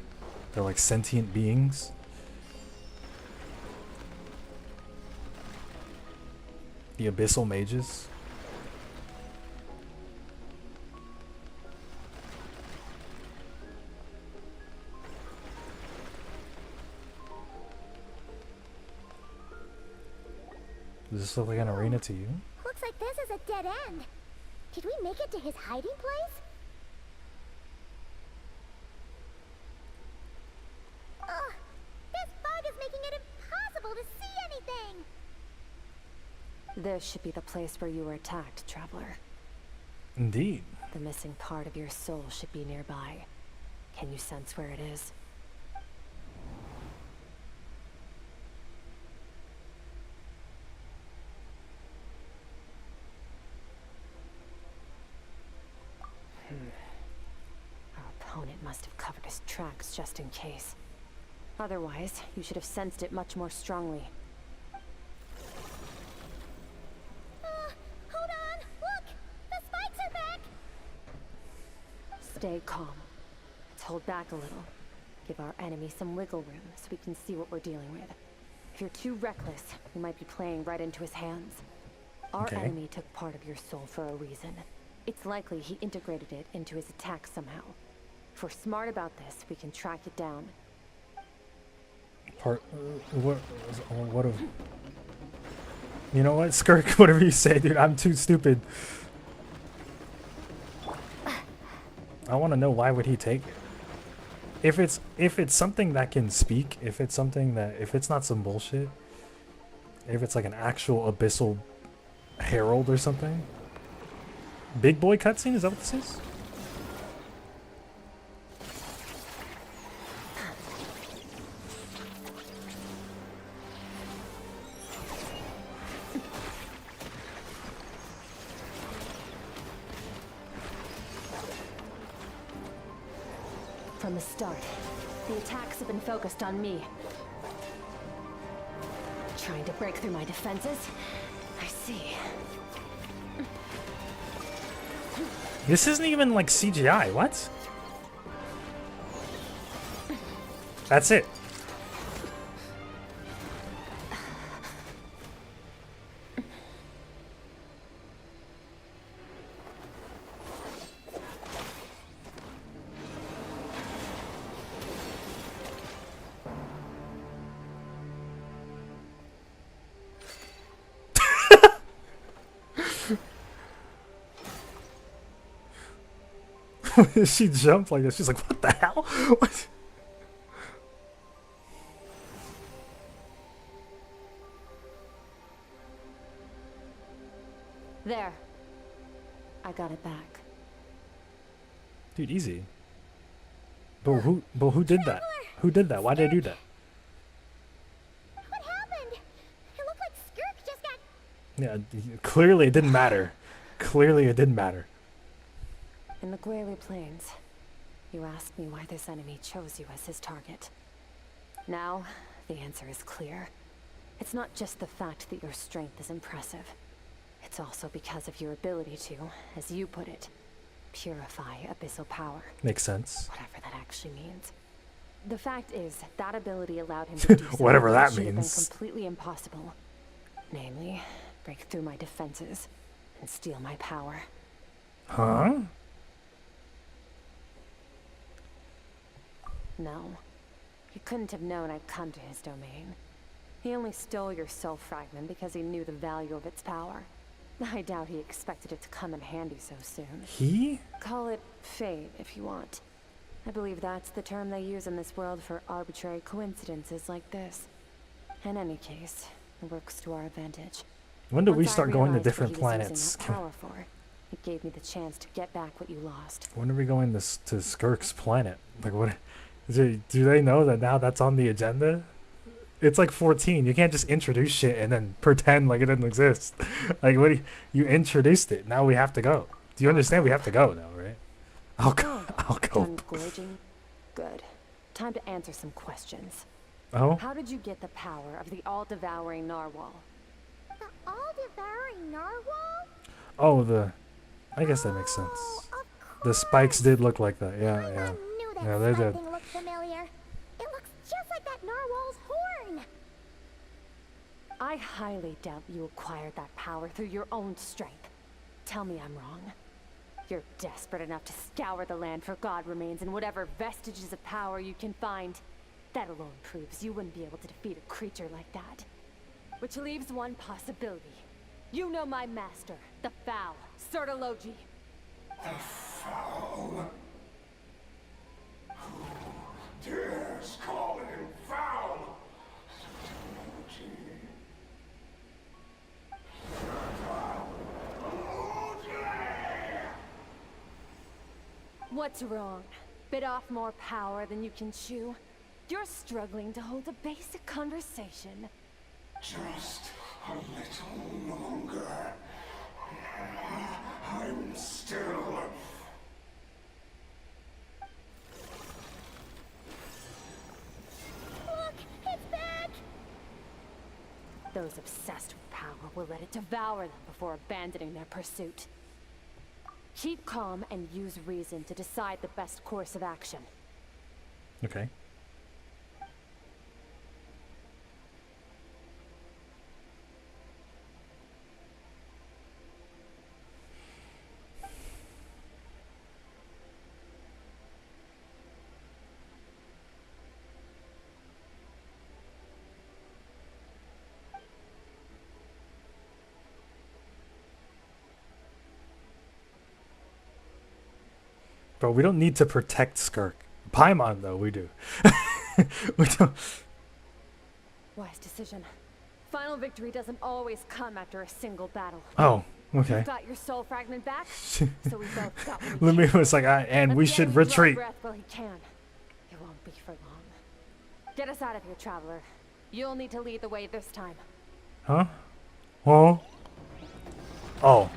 They're like sentient beings. The abyssal mages. Does this look like an arena to you? Looks like this is a dead end. Did we make it to his hiding place? Ugh, this fog is making it impossible to see anything. This should be the place where you were attacked, Traveler. Indeed. The missing part of your soul should be nearby. Can you sense where it is? Our opponent must have covered his tracks just in case. Otherwise, you should have sensed it much more strongly. Hold on, look! The spikes are back! Stay calm. Let's hold back a little. Give our enemy some wiggle room so we can see what we're dealing with. If you're too reckless, we might be playing right into his hands. Our enemy took part of your soul for a reason. It's likely he integrated it into his attack somehow. If we're smart about this, we can track it down. What of... You know what, Skirk, whatever you say, dude, I'm too stupid. I want to know, why would he take it? If it's something that can speak, if it's not some bullshit, if it's like an actual abyssal herald or something. Big boy cutscene, is that what this is? From the start, the attacks have been focused on me. Trying to break through my defenses? I see. This isn't even like CGI, what? That's it. She jumped like this. She's like, what the hell? What? There. I got it back. Dude, easy. But who did that? Who did that? Why did they do that? What happened? It looked like Skirk just got... Yeah, clearly it didn't matter. Clearly it didn't matter. In the Grayley Plains, you asked me why this enemy chose you as his target. Now, the answer is clear. It's not just the fact that your strength is impressive. It's also because of your ability to, as you put it, purify abyssal power. Makes sense. Whatever that actually means. The fact is, that ability allowed him to do something Whatever that should have been means. completely impossible. Namely, break through my defenses and steal my power. Huh? No. He couldn't have known I'd come to his domain. He only stole your soul fragment because he knew the value of its power. I doubt he expected it to come in handy so soon. He? Call it fate if you want. I believe that's the term they use in this world for arbitrary coincidences like this. In any case, it works to our advantage. When did we Once I start going to realized what different he was using planets? that power for, it gave me the chance to get back what you lost. When are we going to Skirk's planet? Like, what? Do they know that now that's on the agenda? It's like 14. You can't just introduce shit and then pretend like it didn't exist. Like, what? You introduced it. Now we have to go. Do you understand? We have to go now, right? I'll go. I'll go. Done gorging? Good. Time to answer some questions. Oh? How did you get the power of the all-devouring narwhal? The all-devouring narwhal? Oh, I guess that makes sense. The spikes did look like that. Yeah, yeah. Yeah, they did. Something looked familiar. It looks just like that narwhal's horn. I highly doubt you acquired that power through your own strength. Tell me I'm wrong. You're desperate enough to scour the land for god remains and whatever vestiges of power you can find. That alone proves you wouldn't be able to defeat a creature like that. Which leaves one possibility. You know my master, the Foul, Sertologi. The Foul? Who dares call him foul? What's wrong? Bit off more power than you can chew? You're struggling to hold a basic conversation. Just a little longer. I'm still... Look, it's back! Those obsessed with power will let it devour them before abandoning their pursuit. Keep calm and use reason to decide the best course of action. Okay. Bro, we don't need to protect Skirk. Paimon, though, we do. We don't. Wise decision. Final victory doesn't always come after a single battle. Oh, okay. You got your soul fragment back, so we both got what we Lumi can. was like, and we should Let's let him retreat. draw breath while he can. It won't be for long. Get us out of here, traveler. You'll need to lead the way this time. Huh? Oh. Oh.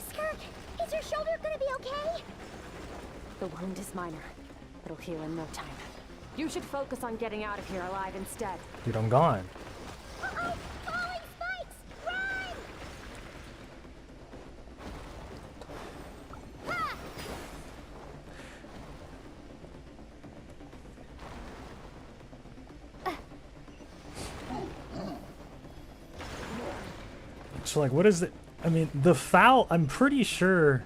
Skirk, is your shoulder gonna be okay? The wound is minor. It'll heal in no time. You should focus on getting out of here alive instead. Dude, I'm gone. Uh-oh! Falling spikes! Run! Ah! So, like, what is it? I mean, the Foul, I'm pretty sure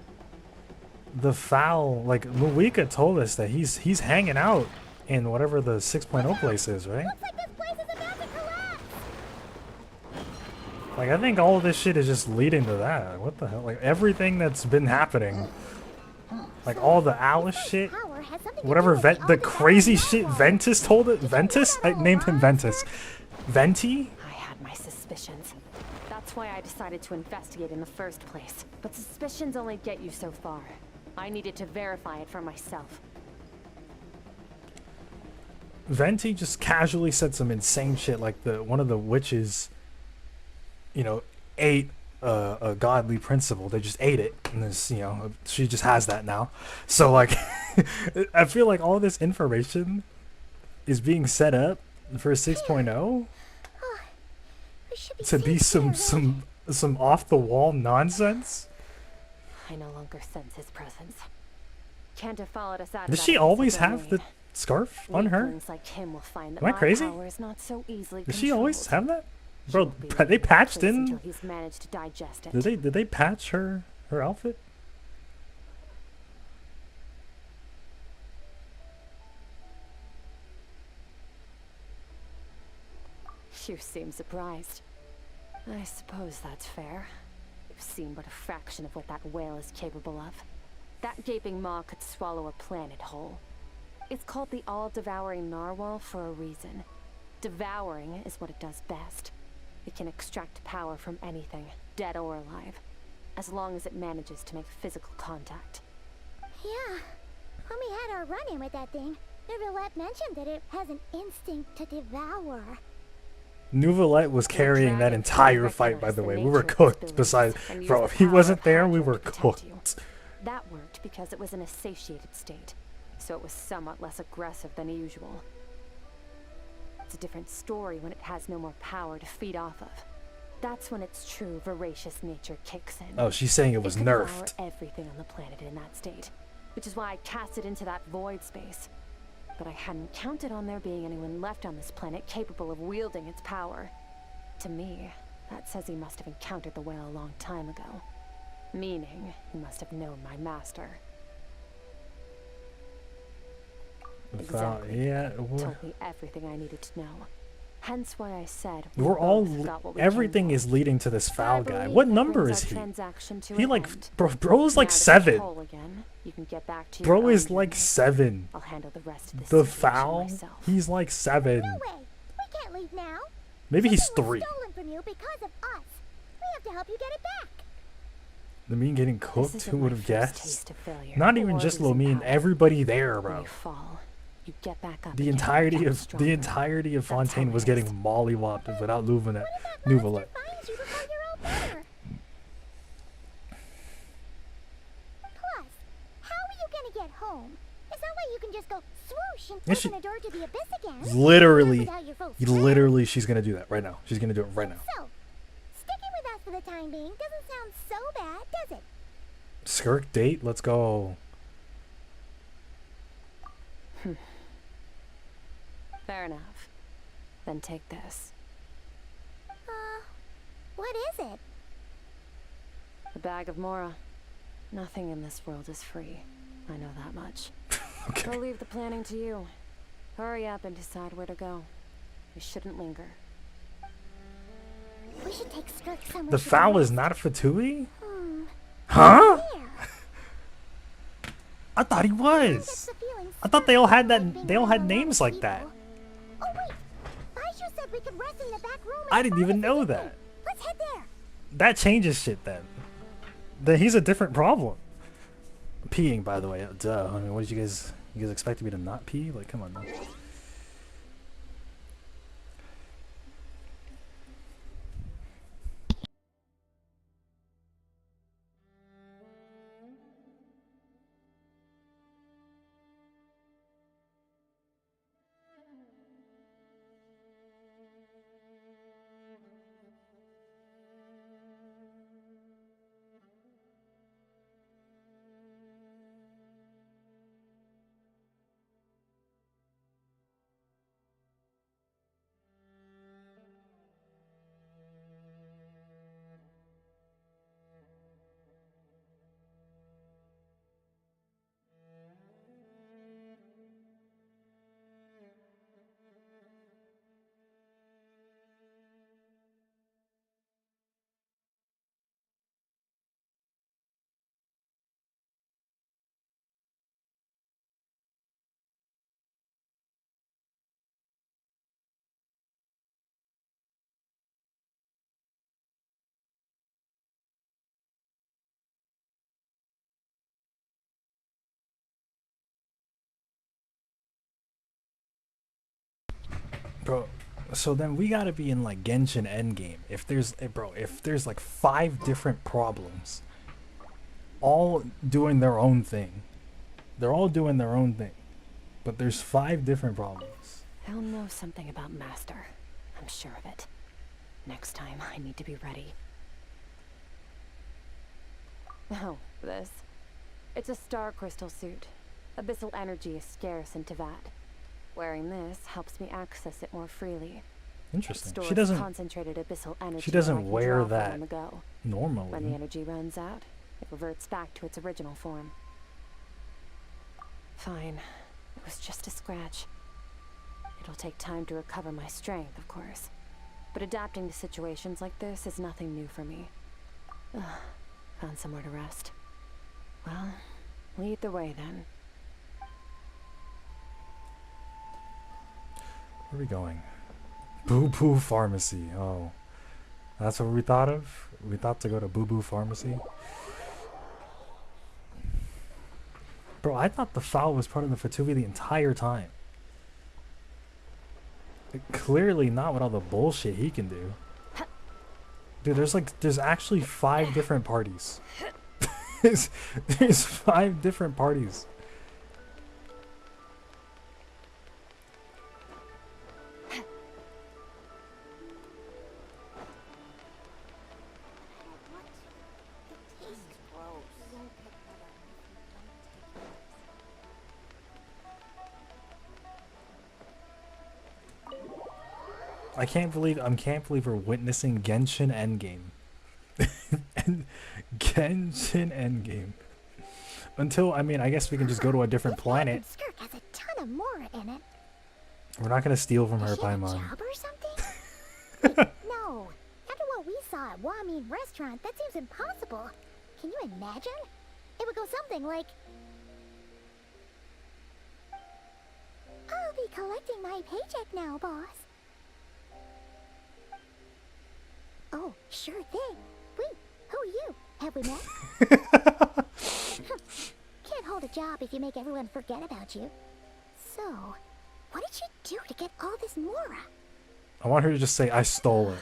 the Foul, like, Luika told us that he's hanging out in whatever the 6.0 place is, right? Looks like this place is about to collapse! Like, I think all of this shit is just leading to that. What the hell? Like, everything that's been happening, like, all the Alice shit, whatever, the crazy shit Ventus told it. Ventus? I named him Ventus. Venti? I had my suspicions. That's why I decided to investigate in the first place. But suspicions only get you so far. I needed to verify it for myself. Venti just casually said some insane shit, like one of the witches, you know, ate a godly principle. They just ate it, and this, you know, she just has that now. So, like, I feel like all this information is being set up for 6.0 to be some off the wall nonsense. I no longer sense his presence. Can't have followed us out. Does she always have the scarf on her? Like him will find that Am I crazy? power is not so easily Does she always have that? Bro, She'll they be patched until in. he's managed to digest it. Did they patch her outfit? You seem surprised. I suppose that's fair. You've seen but a fraction of what that whale is capable of. That gaping maw could swallow a planet whole. It's called the all-devouring narwhal for a reason. Devouring is what it does best. It can extract power from anything, dead or alive, as long as it manages to make physical contact. Yeah. When we had our run-in with that thing, Neuvillette mentioned that it has an instinct to devour. Neuvillette was carrying that entire fight, by the way. We were cooked. Besides, bro, if he wasn't there, we were cooked. That worked because it was in a satiated state, so it was somewhat less aggressive than usual. It's a different story when it has no more power to feed off of. That's when its true voracious nature kicks in. Oh, she's saying it was nerfed. It could devour everything on the planet in that state, which is why I cast it into that void space. But I hadn't counted on there being anyone left on this planet capable of wielding its power. To me, that says he must have encountered the whale a long time ago. Meaning, he must have known my master. Exactly. Yeah. Told me everything I needed to know. Hence why I said everything is leading to this foul guy. What number is he? He like bro is like 7. Bro is like 7. I'll handle the rest of this the foul? Myself. He's like 7. No way. We can't leave now. Maybe he's 3. Stolen from you because of us. We have to help you get it back. Lamine getting cooked? Who would have guessed? Not even just Lamine, everybody there, bro. You get back up the entirety of Fontaine was getting mollywopped without Neuvillette. Plus, how are you gonna get home? It's not like you can just go swoosh and open a door to the abyss again. Literally, she's gonna do that right now. She's gonna do it right now. So, sticking with us for the time being doesn't sound so bad, does it? Skirk date? Let's go. Fair enough. Then take this. What is it? A bag of Mora. Nothing in this world is free. I know that much. Okay. I'll leave the planning to you. Hurry up and decide where to go. You shouldn't linger. We should take Skirk somewhere. The foul is not Fatui? Huh? I thought he was. I thought they all had names like that. Oh wait, Baiju said we could rest in the back room. I didn't even know that. Let's head there. That changes shit then. He's a different problem. Peeing, by the way. Duh. I mean, what did you guys expected me to not pee? Like, come on, man. Bro, so then we gotta be in like Genshin endgame. If there's like 5 different problems, all doing their own thing. They're all doing their own thing, but there's 5 different problems. He'll know something about Master. I'm sure of it. Next time, I need to be ready. Oh, this. It's a star crystal suit. Abyssal energy is scarce in Teyvat. Wearing this helps me access it more freely. Interesting. She doesn't concentrated abyssal energy. She doesn't wear that on the go. Normally. When the energy runs out, it reverts back to its original form. Fine. It was just a scratch. It'll take time to recover my strength, of course. but adapting to situations like this is nothing new for me. Ugh, found somewhere to rest. Well, lead the way then. Where are we going? Boo Boo Pharmacy. Oh. That's what we thought of? We thought to go to Boo Boo Pharmacy? Bro, I thought the foul was part of the Fatui the entire time. Clearly not with all the bullshit he can do. Dude, there's actually 5 different parties. there's 5 different parties. I can't believe we're witnessing Genshin Endgame. And Genshin Endgame. Until, I mean, I guess we can just go to a different planet. Skirk has a ton of Mora in it. We're not gonna steal from her, Is she have a Paimon. job or something? Wait, no. After what we saw at Wamin Restaurant, that seems impossible. Can you imagine? It would go something like, I'll be collecting my paycheck now, boss. Oh, sure thing. Wait, who are you? Have we met? Can't hold a job if you make everyone forget about you. So, what did you do to get all this Mora? I want her to just say, I stole it.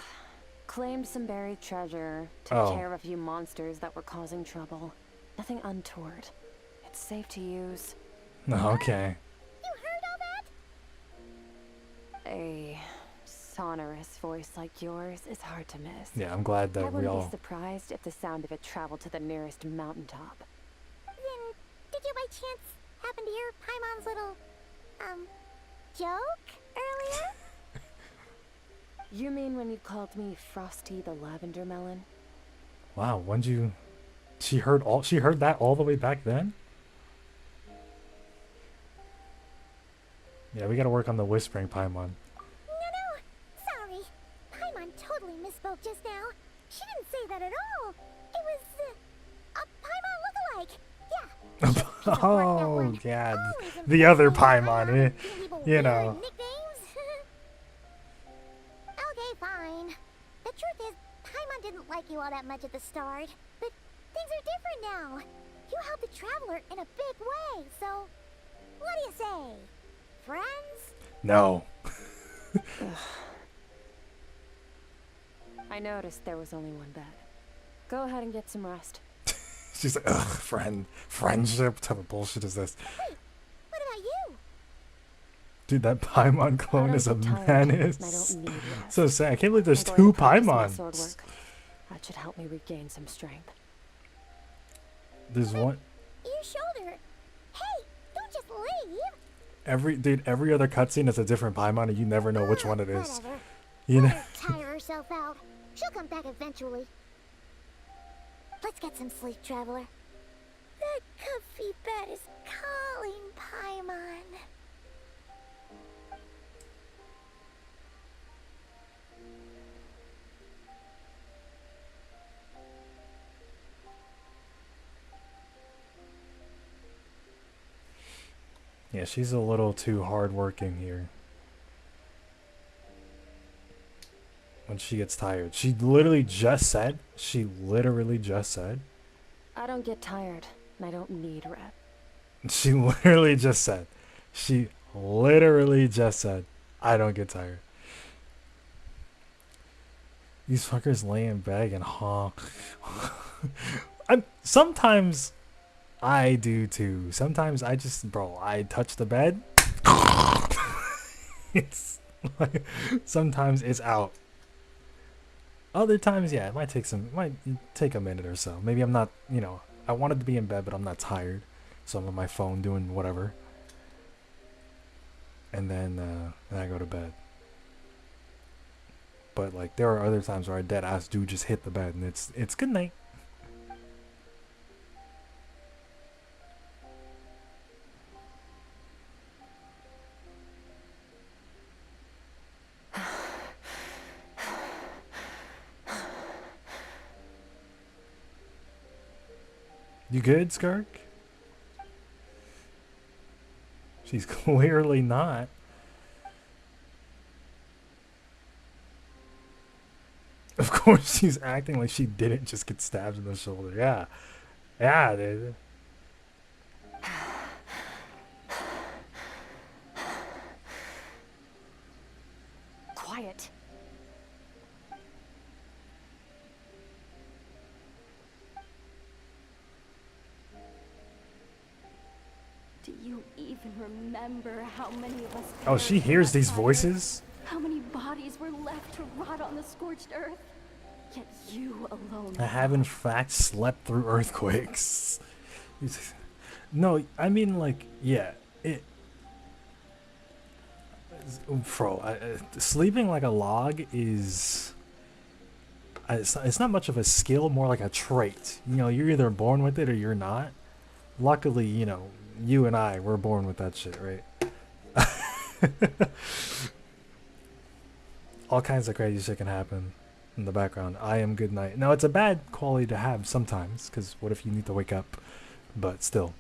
Claimed some buried treasure, took care of a few monsters that were causing trouble. Nothing untoward. It's safe to use. Okay. You heard all that? A sonorous voice like yours is hard to miss. Yeah, I'm glad that I we wouldn't all... be surprised if the sound of it traveled to the nearest mountaintop. Then, did you by chance happen to hear Paimon's little, joke earlier? You mean when you called me Frosty the Lavender Melon? Wow, when'd you... She heard that all the way back then? Yeah, we gotta work on the whispering, Paimon. No, sorry. Paimon totally misspoke just now. She didn't say that at all. It was, a Paimon lookalike. Yeah. Oh, God. The other Paimon, you know. Okay, fine. The truth is, Paimon didn't like you all that much at the start, but things are different now. You helped the Traveler in a big way, so what do you say? Friends? No. I noticed there was only one bed. Go ahead and get some rest. She's like, ugh, friendship? What type of bullshit is this? Wait, what about you? Dude, that Paimon clone is a menace. I don't need So sad. I can't believe there's I'm 2 going to practice my sword Paimons. work. That should help me regain some strength. There's one... Your shoulder. Hey, don't just leave. Every other cutscene is a different Paimon, and you never know which one it is. Whatever. You know? Let her tire herself out. She'll come back eventually. Let's get some sleep, Traveler. That comfy bed is calling, Paimon. Yeah, she's a little too hardworking here. When she gets tired. She literally just said, I don't get tired, and I don't need rest. She literally just said, I don't get tired. These fuckers lay in bed and honk. Sometimes I do too. Sometimes I just, I touch the bed. It's like, sometimes it's out. Other times, yeah, it might take a minute or so. Maybe I'm not, I wanted to be in bed, but I'm not tired. So I'm on my phone doing whatever. And then I go to bed. But like, there are other times where I dead ass do just hit the bed, and it's good night. You good, Skirk? She's clearly not. Of course she's acting like she didn't just get stabbed in the shoulder. Yeah. Yeah, dude. Quiet. Do you even remember how many of us Oh, she perished in hears that these fire? voices? How many bodies were left to rot on the scorched earth? Yet you alone. I have in fact slept through earthquakes. No, I mean like, yeah, it. Bro, sleeping like a log is. It's not much of a skill, more like a trait. You know, you're either born with it or you're not. Luckily, you know, you and I, we're born with that shit, right? All kinds of crazy shit can happen in the background. I am good night. Now, it's a bad quality to have sometimes, because what if you need to wake up? But still.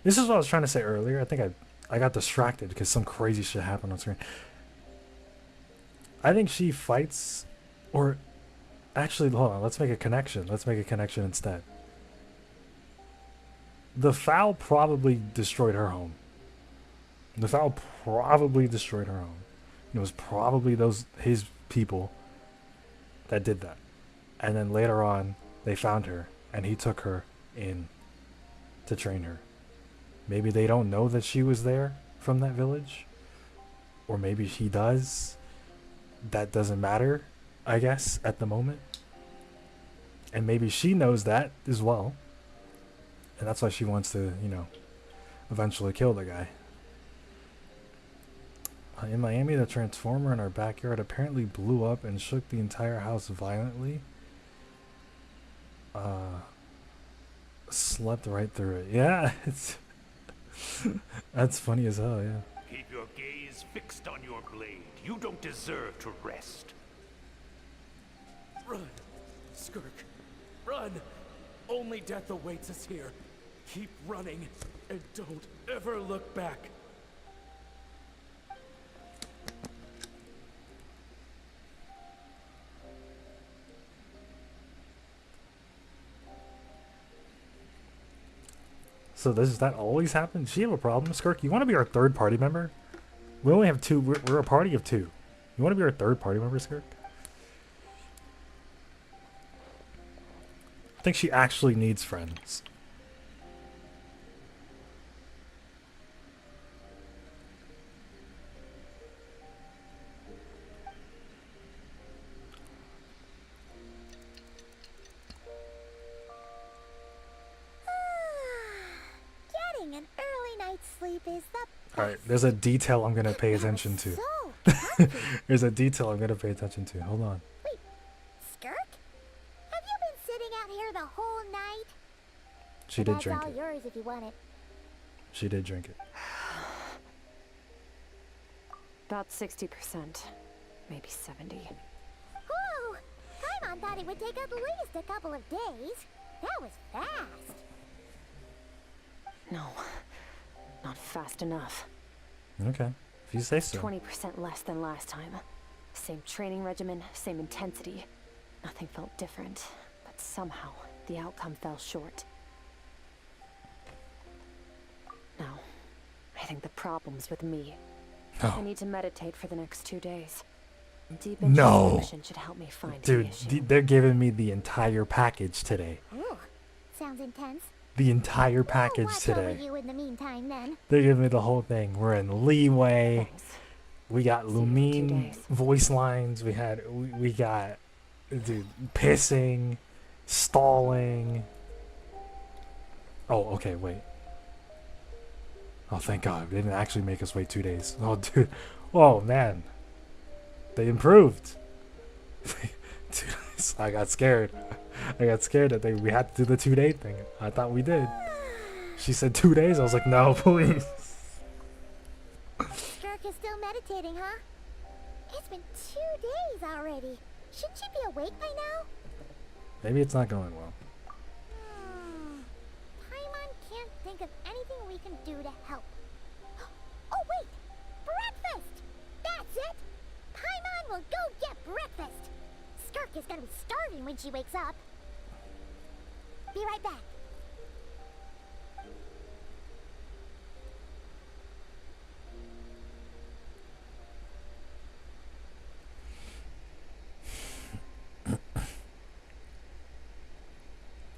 This is what I was trying to say earlier. I think I got distracted because some crazy shit happened on screen. I think she fights, or actually, hold on, let's make a connection. Let's make a connection instead. The foul probably destroyed her home. The foul probably destroyed her home. It was probably his people that did that. And then later on, they found her, and he took her in to train her. Maybe they don't know that she was there from that village. Or maybe he does. That doesn't matter, I guess, at the moment. And maybe she knows that as well. And that's why she wants to, you know, eventually kill the guy. In Miami, the transformer in our backyard apparently blew up and shook the entire house violently. Slept right through it. Yeah, it's... That's funny as hell, yeah. Keep your gaze fixed on your blade. You don't deserve to rest. Run, Skirk. Run. Only death awaits us here. Keep running and don't ever look back. So does that always happen? Does she have a problem, Skirk? You want to be our third party member? We only have two. We're a party of two. You want to be our third party member, Skirk? I think she actually needs friends. Getting an early night's sleep is the All right, there's a detail I'm gonna pay attention to. There's a detail I'm gonna pay attention to. Hold on. Wait, Skirk? Have you been sitting out here the whole night? She did That's drink all it. yours if you want it. She did drink it. About 60%. Maybe 70. Whoa! Paimon thought it would take at least a couple of days. That was fast. No. Not fast enough. Okay, if you say so. 20% less than last time. Same training regimen, same intensity. Nothing felt different. But somehow, the outcome fell short. No. I think the problem's with me. No. I need to meditate for the next 2 days. Deep No. introspection should help me find the Dude, issue. they're giving me the entire package today. Ooh, sounds intense. The entire package Watch over today. you in the meantime, then. They're giving me the whole thing. We're in leeway. We got Lumine voice lines. We got, dude, pissing, stalling. Oh, okay, wait. Oh, thank God. They didn't actually make us wait 2 days. Oh, dude. Oh, man. They improved. Dude, I got scared. I got scared that we had to do the 2-day thing. I thought we did. She said 2 days. I was like, no, please. Skirk is still meditating, huh? It's been 2 days already. Shouldn't she be awake by now? Maybe it's not going well. Paimon can't think of anything we can do to help. Oh wait! Breakfast! That's it! Paimon will go get breakfast! Skirk is gonna be starving when she wakes up. Be right back.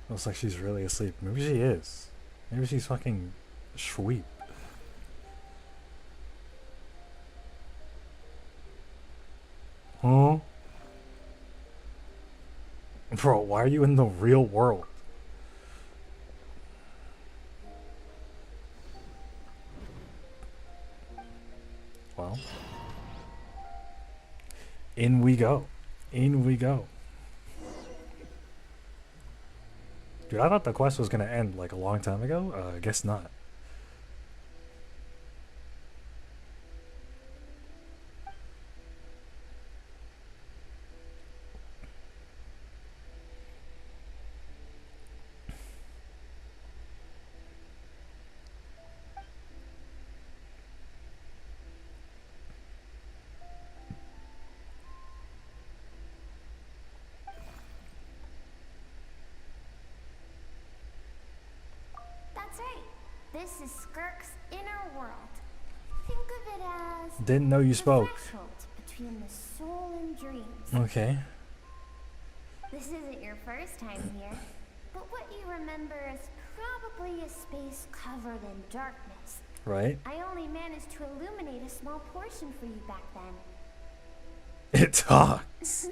Looks like she's really asleep. Maybe she is. Maybe she's fucking sweet. Huh? Bro, why are you in the real world? Well. In we go. In we go. Dude, I thought the quest was gonna end like a long time ago. I guess not. That's right. This is Skirk's inner world. Think of it as Didn't know you the spoke. threshold between the soul and dreams. Okay. This isn't your first time here, but what you remember is probably a space covered in darkness. Right. I only managed to illuminate a small portion for you back then. It talks.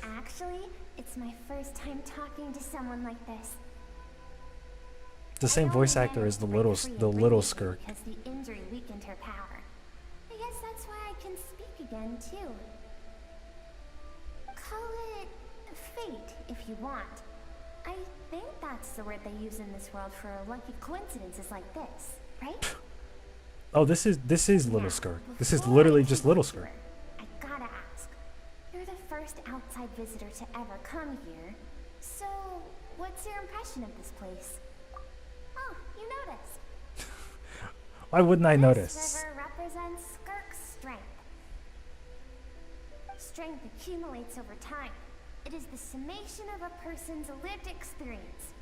Actually, it's my first time talking to someone like this. The same voice actor as the little Skirk. Because the injury weakened her power. I guess that's why I can speak again too. Call it fate if you want. I think that's the word they use in this world for lucky coincidences like this, right? Oh, this is little Skirk. This is literally just little Skirk. I gotta ask. You're the first outside visitor to ever come here. So, what's your impression of this place? Oh, you noticed. Why wouldn't I This notice? river represents Skirk's strength. Strength accumulates over time. It is the summation of a person's lived experience.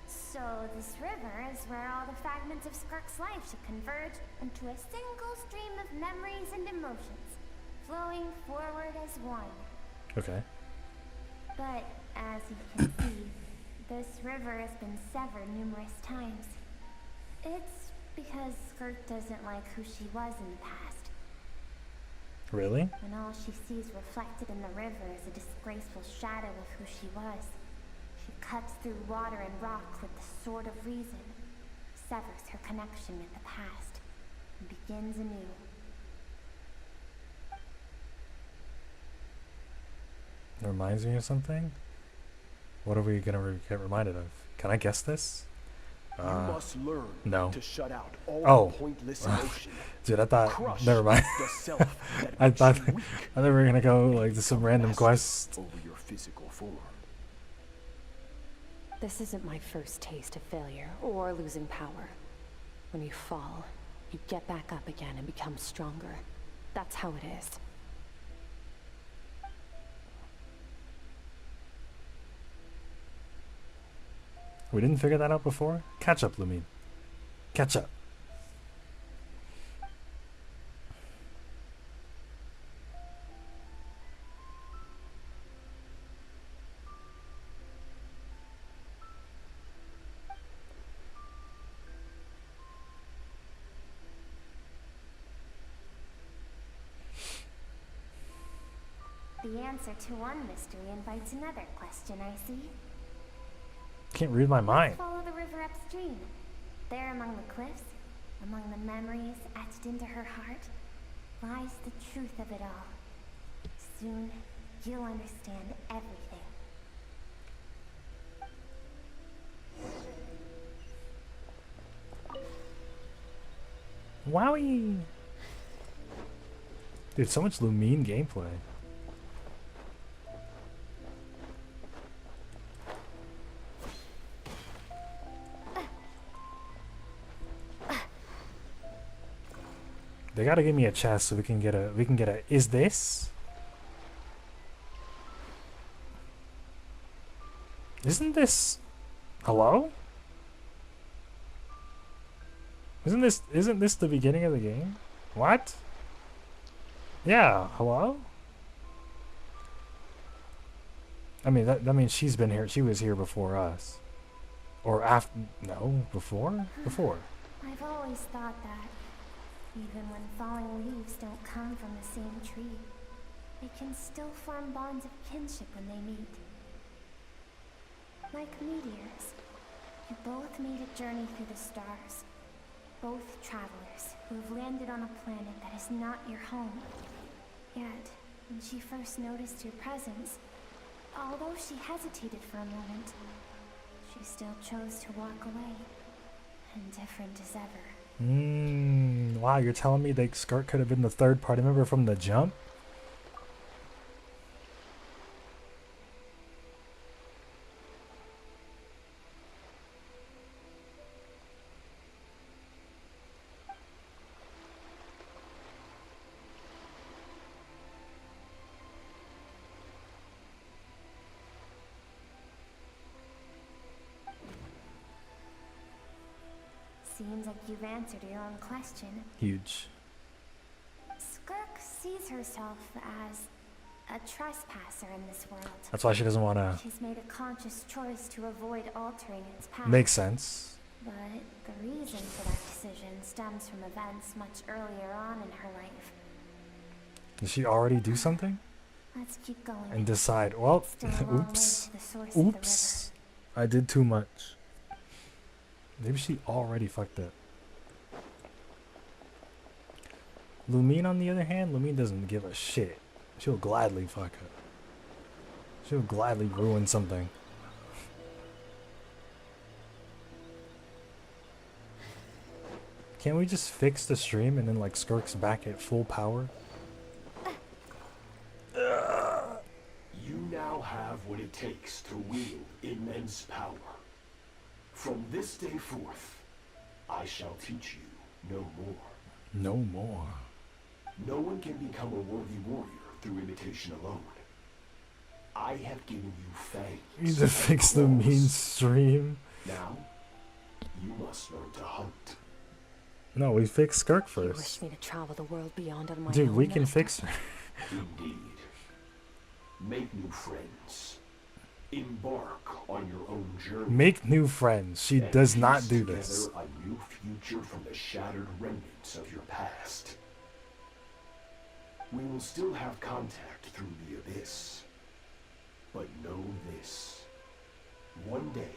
So this river is where all the fragments of Skirk's life should converge into a single stream of memories and emotions, flowing forward as one. Okay. But as you can see, this river has been severed numerous times. It's because Skirk doesn't like who she was in the past. Really? When all she sees reflected in the river is a disgraceful shadow of who she was, she cuts through water and rock with the sword of reason, severs her connection with the past, and begins anew. It reminds me of something? What are we gonna get reminded of? Can I guess this? You must learn no. to shut out all pointless emotion. Dude, I thought. Crush Never mind. the self that I makes thought. you weak. I thought we were gonna go like to some random quest. Over your physical form. This isn't my first taste of failure or losing power. When you fall, you get back up again and become stronger. That's how it is. We didn't figure that out before? Catch up, Lumine. Catch up. The answer to one mystery invites another question, I see. Can't read my mind. Follow the river upstream. There among the cliffs, among the memories etched into her heart, lies the truth of it all. Soon, you'll understand everything. Wowie! Dude, so much Lumine gameplay. They gotta give me a chest so we can get a is this? Isn't this hello? Isn't this the beginning of the game? What? Yeah, hello? I mean that means she's been here. She was here before us. Or after no, before? Before. I've always thought that even when falling leaves don't come from the same tree, they can still form bonds of kinship when they meet. Like meteors, you both made a journey through the stars. Both travelers who have landed on a planet that is not your home. Yet, when she first noticed your presence, although she hesitated for a moment, she still chose to walk away, indifferent as ever. Wow, you're telling me that Skirk could have been the third party member from the jump? Seems like you've answered your own question. Huge. Skirk sees herself as a trespasser in this world. That's why she doesn't want to. She's made a conscious choice to avoid altering its path. Makes sense. But the reason for that decision stems from events much earlier on in her life. Did she already do something? Let's keep going. And decide, well, oops. Oops. I did too much. Maybe she already fucked up. Lumine, on the other hand, Lumine doesn't give a shit. She'll gladly fuck up. She'll gladly ruin something. Can't we just fix the stream and then like Skirk's back at full power? You now have what it takes to wield immense power. From this day forth, I shall teach you no more. No more. No one can become a worthy warrior through imitation alone. I have given you fangs. You need to fix the mean stream. Now, you must learn to hunt. No, we fixed Skirk You first. wish me to travel the world beyond on my Dude, own, we can master? fix her. Indeed. Make new friends. Embark on your own journey. Make new friends. She And does not piece do together this. a new future from the shattered remnants of your past. We will still have contact through the abyss. But know this. One day,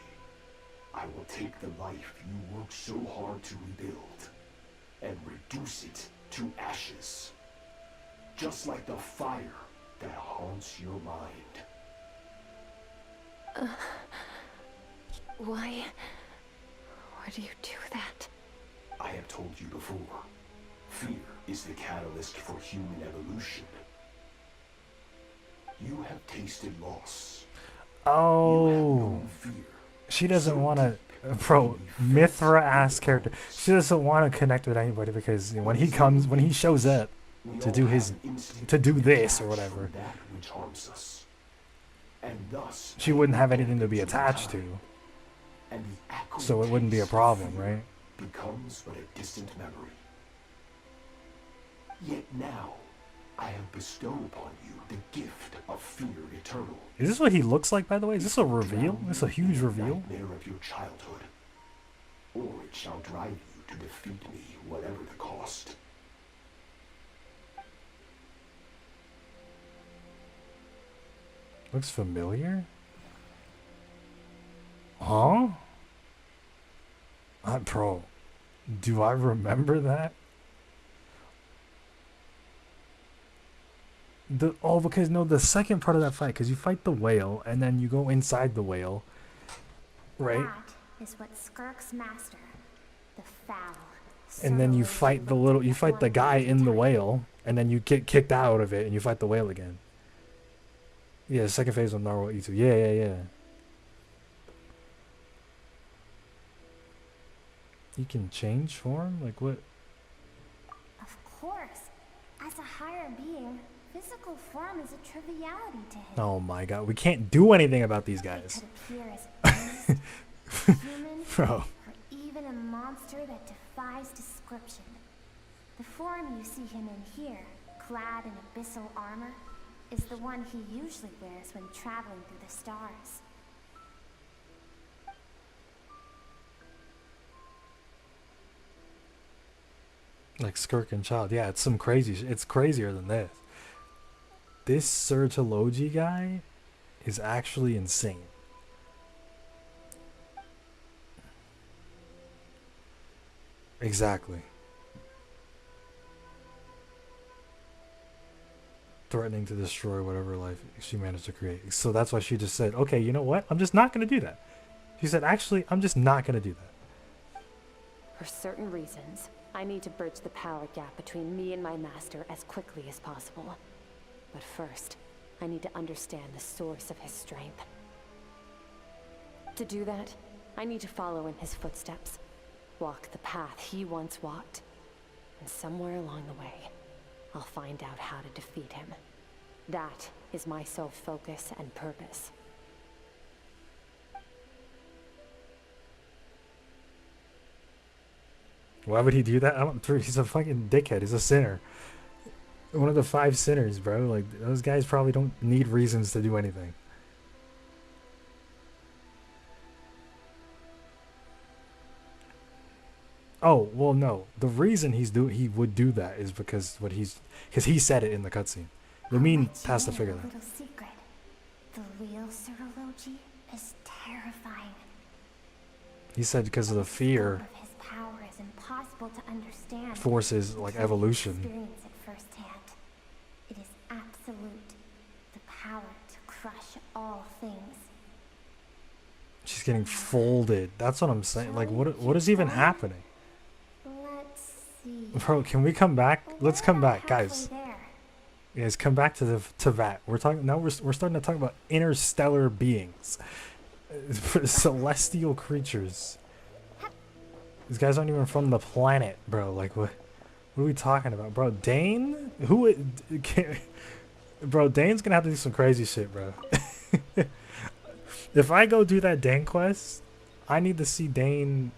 I will take the life you worked so hard to rebuild and reduce it to ashes. Just like the fire that haunts your mind. Why do you do that? I have told you before, fear is the catalyst for human evolution. You have tasted loss. Oh. She doesn't want to. Bro, Mithra ass character. She doesn't want to connect with anybody because when he shows up to do this or whatever, That which harms us. And thus, she wouldn't have anything to be attached to. and the echo So it wouldn't be a taste of problem, fear right? becomes but a distant memory. Yet now, I have bestowed upon you the gift of fear eternal. Is this what he looks like, by the way? Is this a reveal? Is this a huge reveal? Nightmare of your childhood. Or it shall drive you to defeat me, whatever the cost. Looks familiar? Huh? Bro, do I remember that? Because no, the second part of that fight, because you fight the whale and then you go inside the whale, right? That is what Skirk's master, the foul, And then you fight you fight the guy in the whale, and then you get kicked out of it, and you fight the whale again. Yeah, second phase of Narwhal E2. Yeah. You can change form? Like what? Of course. As a higher being, physical form is a triviality to him. Oh my god, we can't do anything about these guys. It could appear as beast, human, Bro. or even a monster that defies description. The form you see him in here, clad in abyssal armor, is the one he usually wears when traveling through the stars. Like Skirk and Child. Yeah, it's some crazy it's crazier than this. This Sertology guy is actually insane. Exactly. Threatening to destroy whatever life she managed to create. So that's why she just said, okay, you know what? I'm just not going to do that. She said, actually, I'm just not going to do that. For certain reasons, I need to bridge the power gap between me and my master as quickly as possible. But first, I need to understand the source of his strength. To do that, I need to follow in his footsteps, walk the path he once walked, and somewhere along the way, I'll find out how to defeat him. That is my sole focus and purpose. Why would he do that? He's a fucking dickhead. He's a sinner. One of the 5 sinners, bro. Like, those guys probably don't need reasons to do anything. Oh, well, no. The reason he would do that is because he said it in the cutscene. Lumine has to figure that. Little secret. The real Serology is terrifying. He said because of the fear Of his power is impossible to understand. forces like until you evolution. experience it firsthand. It is absolute. The power to crush all things. She's getting folded. That's what I'm saying. Like, what is even happening? Let's see. Bro, can we come back? Let's come back, guys. There. Guys, come back to that. We're talking now. We're starting to talk about interstellar beings, celestial creatures. These guys aren't even from the planet, bro. Like, what are we talking about, bro? Dane? Bro, Dane's gonna have to do some crazy shit, bro. If I go do that Dane quest, I need to see Dane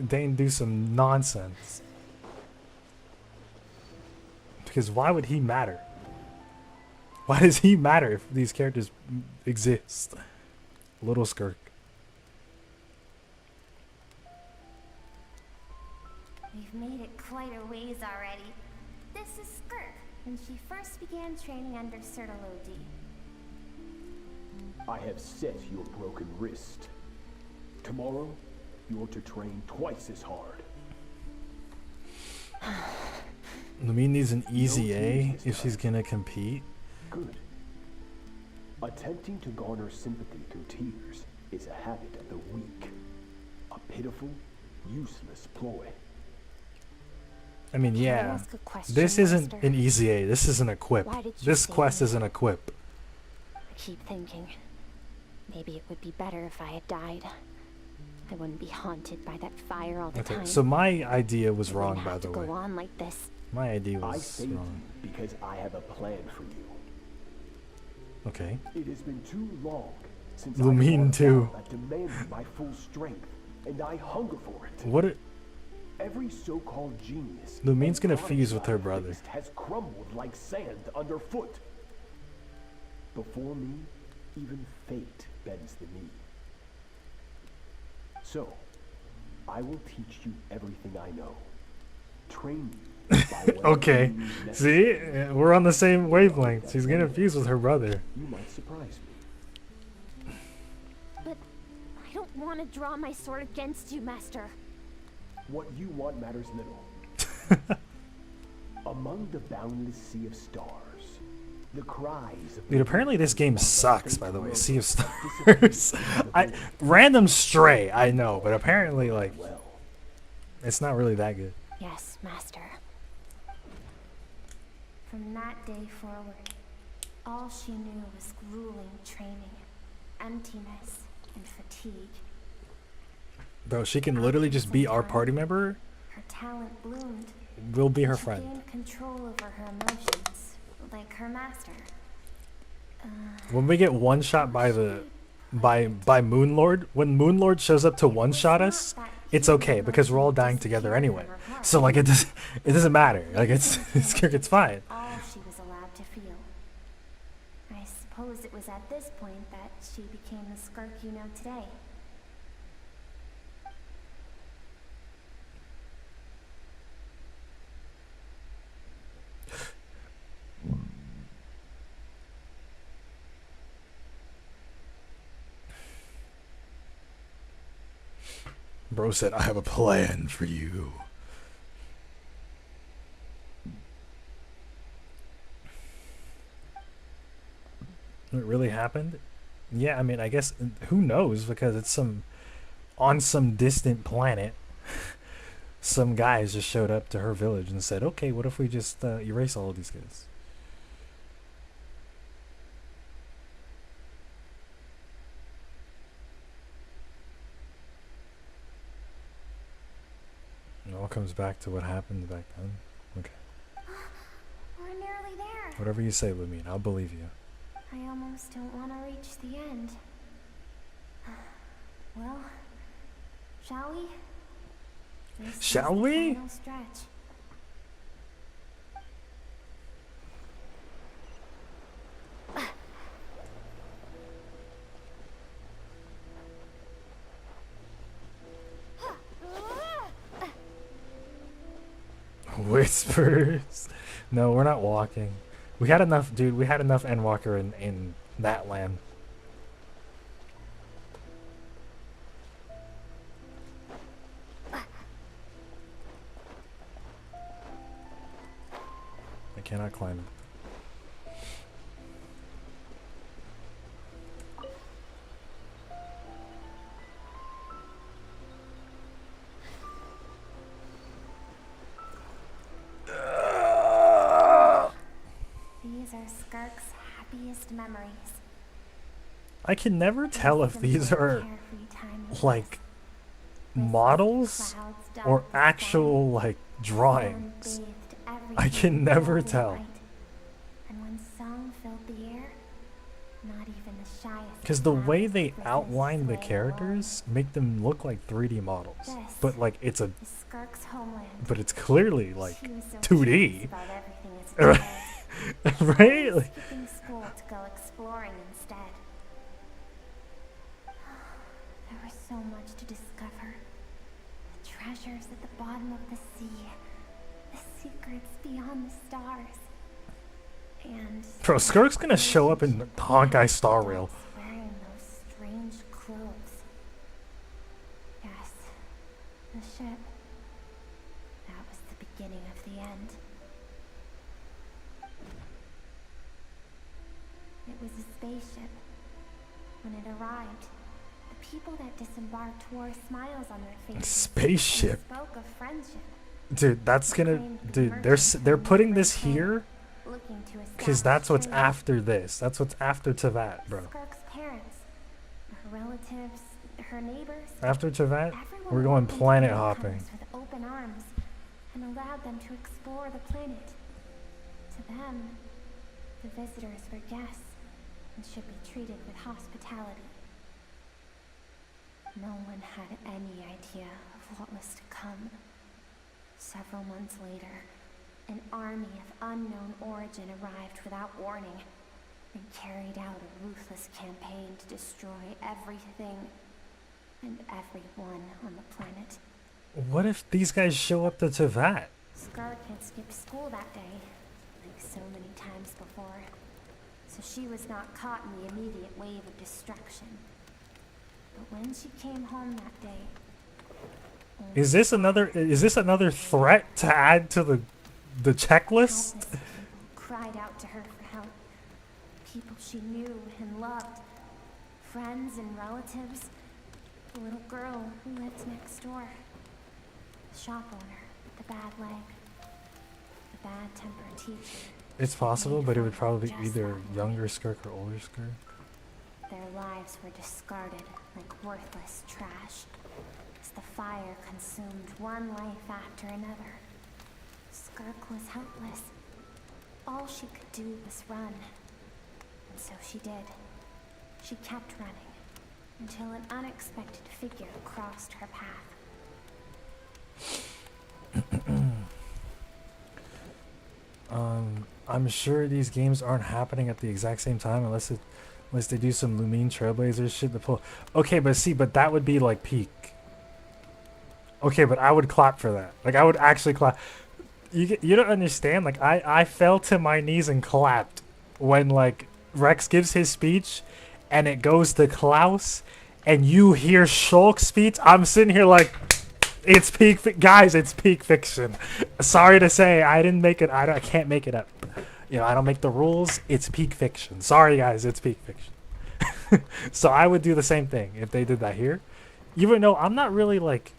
do some nonsense. Because why would he matter? Why does he matter if these characters exist? Little Skirk. We've made it quite a ways already. This is Skirk, when she first began training under Sertology. I have set your broken wrist. Tomorrow, you're to train twice as hard. Lumine needs an easy A if she's gonna compete. Good. Attempting to garner sympathy through tears is a habit of the weak. A pitiful, useless ploy. I mean, Can I yeah. ask a question, This isn't Master? an easy A. This is an equip. Why did you This say quest that? is an equip. I keep thinking, maybe it would be better if I had died. I wouldn't be haunted by that fire all the Okay, time. so my idea was I wrong, wouldn't by have the to way. go on like this. My idea I was saved wrong. you because I have a plan for you. Okay. It has been too long since Lumine I fought too. down that demanded my full strength, and I hunger for it. What? Every so-called genius Lumine's and gonna honest fuse with her brother. scientist has crumbled like sand underfoot. Before me, even fate bends the knee. So, I will teach you everything I know. Train you by whatever Okay. means See? necessary. We're on the same wavelength. She's gonna fuse with her brother. You might surprise me. But I don't want to draw my sword against you, Master. What you want matters little. Among the boundless sea of stars, the cries of Dude, apparently this game sucks, by the way. Sea of Stars. Random Stray, I know, but apparently, like, it's not really that good. Yes, Master. From that day forward, all she knew was grueling training, emptiness, and fatigue. Bro, she can literally just be our party member. Her talent bloomed. We'll be her She friend. gained control over her emotions, like her master. When we get one shot by Moonlord, when Moonlord shows up to one shot us, it's okay because we're all dying together anyway. So like it doesn't matter. Like it's fine. All she was allowed to feel. I suppose it was at this point that she became the Skirk you know today. Bro said, I have a plan for you. It really happened? Yeah, I mean, I guess, who knows? Because it's on some distant planet, some guys just showed up to her village and said, okay, what if we just erase all of these kids? It all comes back to what happened back then. Okay. We're nearly there. Whatever you say, Lumine, I'll believe you. I almost don't want to reach the end. Well, shall we? Shall we? Final stretch. Whispers. No, we're not walking. We had enough, dude. We had enough Endwalker in that land. I cannot climb it. These are Skirk's happiest memories. I can never tell if these are like models or actual like drawings. I can never tell. And when song filled the air, not even the shyest. Because the way they outline the characters make them look like 3D models. But like it's a Skirk's homeland. but it's clearly like She was so 2D. about everything as a child. Right? Like, Skipping school to go exploring instead. There was so much to discover. The treasures at the bottom of the sea. The secrets beyond the stars. And bro, Skirk's gonna show up in Honkai Star Rail. wearing those strange clothes. Yes, the ship. That was the beginning of the end. It was a spaceship. When it arrived, the people that disembarked wore smiles on their faces. Spaceship. And spoke of friendship. Dude, that's gonna, dude. They're putting this here Looking to because that's what's after this. That's what's after Tevat, bro. Skirk's parents, her relatives, her neighbors. After Tevat, Everyone we're going welcomed planet newcomers hopping. with open arms and allowed them to explore the planet. To them, the visitors were guests and should be treated with hospitality. No one had any idea of what was to come. Several months later, an army of unknown origin arrived without warning and carried out a ruthless campaign to destroy everything and everyone on the planet. What if these guys show up to Tevat? Skirk had skipped school that day, like so many times before, so she was not caught in the immediate wave of destruction. But when she came home that day, Is this another threat to add to the checklist? countless people cried out to her for help. People she knew and loved, friends and relatives, the little girl who lived next door, the shop owner, The bad leg. The bad-tempered teacher. It's possible, but it would probably be either younger Skirk or older Skirk. Their lives were discarded like worthless trash as the fire consumed one life after another. Skirk was helpless. All she could do was run. And so she did. She kept running until an unexpected figure crossed her path. I'm sure these games aren't happening at the exact same time unless they do some Lumine Trailblazer shit to pull. Okay, but that would be like peak. Okay, but I would clap for that. Like I would actually clap. You don't understand. Like I fell to my knees and clapped when like Rex gives his speech, and it goes to Klaus, and you hear Shulk's speech. I'm sitting here like, it's peak, guys. It's peak fiction. Sorry to say, I didn't make it. I can't make it up. You know, I don't make the rules. It's peak fiction. Sorry, guys. It's peak fiction. So I would do the same thing if they did that here. Even though I'm not really like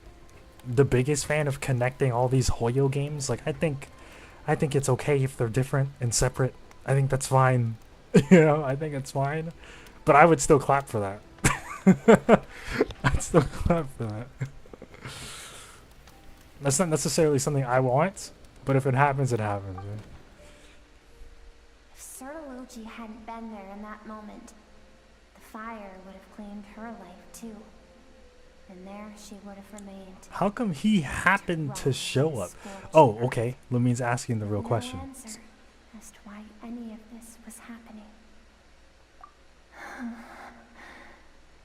the biggest fan of connecting all these Hoyo games. Like I think it's okay if they're different and separate. I think that's fine. You know, I think it's fine. But I would still clap for that. I'd still clap for that. That's not necessarily something I want, but if it happens, it happens. Right? If Sertology hadn't been there in that moment, the fire would have claimed her life too. And there she would have remained. How come he happened to show up? Oh, okay. Lumine's asking the real question. No answer as to why any of this was happening.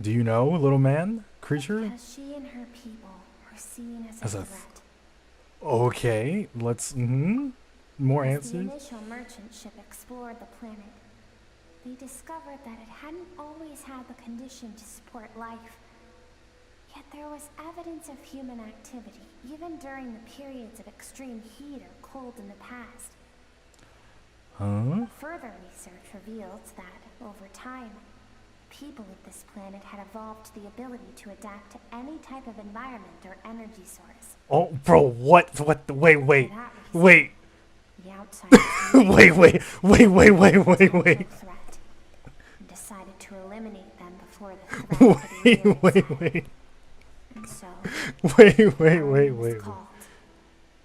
Do you know, little man? Creature? Because she and her people were seen as a threat. Okay, let's more answers. The initial merchant ship explored the planet. They discovered that it hadn't always had the condition to support life. Yet there was evidence of human activity, even during the periods of extreme heat or cold in the past. Huh? Further research revealed that, over time, people of this planet had evolved the ability to adapt to any type of environment or energy source. Oh, bro, what? Wait. The Wait. Wait. Threat, and decided to eliminate them before the threat could reveal Wait. And so, Wait. called,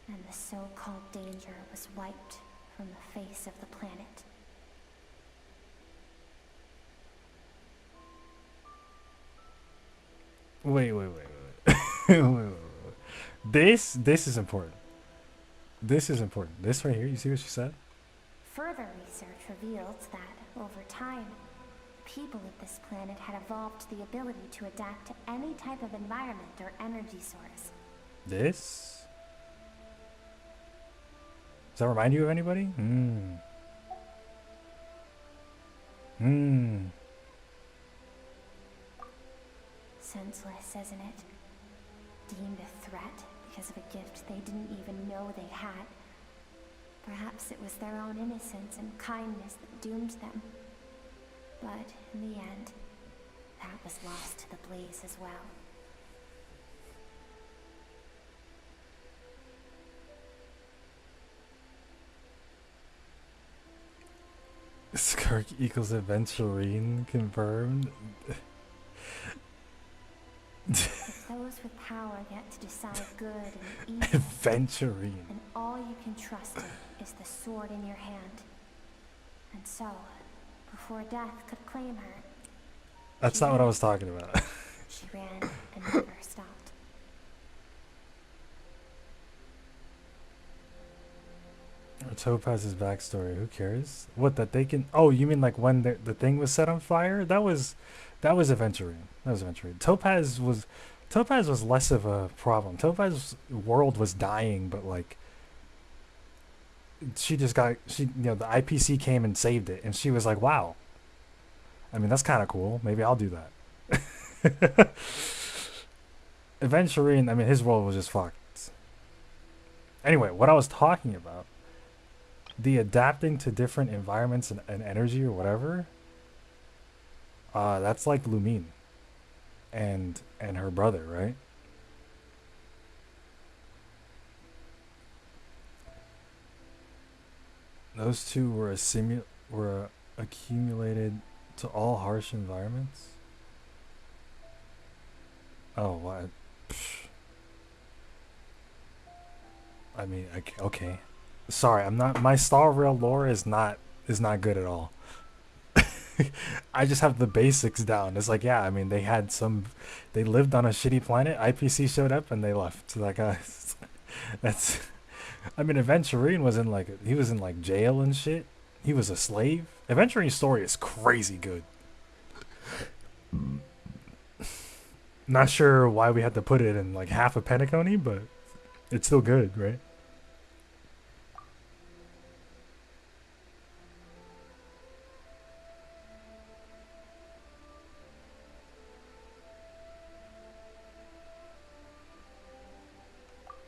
and the so-called danger was wiped from the face of the planet. Wait. This is important. This is important. This right here, you see what she said? Further research revealed that, over time, people of this planet had evolved the ability to adapt to any type of environment or energy source. This? Does that remind you of anybody? Senseless, isn't it? Deemed a threat because of a gift they didn't even know they had. Perhaps it was their own innocence and kindness that doomed them. But in the end, that was lost to the blaze as well. Skirk equals Aventurine confirmed. If those with power get to decide good and evil, Aventurine. and all you can trust in is the sword in your hand. And so, before death could claim her, That's not what I was talking about. she ran and never stopped. Topaz's backstory. Who cares? What, that they can? Oh, you mean like when the thing was set on fire? That was Aventurine. Topaz was less of a problem. Topaz's world was dying, but like the IPC came and saved it, and she was like, wow. I mean, that's kind of cool. Maybe I'll do that. Aventurine, I mean, his world was just fucked. Anyway, what I was talking about, the adapting to different environments and energy or whatever, that's like Lumine and her brother, right? Those two were accumulated to all harsh environments. Oh, what? I mean, okay. Sorry, I'm not. My Star Rail lore is not good at all. I just have the basics down. It's like, yeah, I mean, they lived on a shitty planet. IPC showed up and they left. Like, that's. I mean, Aventurine was in like jail and shit. He was a slave. Aventurine's story is crazy good. Not sure why we had to put it in like half a Pentacone, but it's still good, right?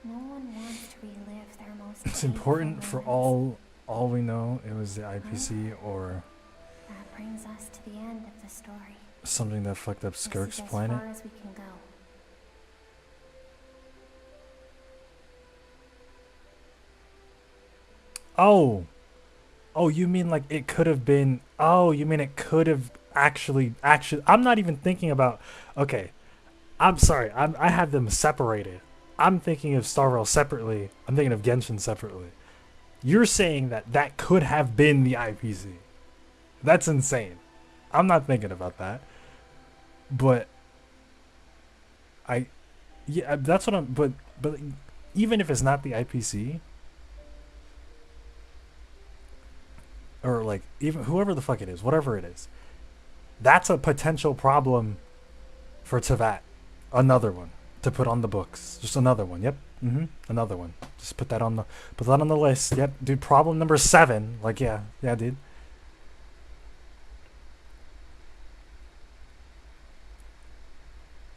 No one wants to relive their most It's painful important for moments. all we know. It was the IPC or That brings us to the end of the story. something that fucked up This Skirk's is as planet. far as we can go. Oh, you mean like it could have been? Oh, you mean it could have actually? I'm not even thinking about. Okay, I'm sorry. I have them separated. I'm thinking of Star Rail separately. I'm thinking of Genshin separately. You're saying that could have been the IPC. That's insane. I'm not thinking about that. But yeah, that's what I'm. But even if it's not the IPC, or like even whoever the fuck it is, whatever it is, that's a potential problem for Tevat. Another one to put on the books. Just another one. Yep. Another one. Just put that on the list. Yep, dude. Problem number 7. Like, yeah, dude.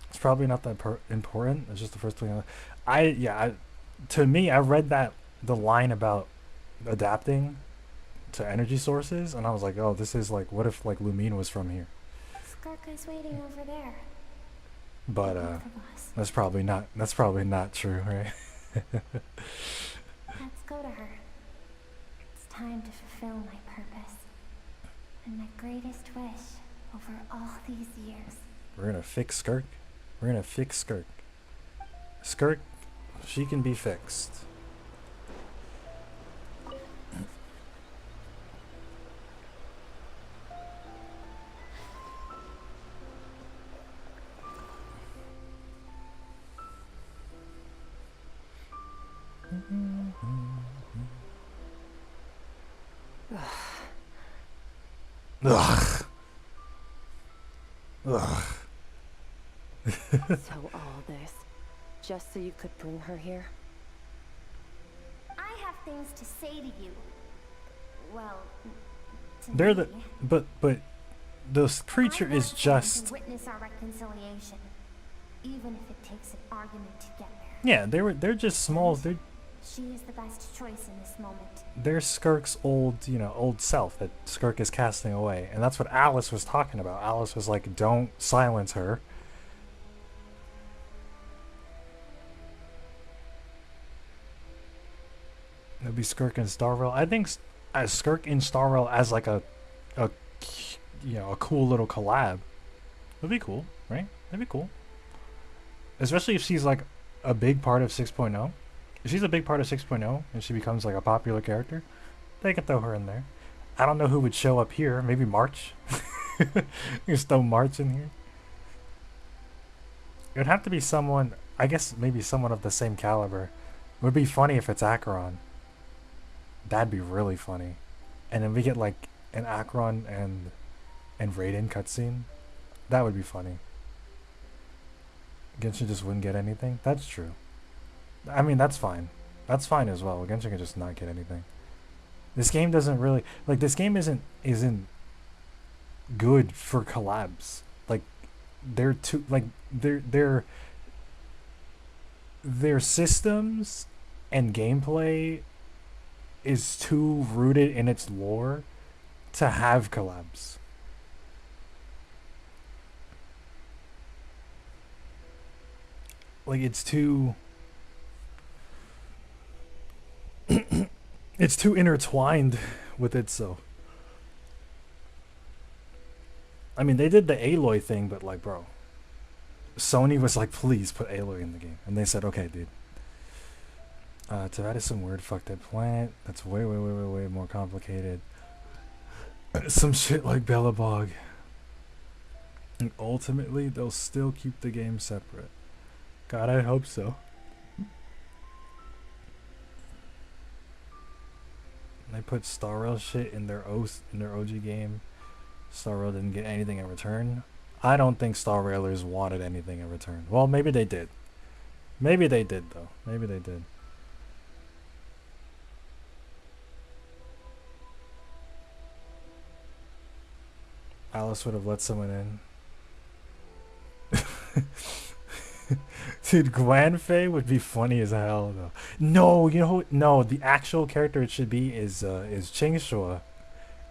It's probably not that important. It's just the first thing. To me, I read the line about adapting to energy sources, and I was like, oh, this is like, what if like Lumine was from here? Skirk is waiting over there. But that's probably not true, right? Let's go to her. It's time to fulfill my purpose. And my greatest wish over all these years. We're gonna fix Skirk. We're gonna fix Skirk. Skirk, she can be fixed. Ugh. Ugh. So all this, just so you could bring her here? I have things to say to you. Well, to They're me. but this creature is To just witness our reconciliation, even if it takes an argument to get there. yeah. They're just small. She is the best choice in this moment. They're Skirk's old self that Skirk is casting away, and that's what Alice was talking about. Alice was like, "Don't silence her." It'd be Skirk and Star Rail. I think as Skirk and Star Rail as like a cool little collab. It'd be cool, right? That'd be cool. Especially if she's like a big part of 6.0. If she's a big part of 6.0 and she becomes like a popular character, they can throw her in there. I don't know who would show up here. Maybe March. You just throw March in here. It would have to be someone, I guess maybe someone of the same caliber. It would be funny if it's Acheron. That'd be really funny. And then we get like an Acheron and Raiden cutscene. That would be funny. Genshin just wouldn't get anything. That's true. I mean, that's fine. That's fine as well. Genshin can just not get anything. This game doesn't really like. This game isn't good for collabs. Like, they're too like their systems and gameplay is too rooted in its lore to have collabs. Like, it's too it's too intertwined with it. So I mean, they did the Aloy thing, but like, bro, Sony was like, please put Aloy in the game, and they said, okay, dude. To add some weird fucked up plant that's way more complicated. Some shit like Bellabog. And ultimately, they'll still keep the game separate. God, I hope so. They put Star Rail shit in their OG game. Star Rail didn't get anything in return. I don't think Star Railers wanted anything in return. Well, maybe they did. Maybe they did, though. Maybe they did. Alice would have let someone in. Dude, Gwanfei would be funny as hell, though. No, you know who? No, the actual character it should be is Qingshua.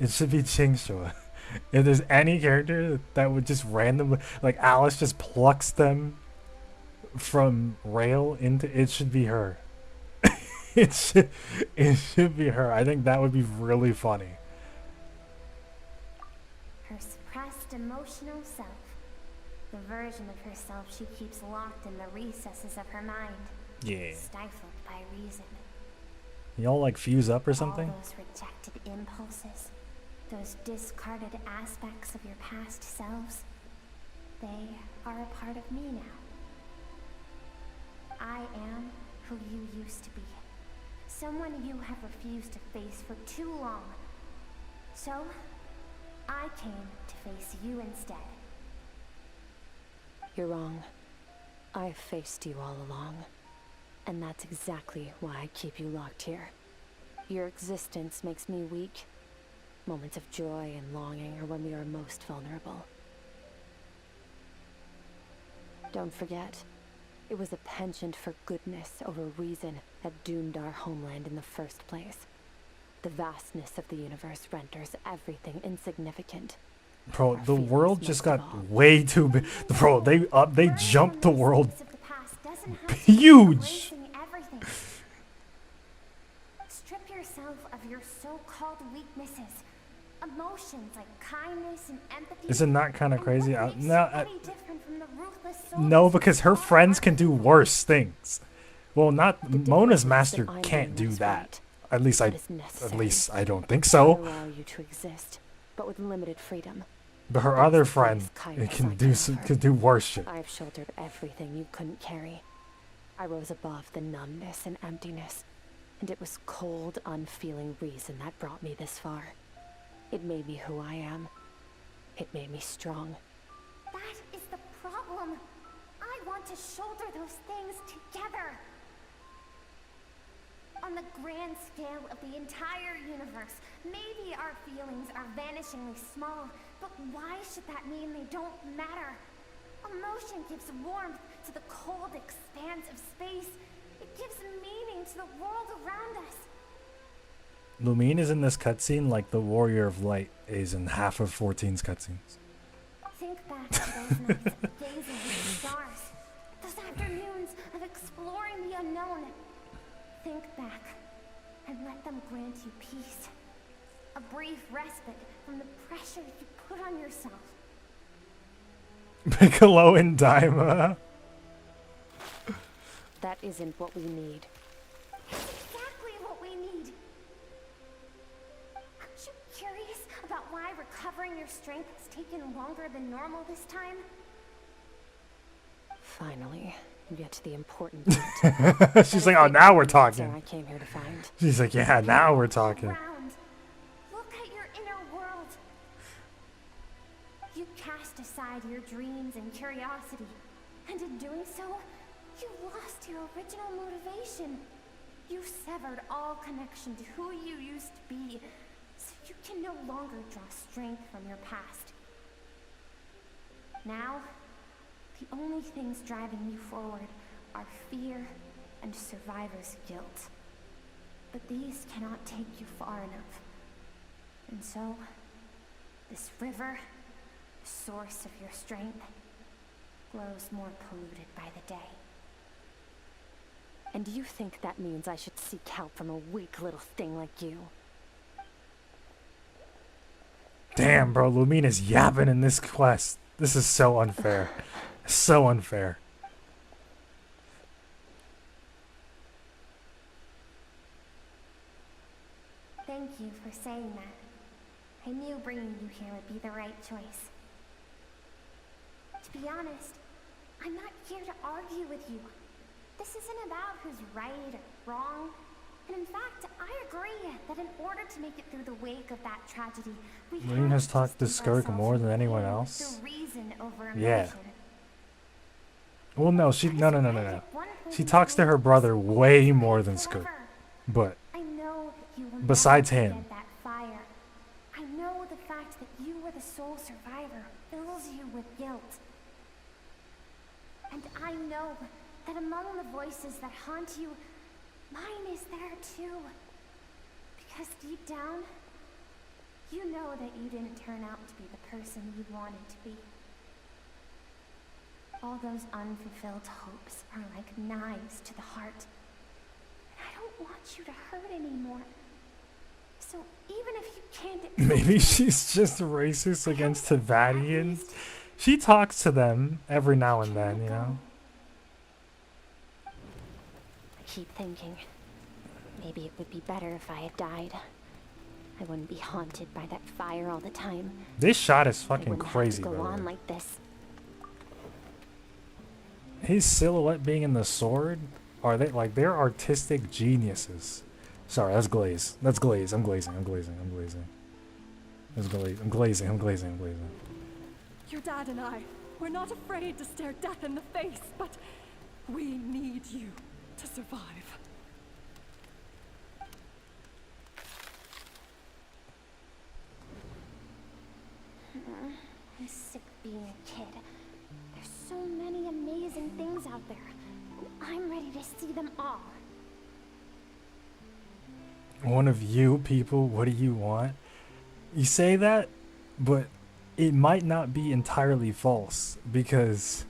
It should be Qingshua. If there's any character that would just randomly, like Alice just plucks them from Rail into, it should be her. it should be her. I think that would be really funny. Her suppressed emotional self. The version of herself she keeps locked in the recesses of her mind. Yeah. Stifled by reason. Y'all like fuse up or something? All those rejected impulses. Those discarded aspects of your past selves. They are a part of me now. I am who you used to be. Someone you have refused to face for too long. So, I came to face you instead. You're wrong. I've faced you all along. And that's exactly why I keep you locked here. Your existence makes me weak. Moments of joy and longing are when we are most vulnerable. Don't forget, it was a penchant for goodness over reason that doomed our homeland in the first place. The vastness of the universe renders everything insignificant. Bro, the world just got way too big. Bro, they jumped the world huge. Strip yourself of your so-called weaknesses. Emotions like kindness and empathy. Isn't that kind of crazy? No, because her friends can do worse things. Well, not Mona's master can't do that. At least I don't think so. Allow you to exist, but with limited freedom. But her other friend can do worse shit. I've shouldered everything you couldn't carry. I rose above the numbness and emptiness, and it was cold, unfeeling reason that brought me this far. It made me who I am. It made me strong. That is the problem. I want to shoulder those things together. On the grand scale of the entire universe, maybe our feelings are vanishingly small, but why should that mean they don't matter? Emotion gives warmth to the cold expanse of space. It gives meaning to the world around us. Lumine is in this cutscene like the Warrior of Light is in half of 14's cutscenes. Think back to those nights of gazing at the stars, those afternoons of exploring the unknown. Think back and let them grant you peace. A brief respite from the pressure you put on yourself. Piccolo and Daima. That isn't what we need. It's exactly what we need. Aren't you curious about why recovering your strength has taken longer than normal this time? Finally, you get to the important part. She's like, oh, now we're talking. I came here to find. She's like, yeah, now we're talking. Look at your inner world. You cast aside your dreams and curiosity, and in doing so, you lost your original motivation. You severed all connection to who you used to be, so you can no longer draw strength from your past. Now, the only things driving you forward are fear and survivor's guilt. But these cannot take you far enough. And so, this river, the source of your strength, grows more polluted by the day. And you think that means I should seek help from a weak little thing like you? Damn, bro, Lumine is yapping in this quest. This is so unfair. So unfair. Thank you for saying that. I knew bringing you here would be the right choice. To be honest, I'm not here to argue with you. This isn't about who's right or wrong. And in fact, I agree that in order to make it through the wake of that tragedy, we Lumine has talked to Skirk more than anyone else. Yeah. Well, no, no. She talks to her brother way more than Skirk. But besides him. That fire. I know the fact that you were the sole survivor fills you with guilt. And I know that among the voices that haunt you, mine is there too. Because deep down, you know that you didn't turn out to be the person you wanted to be. All those unfulfilled hopes are like knives to the heart. And I don't want you to hurt anymore. So even if you can't... Maybe she's just racist against Tibetans. She talks to them every now and then, you know? I keep thinking, maybe it would be better if I had died. I wouldn't be haunted by that fire all the time. This shot is fucking crazy, go bro. on like this. His silhouette being in the sword, are they like they're artistic geniuses? Sorry, that's glaze. That's glaze. I'm glazing. That's glaze. I'm glazing. Your dad and I, we're not afraid to stare death in the face, but we need you to survive. I'm sick of being a kid. There's so many amazing things out there. I'm ready to see them all. One of you people, what do you want? You say that, but it might not be entirely false because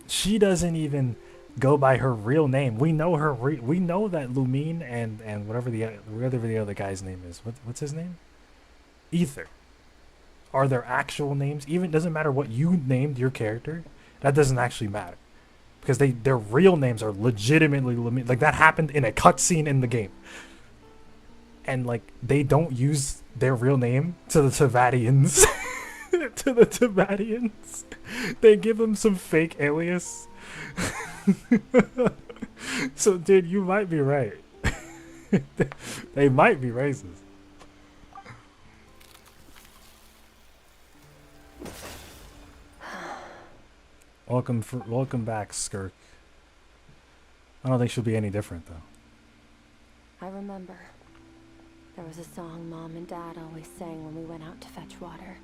she doesn't even go by her real name. We know her we know that Lumine and whatever the other guy's name is. What's his name? Ether. Are their actual names? Even doesn't matter what you named your character. That doesn't actually matter. Because their real names are legitimately Lumine. Like that happened in a cutscene in the game. And like they don't use their real name to the Tibetans. To the Tibetans. They give them some fake alias. So dude, you might be right. They might be racist. Welcome back, Skirk. I don't think she'll be any different though. I remember. There was a song Mom and Dad always sang when we went out to fetch water.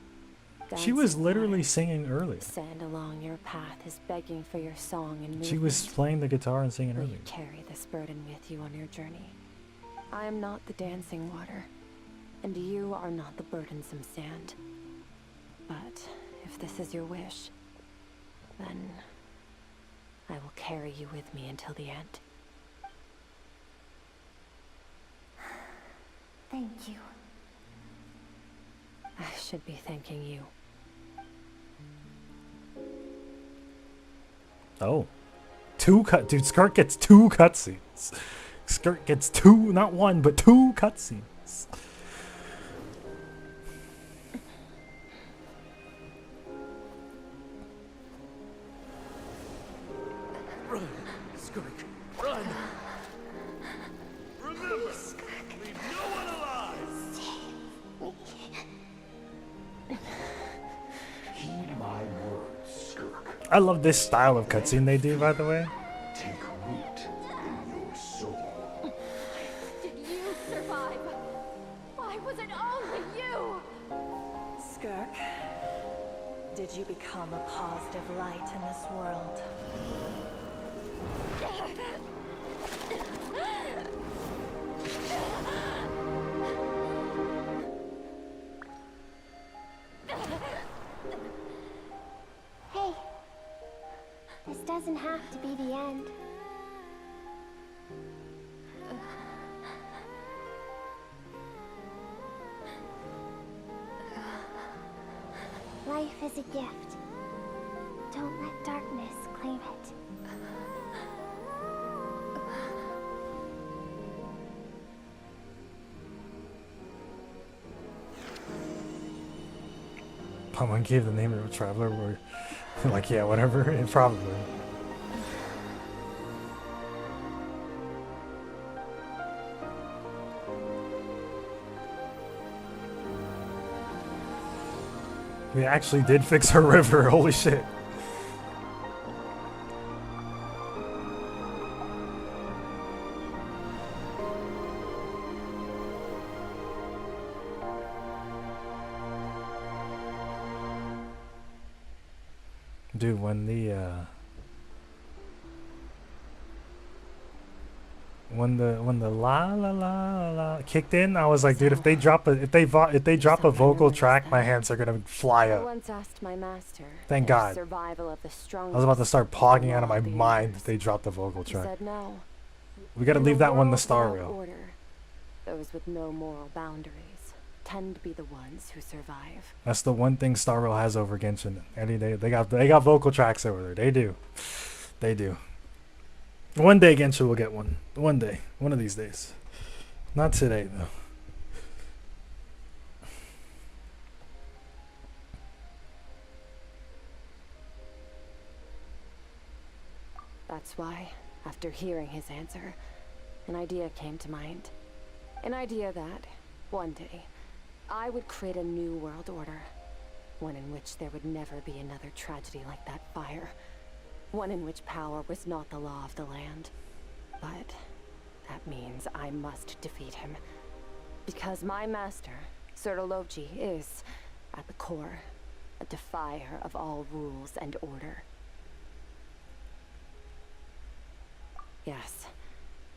She was literally singing earlier. Sand along your path is begging for your song and movement. She was playing the guitar and singing Will earlier. you carry this burden with you on your journey? I am not the dancing water, and you are not the burdensome sand. But if this is your wish, then I will carry you with me until the end. Thank you. I should be thanking you. Oh. Dude, Skirk gets 2 cutscenes. Skirk gets 2, not 1, but 2 cutscenes. Run, Skirk, run! Remember, leave no one alive! Heed my words, Skirk. I love this style of cutscene they do, by the way. Take root in your soul. Did you survive? Why was it only you? Skirk, did you become a positive light in this world? Hey, this doesn't have to be the end. is a gift. Don't let darkness claim it. Paimon gave the name of a traveler. We're like, yeah, whatever. Probably. We actually did fix her river. Holy shit. Dude, when the la la la la kicked in, I was like, dude, if they drop a vocal track, my hands are gonna fly I up. once asked my master. Thank if God. Survival of the I was about to start pogging out of my the mind if they dropped the vocal He track. said no. We gotta In leave a that one the world star without rail. order, those with no moral boundaries tend to be the ones who survive. That's the one thing Star Rail has over Genshin. Any day they got vocal tracks over there. They do. They do. One day Genshin will get one. One day. One of these days. Not today though. That's why, after hearing his answer, an idea came to mind. An idea that, one day, I would create a new world order. One in which there would never be another tragedy like that fire. One in which power was not the law of the land. But that means I must defeat him. Because my master, Sertolovji, is, at the core, a defier of all rules and order. Yes,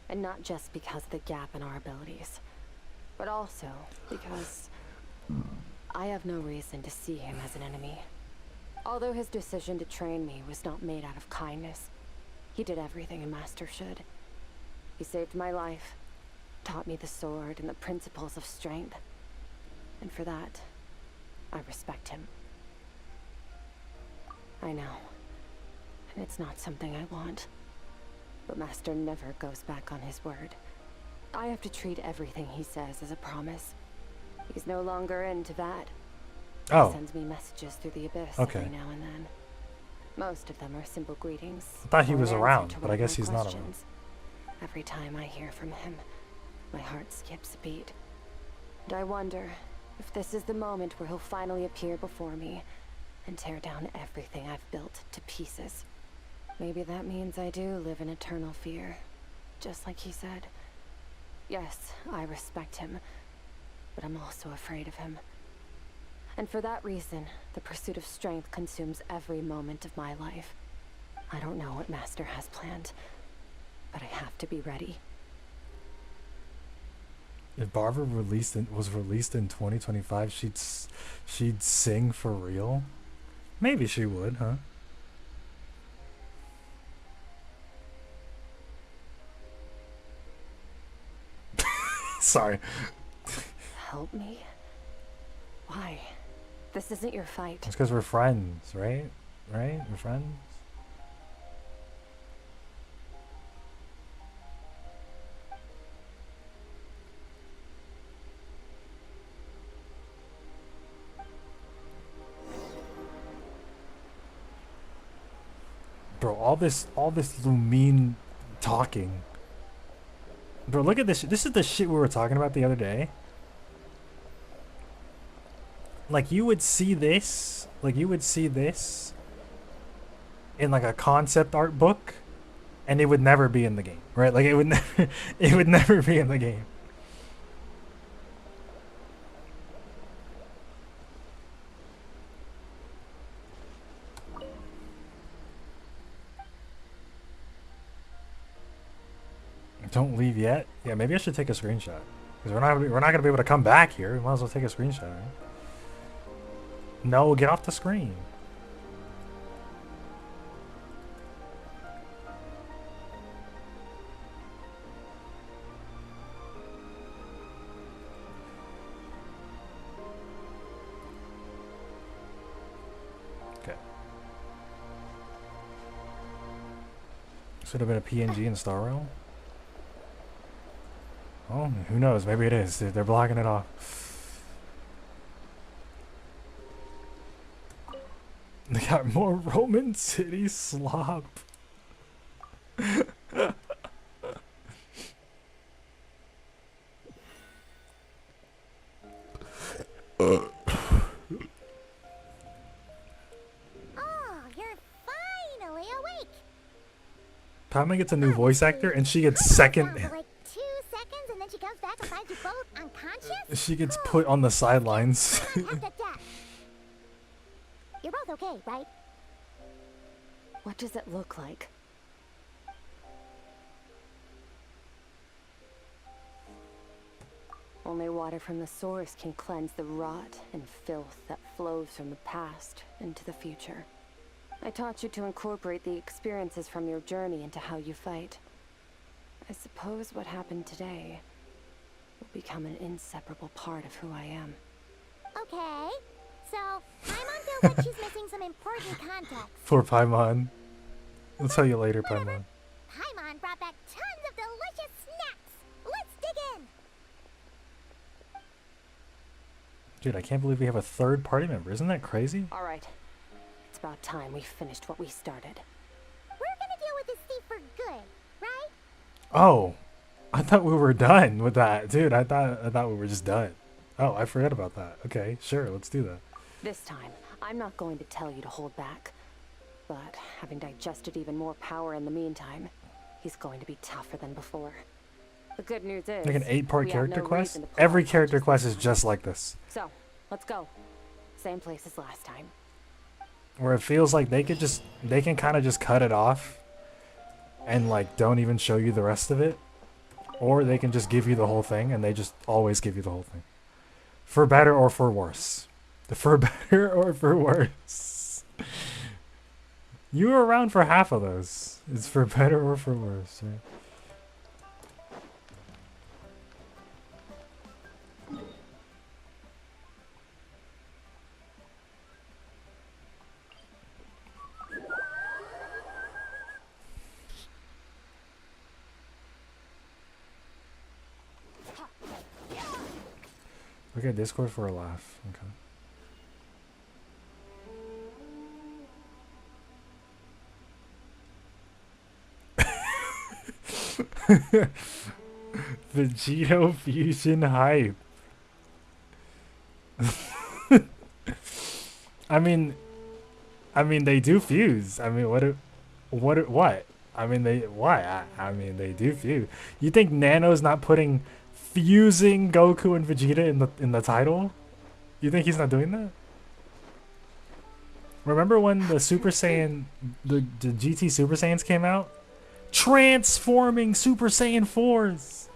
and not just because of the gap in our abilities, but also because I have no reason to see him as an enemy. Although his decision to train me was not made out of kindness, he did everything a master should. He saved my life, taught me the sword and the principles of strength, and for that, I respect him. I know, and it's not something I want. But Master never goes back on his word. I have to treat everything he says as a promise. He's no longer into that. Oh. He sends me messages through the abyss Okay. every now and then. Most of them are simple greetings. I thought he or was an answer around, to but one I of guess my he's not around. questions. Every time I hear from him, my heart skips a beat. And I wonder if this is the moment where he'll finally appear before me and tear down everything I've built to pieces. Maybe that means I do live in eternal fear, just like he said. Yes, I respect him, but I'm also afraid of him. And for that reason, the pursuit of strength consumes every moment of my life. I don't know what Master has planned, but I have to be ready. If Barbara was released in 2025, she'd sing for real. Maybe she would, huh? Sorry. Help me? Why? This isn't your fight. It's because we're friends, right? Right? We're friends? Bro, all this Lumine talking. Bro, look at this. This is the shit we were talking about the other day. Like, you would see this. Like, you would see this in, like, a concept art book. And it would never be in the game. Right? Like, it would never, it would never be in the game. Don't leave yet. Yeah, maybe I should take a screenshot because we're not gonna be able to come back here. We might as well take a screenshot. Right? No, get off the screen. Should have been a PNG in Star Realm. Oh, who knows? Maybe it is. They're blocking it off. They got more Roman city slop. Paimon gets a new voice actor, and she gets second. For like 2 seconds, and then she comes back and finds you both unconscious? She gets put on the sidelines. You're both okay, right? What does it look like? Only water from the source can cleanse the rot and filth that flows from the past into the future. I taught you to incorporate the experiences from your journey into how you fight. I suppose what happened today will become an inseparable part of who I am. Okay, so Paimon feels like she's missing some important context. For Paimon. I'll tell you later, Paimon. Paimon brought back tons of delicious snacks. Let's dig in. Dude, I can't believe we have a third party member. Isn't that crazy? All right. It's about time we finished what we started. We're gonna deal with this thief for good, right? Oh, I thought we were done with that, dude. I thought we were just done. Oh, I forgot about that. Okay, sure, let's do that. This time, I'm not going to tell you to hold back. But having digested even more power in the meantime, he's going to be tougher than before. The good news is, Like an 8-part we have character no quest? reason to Every pause character just quest now. is just like this. So, let's go. Same place as last time. Where it feels like they can kind of just cut it off and like don't even show you the rest of it. Or they can just give you the whole thing, and they just always give you the whole thing. For better or for worse. For better or for worse. You were around for half of those. It's for better or for worse, right? Look at Discord for a laugh. Okay. Vegito fusion hype. I mean they do fuse. I mean what? I mean they do fuse. You think Nano's not putting fusing Goku and Vegeta in the title? You think he's not doing that? Remember when the Super Saiyan, the GT Super Saiyans came out? Transforming Super Saiyan 4s!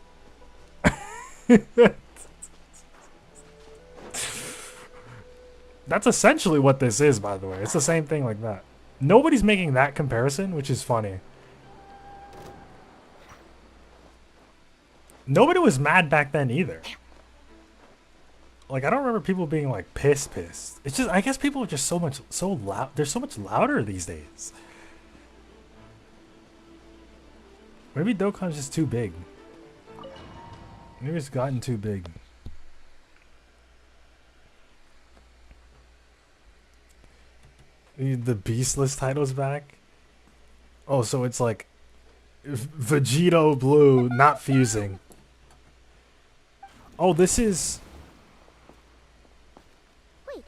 That's essentially what this is, by the way. It's the same thing like that. Nobody's making that comparison, which is funny. Nobody was mad back then either. Like, I don't remember people being like pissed. It's just, I guess people are just so loud. They're so much louder these days. Maybe Dokkan's just too big. Maybe it's gotten too big. The Beastless title's back. Oh, so it's like Vegito Blue, not fusing. Oh, this is... Wait,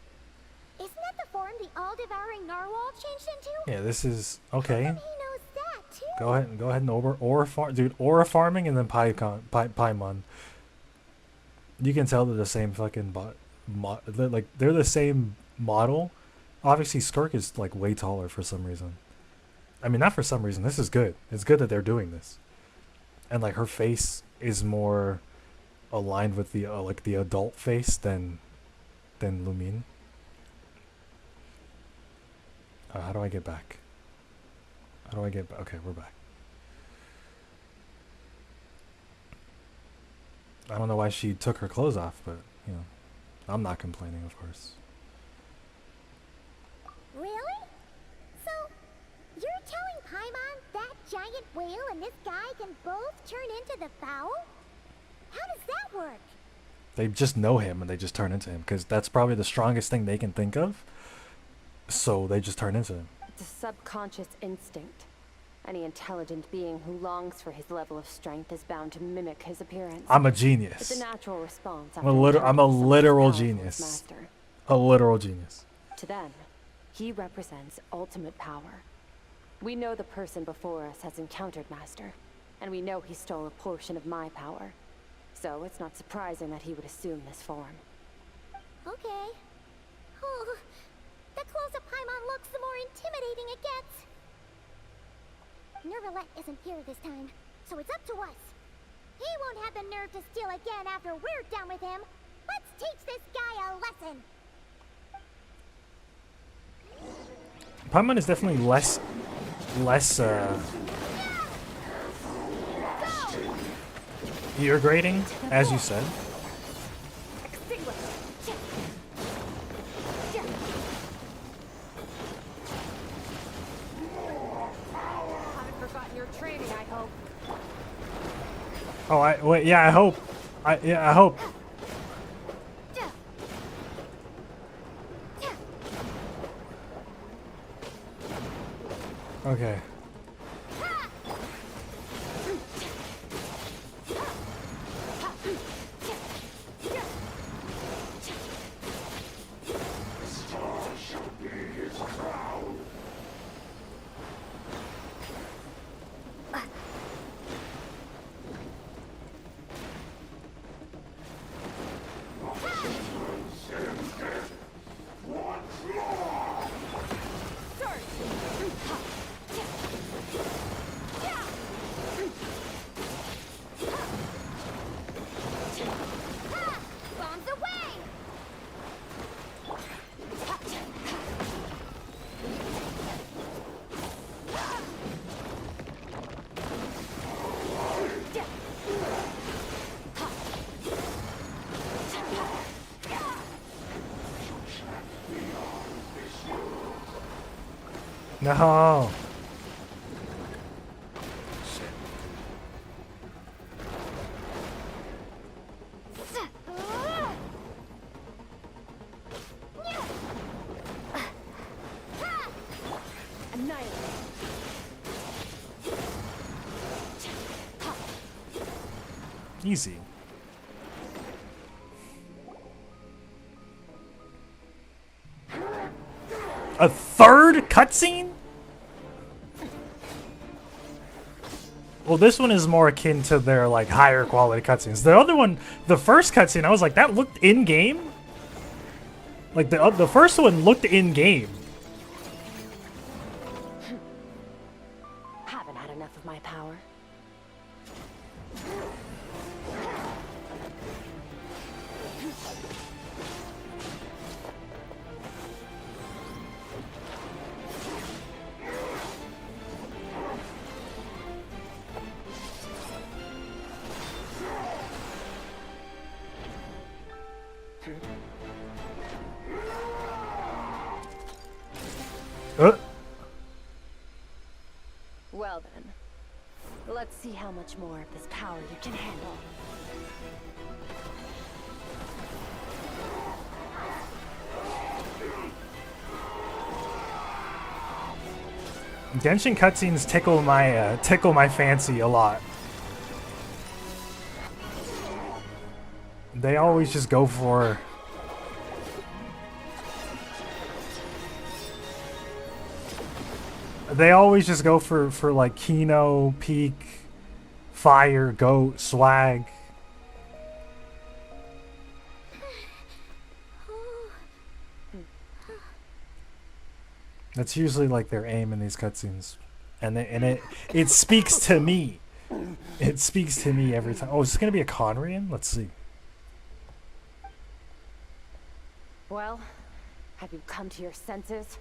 isn't that the form the all-devouring narwhal changed into? Yeah, this is... Okay. He knows that, too. Go ahead and aura farm, dude. Aura farming and then Paimon. You can tell they're the same fucking they're the same model. Obviously, Skirk is like way taller for some reason. I mean, not for some reason. This is good. It's good that they're doing this. And like her face is more aligned with the like the adult face than Lumine. How do I get back? How do I get back? Okay, we're back. I don't know why she took her clothes off, but you know, I'm not complaining, of course. Really? So, you're telling Paimon that giant whale and this guy can both turn into the fowl? How does that work? They just know him and they just turn into him because that's probably the strongest thing they can think of. So they just turn into him. It's a subconscious instinct. Any intelligent being who longs for his level of strength is bound to mimic his appearance. I'm a genius. It's a natural response. I'm a literal genius. A literal genius. To them, he represents ultimate power. We know the person before us has encountered Master, and we know he stole a portion of my power. So it's not surprising that he would assume this form. Okay. Oh, the closer Paimon looks, the more intimidating it gets. Nervalette isn't here this time, so it's up to us. He won't have the nerve to steal again after we're done with him. Let's teach this guy a lesson. Paimon is definitely less ear grating, as you said. Haven't forgotten your training, I hope. Oh, I hope. I hope. Okay. No. Easy. A third cutscene? Well, this one is more akin to their like higher quality cutscenes. The other one, the first cutscene, I was like, that looked in game. Like the first one looked in game. Haven't had enough of my power. Well then, let's see how much more of this power you can handle. Genshin cutscenes tickle my fancy a lot. They always just go for like Kino, Peak, Fire, Goat, Swag. That's usually like their aim in these cutscenes, and it speaks to me. It speaks to me every time. Oh, is this gonna be a Conrian? Let's see. Well, have you come to your senses?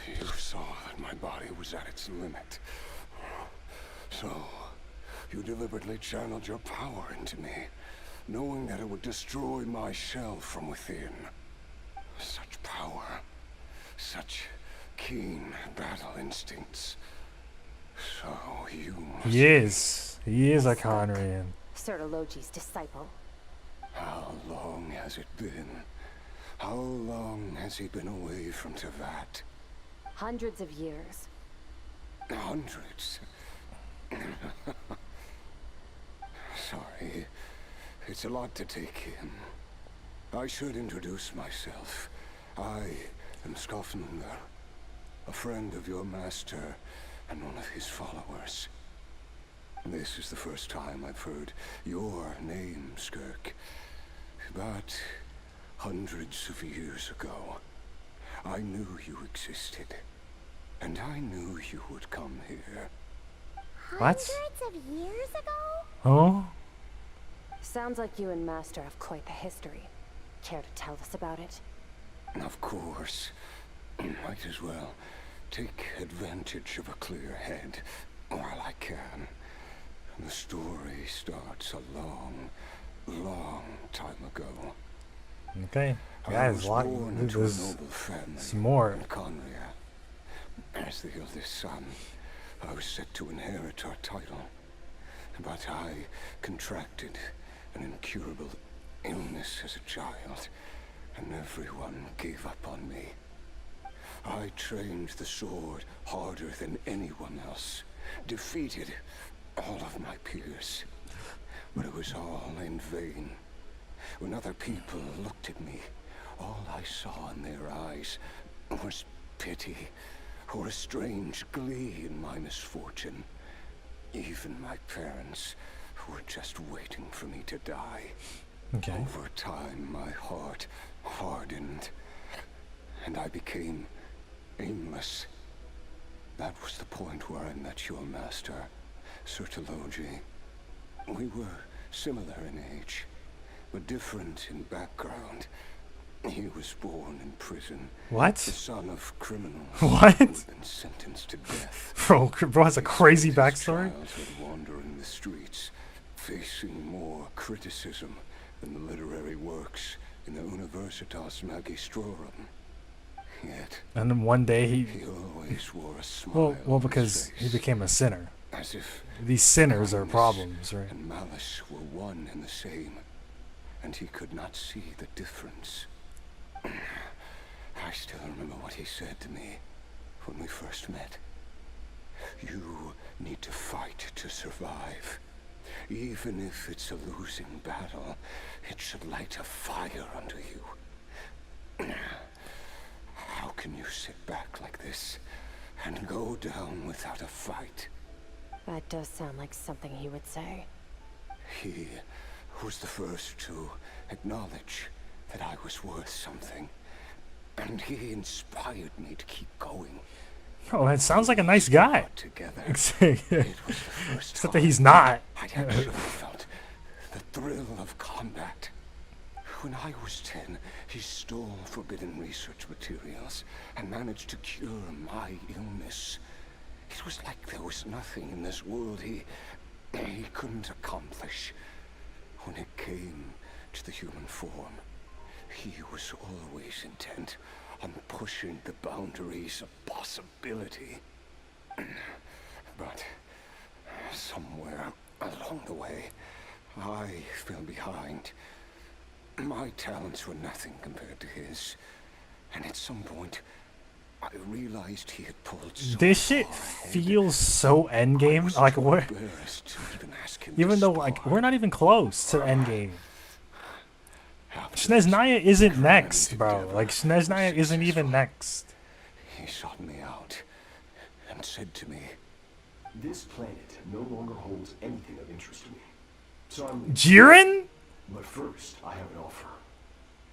You saw that my body was at its limit. So, you deliberately channeled your power into me, knowing that it would destroy my shell from within. Such power, such keen battle instincts. So you must He is. He is a Conrian. Sertologi's disciple. How long has it been? How long has he been away from Tevat? Hundreds of years. Hundreds? Sorry. It's a lot to take in. I should introduce myself. I am Skofnungar, a friend of your master and one of his followers. This is the first time I've heard your name, Skirk. But hundreds of years ago, I knew you existed. And I knew you would come here. What? Hundreds of years ago? Oh? Sounds like you and Master have quite the history. Care to tell us about it? Of course. Might as well take advantage of a clear head while I can. The story starts a long, long time ago. Okay. Guys, there's some more. Conria. As the eldest son, I was set to inherit our title. But I contracted an incurable illness as a child, and everyone gave up on me. I trained the sword harder than anyone else, defeated all of my peers. But it was all in vain. When other people looked at me, all I saw in their eyes was pity, or a strange glee in my misfortune. Even my parents were just waiting for me to die. Okay. Over time, my heart hardened, and I became aimless. That was the point where I met your master, Sertologi. We were similar in age, but different in background. He was born in prison. What? The son of criminals. What? Who had been sentenced to death. Bro has a crazy backstory. Childhood wandering the streets, facing more criticism than the literary works in the Universitas Magistrorum. Yet, And then one day he always wore a smile. well, because he became a sinner. As if these sinners are kindness problems, right? and malice were one and the same, and he could not see the difference. I still remember what he said to me when we first met. You need to fight to survive. Even if it's a losing battle, it should light a fire under you. How can you sit back like this and go down without a fight? That does sound like something he would say. He was the first to acknowledge that I was worth something, and he inspired me to keep going. Oh, that sounds like a nice guy. Together. Except that he's not. I actually felt the thrill of combat. When I was 10, he stole forbidden research materials and managed to cure my illness. It was like there was nothing in this world he couldn't accomplish. When it came to the human form, he was always intent on pushing the boundaries of possibility. But somewhere along the way, I fell behind. My talents were nothing compared to his. And at some point, I realized he had pulled so This shit feels so endgame. Like what? Even though like we're not even close to endgame. Sneznaya isn't next, bro. Like Sneznaya isn't even next. He sought me out and said to me, "This planet no longer holds anything of interest to me. So I'm leaving. Jiren? But first, I have an offer.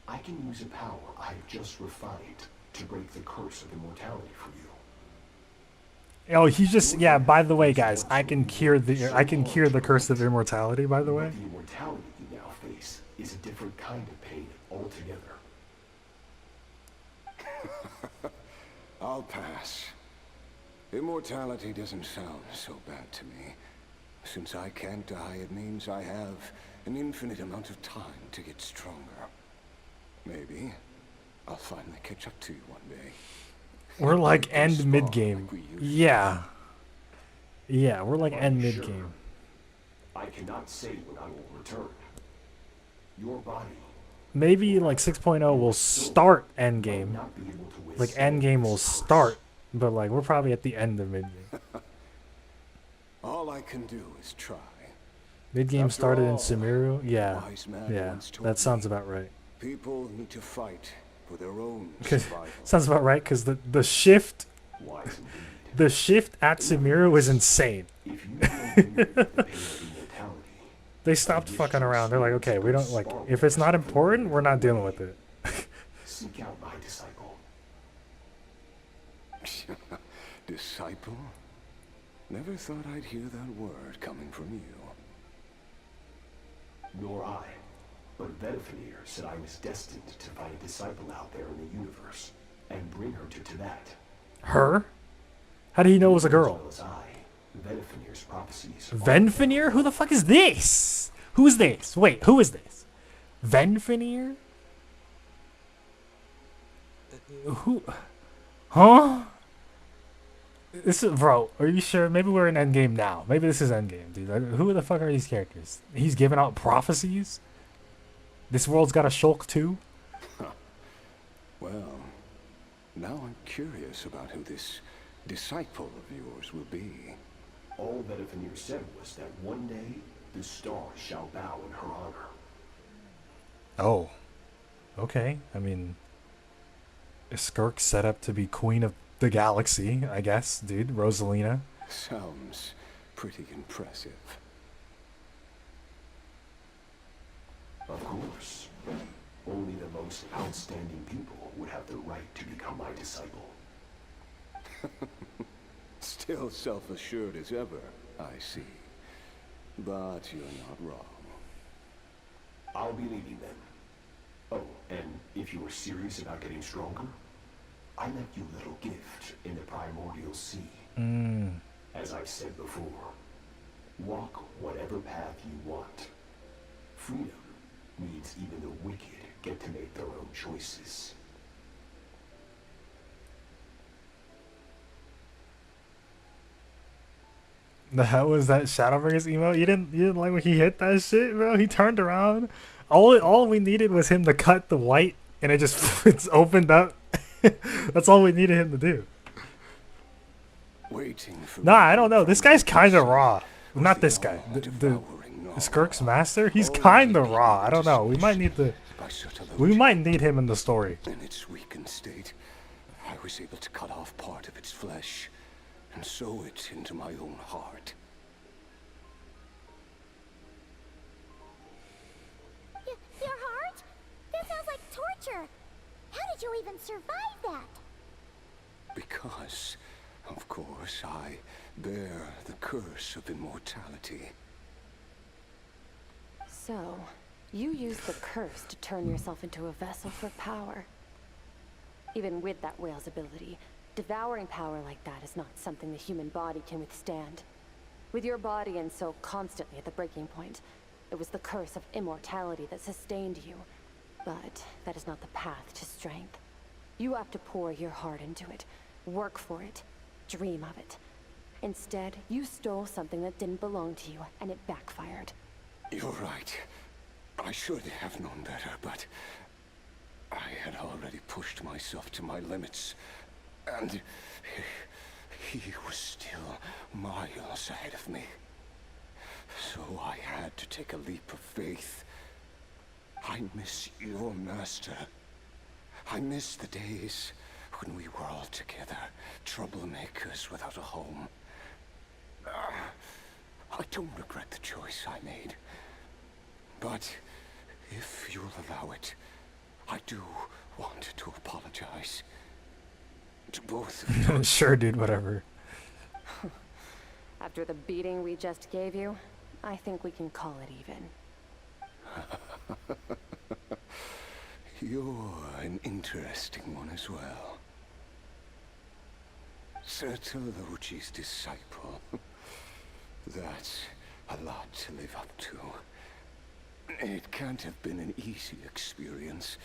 I can use a power I have just refined to break the curse of immortality for you." Oh, he just by the way, guys, I can cure the curse of immortality, by the way. The immortality you now face is a different kind of pain altogether. I'll pass. Immortality doesn't sound so bad to me. Since I can't die, it means I have an infinite amount of time to get stronger. Maybe I'll finally catch up to you one day. We're like end mid game. Yeah. Yeah, we're like end mid game. I cannot say when I will return. Your body. Maybe like 6.0 will start end game. Like end game will start, but like we're probably at the end of mid game. All I can do is try. Mid game After started in all, Sumeru. Yeah, wise man yeah, once told that sounds me, about right. People need to fight for their own survival. Sounds about right because the shift at Sumeru was insane. They stopped fucking around. They're like, okay, we don't like if it's not important, we're not dealing with it. Seek out my disciple. Disciple? Never thought I'd hear that word coming from you. Nor I. But Vedifenir said I was destined to find a disciple out there in the universe and bring her to Tibet. Her? How do you know it was a girl? As well as I, Vedifenir's prophecies. Venfenir? Who the fuck is this? Who is this? Wait, who is this? Venfenir? Who? Huh? This is, bro, are you sure? Maybe we're in endgame now. Maybe this is endgame, dude. Like, who the fuck are these characters? He's giving out prophecies? This world's got a Shulk too? Well, now I'm curious about who this disciple of yours will be. All Vedifenir said was that one day the stars shall bow in her honor. Oh. Okay. I mean, is Skirk set up to be queen of the galaxy, I guess, dude. Rosalina. Sounds pretty impressive. Of course. Only the most outstanding people would have the right to become my disciple. Still self-assured as ever, I see. But you're not wrong. I'll be leaving then. Oh, and if you are serious about getting stronger, I left you a little gift in the primordial sea. As I've said before, walk whatever path you want. Freedom means even the wicked get to make their own choices. The hell was that Shadowbringers emote? You didn't like when he hit that shit, bro? He turned around. All we needed was him to cut the white and it just it's opened up. That's all we needed him to do. Nah, I don't know. This guy's kind of raw. Not this guy. The Skirk's master. He's kind of raw. I don't know. We might need him in the story. In its weakened state, I was able to cut off part of its flesh and sew it into my own heart. Your heart? That sounds like torture. How did you even survive that? Because, of course, I bear the curse of immortality. So, you used the curse to turn yourself into a vessel for power. Even with that whale's ability, devouring power like that is not something the human body can withstand. With your body and so constantly at the breaking point, it was the curse of immortality that sustained you. But that is not the path to strength. You have to pour your heart into it, work for it, dream of it. Instead, you stole something that didn't belong to you, and it backfired. You're right. I should have known better, but I had already pushed myself to my limits, and he was still miles ahead of me. So I had to take a leap of faith. I miss your master. I miss the days when we were all together, troublemakers without a home. I don't regret the choice I made. But if you'll allow it, I do want to apologize. To both of you. Sure, dude, whatever. After the beating we just gave you, I think we can call it even. You're an interesting one as well. Sertologi's disciple. That's a lot to live up to. It can't have been an easy experience.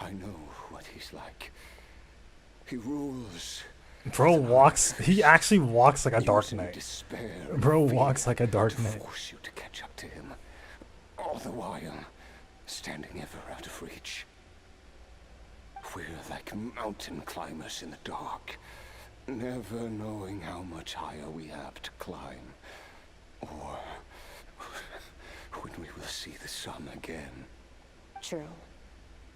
I know what he's like. He rules. Bro walks. He actually walks like a Dark Using Knight. despair Bro and fear walks like a Dark to Knight. force you to catch up to him. All the while, standing ever out of reach. We're like mountain climbers in the dark, never knowing how much higher we have to climb, or when we will see the sun again. True.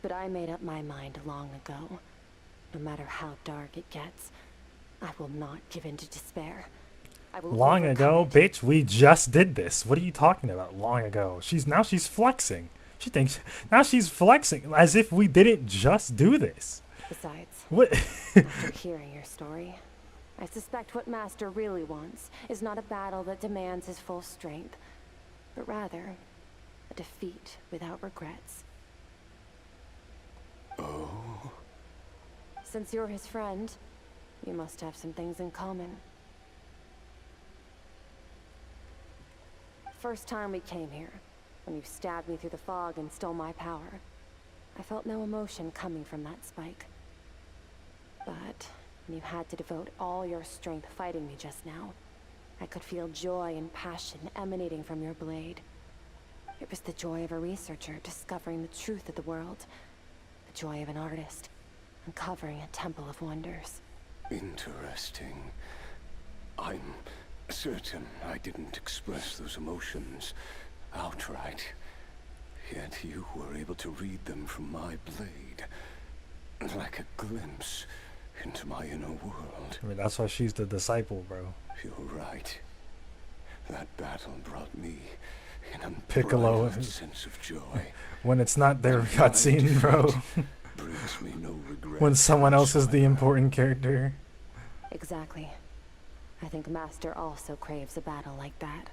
But I made up my mind long ago. No matter how dark it gets, I will not give in to despair. I will Long ago, bitch, we just did this. What are you talking about? Long ago. She's flexing. She thinks now she's flexing as if we didn't just do this. Besides, What? after hearing your story, I suspect what Master really wants is not a battle that demands his full strength, but rather a defeat without regrets. Oh? Since you're his friend, you must have some things in common. First time we came here, when you stabbed me through the fog and stole my power, I felt no emotion coming from that spike. But when you had to devote all your strength fighting me just now, I could feel joy and passion emanating from your blade. It was the joy of a researcher discovering the truth of the world, the joy of an artist uncovering a temple of wonders. Interesting. I'm certain I didn't express those emotions outright. Yet you were able to read them from my blade. Like a glimpse into my inner world. I mean, that's why she's the disciple, bro. You're right. That battle brought me an Piccolo. unbridled sense of joy. When it's not their cutscene, bro. Brings me no regret. When someone else is the important character. Exactly. I think Master also craves a battle like that.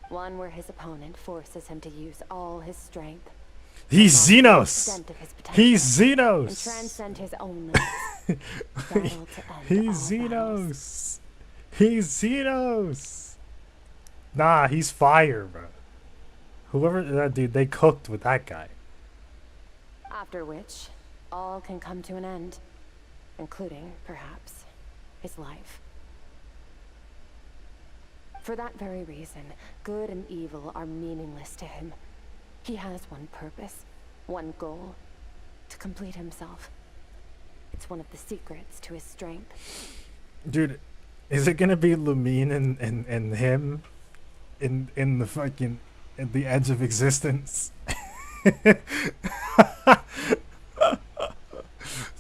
One where his opponent forces him to use all his strength. He's Xenos! Xenos! He's Xenos! And transcend his own limits. Battle to end He's all battles. Xenos! He's Xenos! Nah, he's fire, bro. Whoever that dude, they cooked with that guy. After which, all can come to an end. Including, perhaps, his life. For that very reason, good and evil are meaningless to him. He has one purpose, one goal, to complete himself. It's one of the secrets to his strength. Dude, is it gonna be Lumine and him in the fucking at the edge of existence?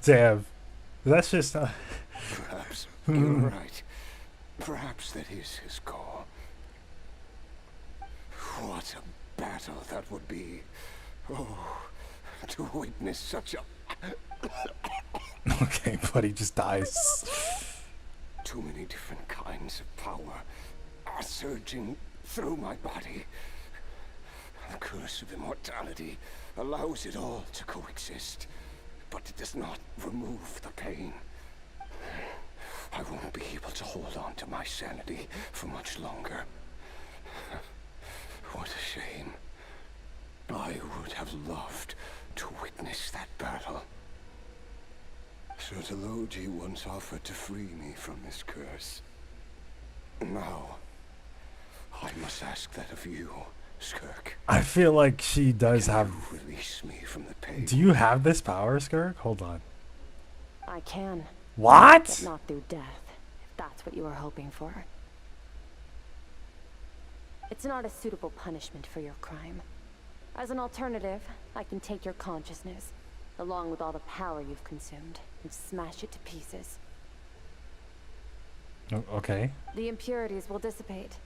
Damn. That's just Perhaps you're right. Perhaps that is his call. What a battle that would be. Oh, to witness such a... Okay, but he just dies. Too many different kinds of power are surging through my body. The curse of immortality allows it all to coexist, but it does not remove the pain. I won't be able to hold on to my sanity for much longer. What a shame. I would have loved to witness that battle. Sertologi once offered to free me from this curse. Now, I must ask that of you, Skirk. I feel like she does have. Release me from the pain. Do you have this power, Skirk? Hold on. I can. What? But not through death, if that's what you were hoping for. It's not a suitable punishment for your crime. As an alternative, I can take your consciousness, along with all the power you've consumed, and smash it to pieces. Okay. The impurities will dissipate,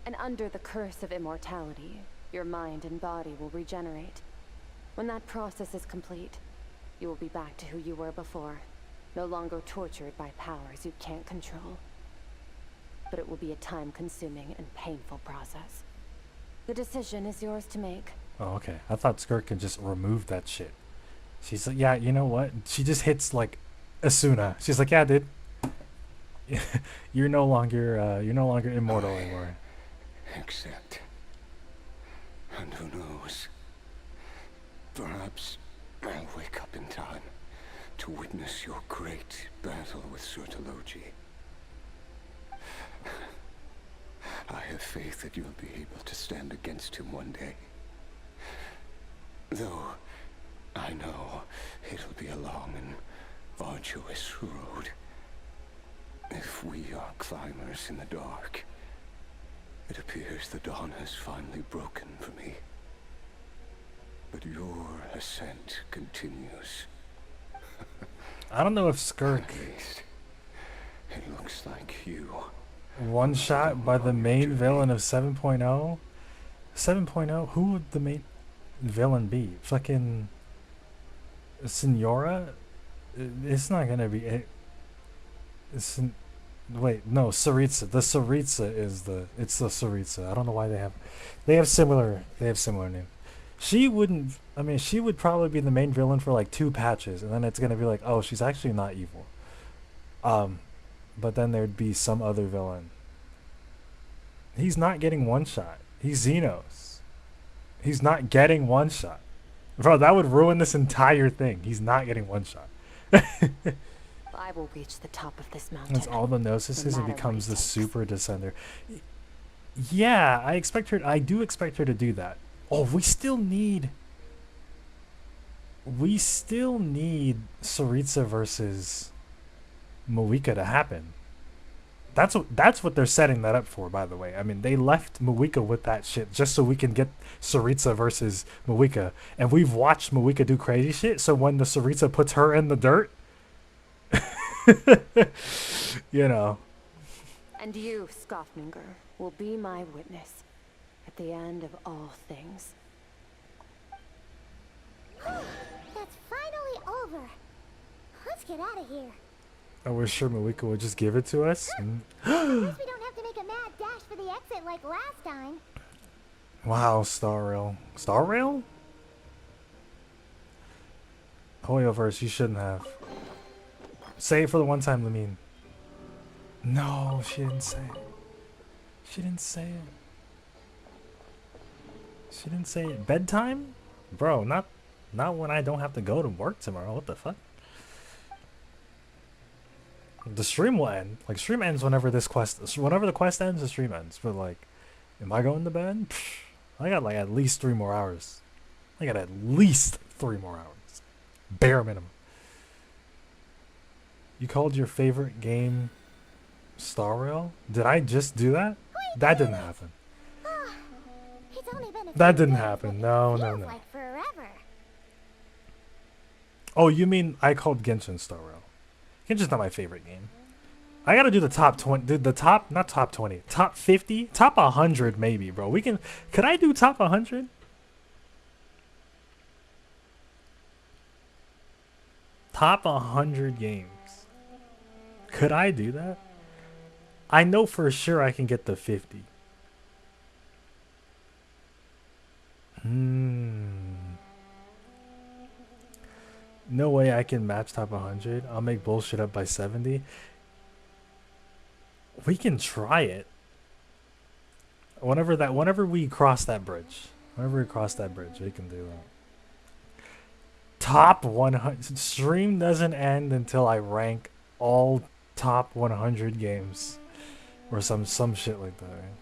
and under the curse of immortality, your mind and body will regenerate. When that process is complete, you will be back to who you were before, no longer tortured by powers you can't control. But it will be a time-consuming and painful process. The decision is yours to make. Oh, okay. I thought Skirk could just remove that shit. She's like, yeah, you know what? She just hits like Asuna. She's like, yeah, dude. you're no longer immortal anymore. Except, and who knows? Perhaps I'll wake up in time to witness your great battle with Surtologi. I have faith that you'll be able to stand against him one day. Though I know it'll be a long and arduous road. If we are climbers in the dark, it appears the dawn has finally broken for me. But your ascent continues. I don't know if Skirk... At least, it looks like you. One shot by the main villain of 7.0? 7.0? Who would the main villain be? Fucking... Senora? It's not gonna be... Wait, no, Saritsa. The Saritsa is the... It's the Saritsa. I don't know why they have... They have similar names. She wouldn't... I mean, she would probably be the main villain for like 2 patches, and then it's gonna be like, oh, she's actually not evil. But then there'd be some other villain. He's not getting one shot. He's Xenos. He's not getting one shot. Bro, that would ruin this entire thing. He's not getting one shot. I will reach the top of this mountain. That's all the Gnosis is. It becomes the super descender. Yeah, I do expect her to do that. Oh, we still need Saritsa versus Moika to happen. That's what they're setting that up for, by the way. I mean, they left Moika with that shit just so we can get Saritsa versus Moika. And we've watched Moika do crazy shit, so when the Saritsa puts her in the dirt, you know. And you, Skofninger, will be my witness at the end of all things. That's finally over. Let's get out of here. I wish sure Moika would just give it to us. At least we don't have to make a mad dash for the exit like last time. Wow, Star Rail. Star Rail? Hoyoverse, you shouldn't have. Say it for the one time, Lamine. No, she didn't say it. She didn't say it. She didn't say it. Bedtime? Bro, not when I don't have to go to work tomorrow. What the fuck? The stream will end. Like, stream ends whenever the quest ends, the stream ends. But like, am I going to bed? Psh, I got like at least 3 more hours. I got at least 3 more hours. Bare minimum. You called your favorite game Star Rail? Did I just do that? That didn't happen. That didn't happen. No. Like forever. Oh, you mean I called Genshin Star Rail? Genshin's not my favorite game. I gotta do the top 20. Dude, the top, not top 20. Top 50? Top 100 maybe, bro. Could I do top 100? Top 100 games. Could I do that? I know for sure I can get the 50. No way I can match top 100. I'll make bullshit up by 70. We can try it. Whenever we cross that bridge. Whenever we cross that bridge, we can do that. Top 100. Stream doesn't end until I rank all top 100 games. Or some shit like that. Right?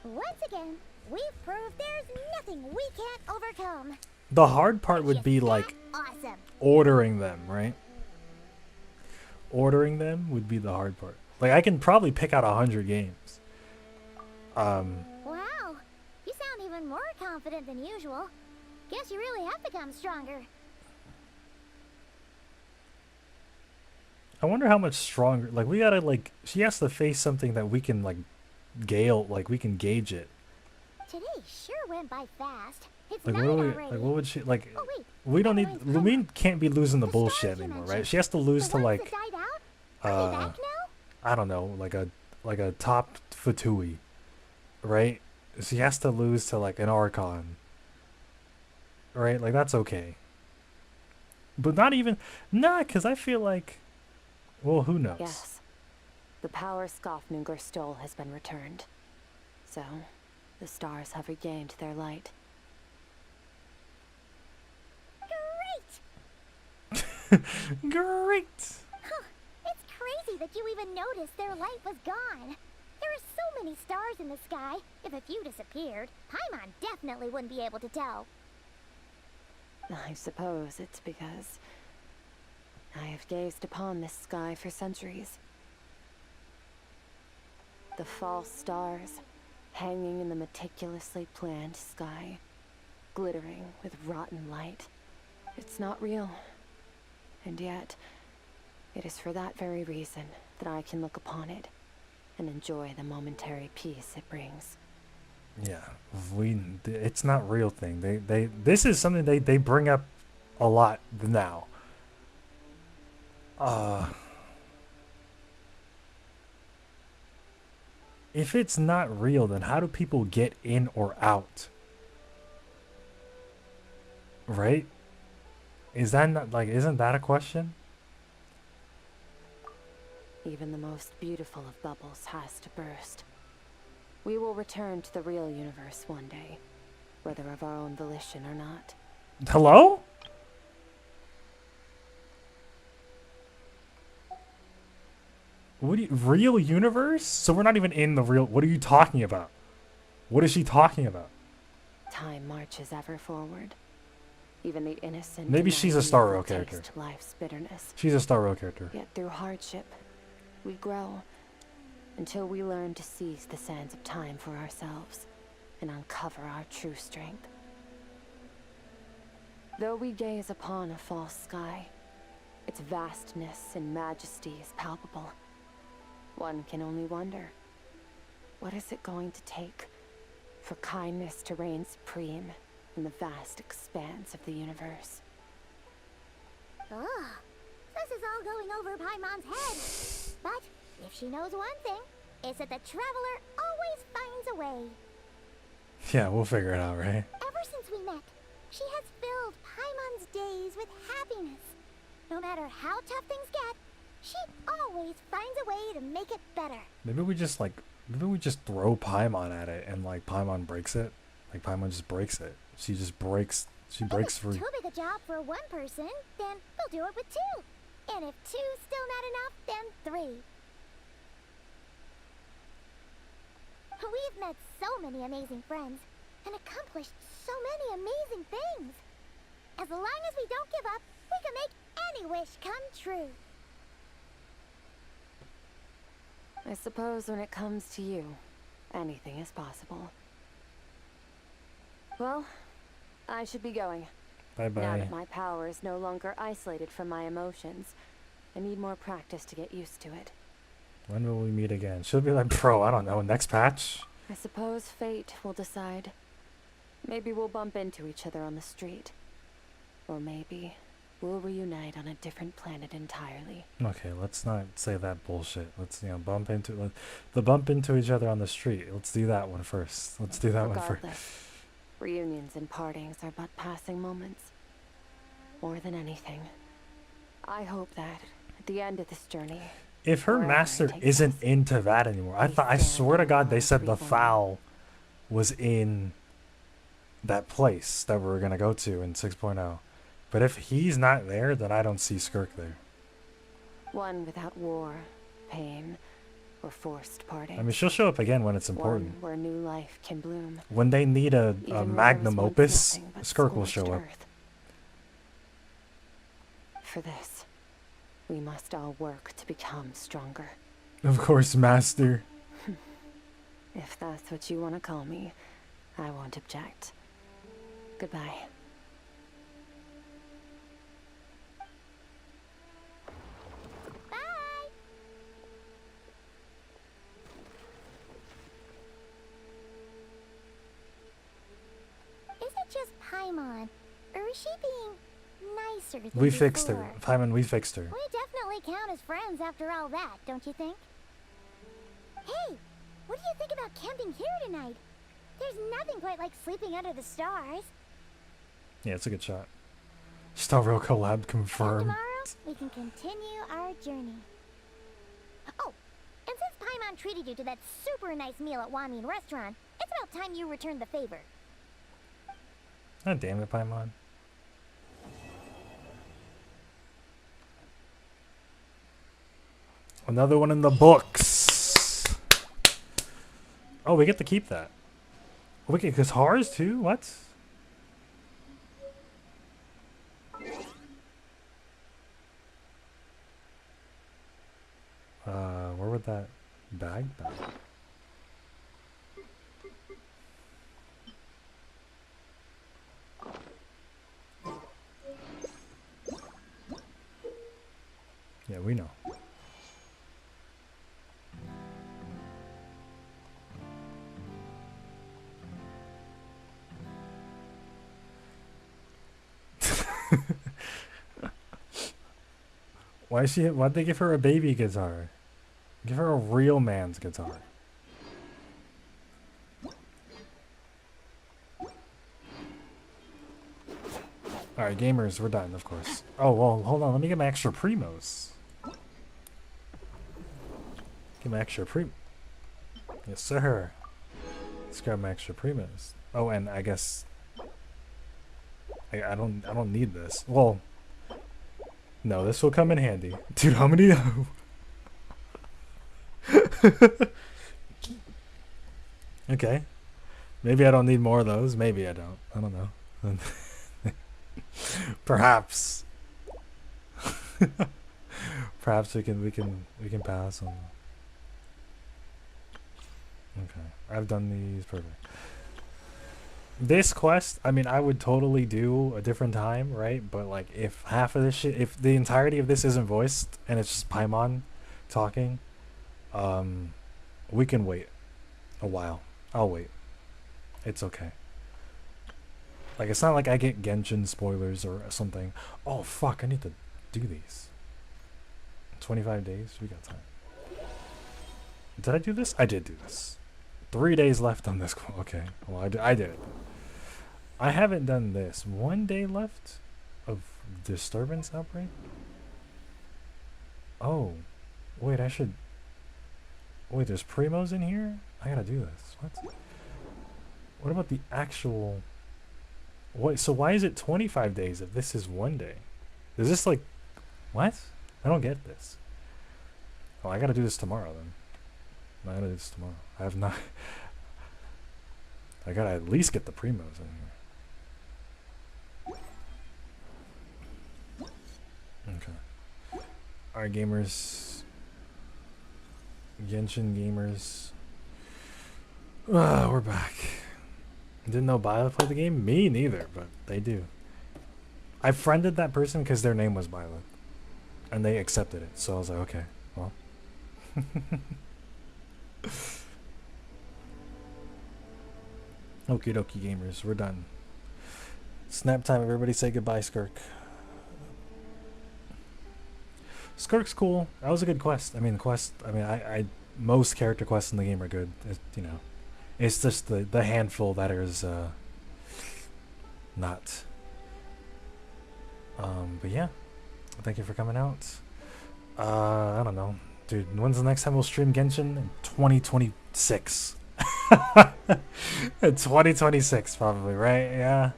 Once again, we've proved there's nothing we can't overcome. The hard part would be like awesome. Ordering them, right? Ordering them would be the hard part. Like, I can probably pick out 100 games. Wow, you sound even more confident than usual. Guess you really have become stronger. I wonder how much stronger. Like, we gotta, like, she has to face something that we can, like, we can gauge it. Today sure went by fast. It's Like, night already. what would she, like, Oh, wait, we don't need, Lumine can't be losing the bullshit anymore, right? She has to lose to, like, I don't know, like a top Fatui, right? She has to lose to, like, an Archon, right? Like, that's okay. But not even, because I feel like, well, who knows? Yes. The power Skofninger stole has been returned. So, the stars have regained their light. Great! Great. Huh. It's crazy that you even noticed their light was gone. There are so many stars in the sky. If a few disappeared, Paimon definitely wouldn't be able to tell. I suppose it's because I have gazed upon this sky for centuries. The false stars, hanging in the meticulously planned sky, glittering with rotten light. It's not real. And yet, it is for that very reason that I can look upon it and enjoy the momentary peace it brings. Yeah, it's not real thing. This is something they bring up a lot now. If it's not real, then how do people get in or out? Right? Is that not like, isn't that a question? Even the most beautiful of bubbles has to burst. We will return to the real universe one day, whether of our own volition or not. Hello? What do you, real universe? So we're not even in the real, what are you talking about? What is she talking about? Time marches ever forward. Even the innocent. Maybe she's a Star Rail character. Taste life's bitterness. She's a Star Rail character. Yet through hardship, we grow until we learn to seize the sands of time for ourselves and uncover our true strength. Though we gaze upon a false sky, its vastness and majesty is palpable. One can only wonder, what is it going to take for kindness to reign supreme in the vast expanse of the universe? Ugh. This is all going over Paimon's head. But if she knows one thing, it's that the traveler always finds a way. Yeah, we'll figure it out, right? Ever since we met, she has filled Paimon's days with happiness. No matter how tough things get, she always finds a way to make it better. Maybe we just throw Paimon at it and like Paimon breaks it. Like Paimon just breaks it. She breaks free. If it's too big a job for one person, then we'll do it with two. And if two's still not enough, then three. We've met so many amazing friends and accomplished so many amazing things. As long as we don't give up, we can make any wish come true. I suppose when it comes to you, anything is possible. Well, I should be going. Bye-bye. Now that my power is no longer isolated from my emotions, I need more practice to get used to it. When will we meet again? She'll be like, bro, I don't know, next patch? I suppose fate will decide. Maybe we'll bump into each other on the street. Or maybe we'll reunite on a different planet entirely. Okay, let's not say that bullshit. Let's, bump into each other on the street. Let's do that one first. Let's do that one first. Regardless, reunions and partings are but passing moments. More than anything, I hope that at the end of this journey, if her master isn't into that anymore, I swear to God, they said the foul was in that place that we're gonna go to in 6.0. But if he's not there, then I don't see Skirk there. one without war, pain, or forced parting. I mean, she'll show up again when it's important. One where new life can bloom. When they need a Even magnum where there was opus, once nothing but Skirk will show scorched up. earth. For this, we must all work to become stronger. Of course, master. If that's what you want to call me, I won't object. Goodbye. Bye! Is it just Paimon, or is she being nicer than We fixed her. before? Paimon, we fixed her. We definitely count as friends after all that, don't you think? Hey, what do you think about camping here tonight? There's nothing quite like sleeping under the stars. Yeah, it's a good shot. Star Rail collab confirmed. Tomorrow, we can continue our journey. Oh, and since Paimon treated you to that super nice meal at Wamin Restaurant, it's about time you returned the favor. Oh, damn it, Paimon. Another one in the books. Oh, we get to keep that. We get guitars too? What? Where would that bag be? Yeah, we know. Why'd they give her a baby guitar? Give her a real man's guitar. Alright, gamers, we're done, of course. Oh, well, hold on, let me get my extra primos. Get my extra Yes, sir. Let's grab my extra primos. Oh, and I guess I don't need this. Well, no, this will come in handy. Dude, how many Okay. Maybe I don't need more of those. Maybe I don't. I don't know. Perhaps. Perhaps we can pass on. Okay. I've done these. Perfect. This quest, I mean, I would totally do a different time, right? But like if half of this shit, if the entirety of this isn't voiced and it's just Paimon talking, we can wait a while. I'll wait. It's okay. Like, it's not like I get Genshin spoilers or something. Oh, fuck, I need to do these. 25 days? We got time. Did I do this? I did do this. 3 days left on this. Okay, well, I did it. I haven't done this. 1 day left of disturbance outbreak? Oh. Wait, I should... Wait, there's primos in here? I gotta do this. What? What about the actual... What? So why is it 25 days if this is 1 day? Is this like... What? I don't get this. Oh, I gotta do this tomorrow then. I gotta do this tomorrow. I have not... I gotta at least get the primos in here. Okay. Alright, gamers. Genshin gamers. We're back. Didn't know Violet played the game? Me neither, but they do. I friended that person because their name was Violet. And they accepted it. So I was like, okay, well. Okie dokie gamers, we're done. Snap time, everybody say goodbye, Skirk. Skirk's cool. That was a good quest. I mean, most character quests in the game are good. You know, it's just the handful that is not. But yeah, thank you for coming out. I don't know, dude. When's the next time we'll stream Genshin? In 2026. 2026 probably, right? Yeah.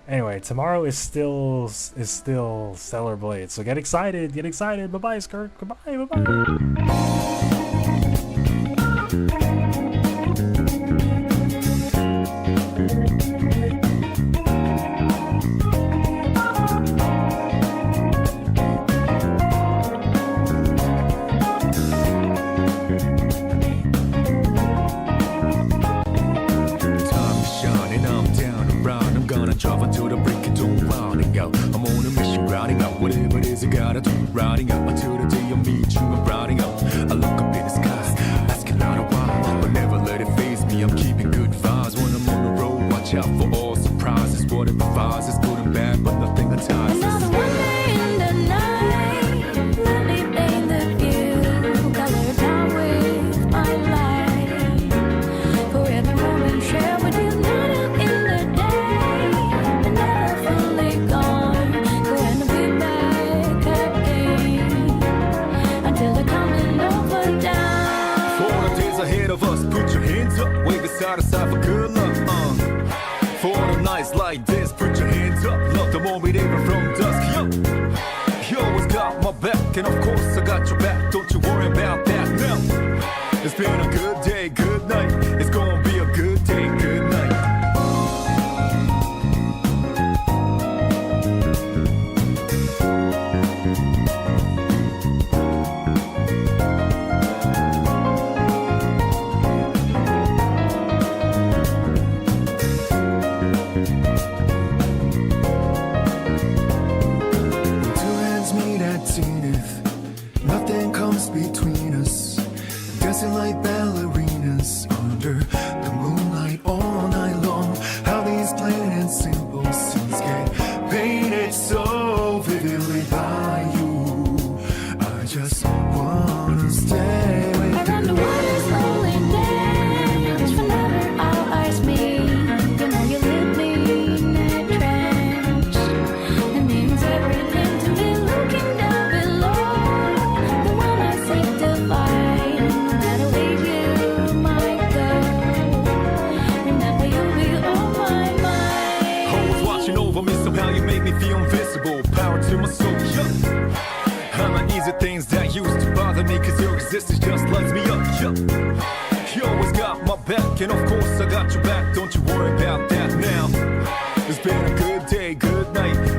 Anyway, tomorrow is still Stellar Blade, so get excited, Bye bye, Skirk. Goodbye, bye bye. Drop until the break of dawn, rounding out. I'm on a mission, routing out whatever it is I gotta do. Routing out until the day I meet you. I'm routing out. I look up in the sky, asking out a while, but never let it faze me. I'm keeping good vibes when I'm on the road. Watch out for all surprises. What it provides is good and bad, but nothing entices. Another one day in the night, let me paint the view, color down with my light. For every moment share with you, not in the day. Side to side for good luck, For the nights like this, put your hands up. Love the moment even from dusk, yo. You always got my back, and of course I got your back. Don't you worry about It's been a good day, good night. It's gonna be a good day, good night. When two hands meet at zenith, nothing comes between us. Dancing like ballerinas under the moonlight all night long. How these plain and simple scenes get painted so vividly by you. I just wanna stay with you. Around the water slowly dance, whenever our eyes meet. The more you leave me in that trance, it means everything to me. Looking down below, the one I seek to find. No matter where you might go, remember you'll be on my mind. Always watching over me, somehow you make me feel invisible. Power to my soul, yeah. I'm not easy things that used to bother me, cause your existence just lights me up, yeah. You always got my back, and of course I got your back. Don't you worry about that now. It's been a good day, good night.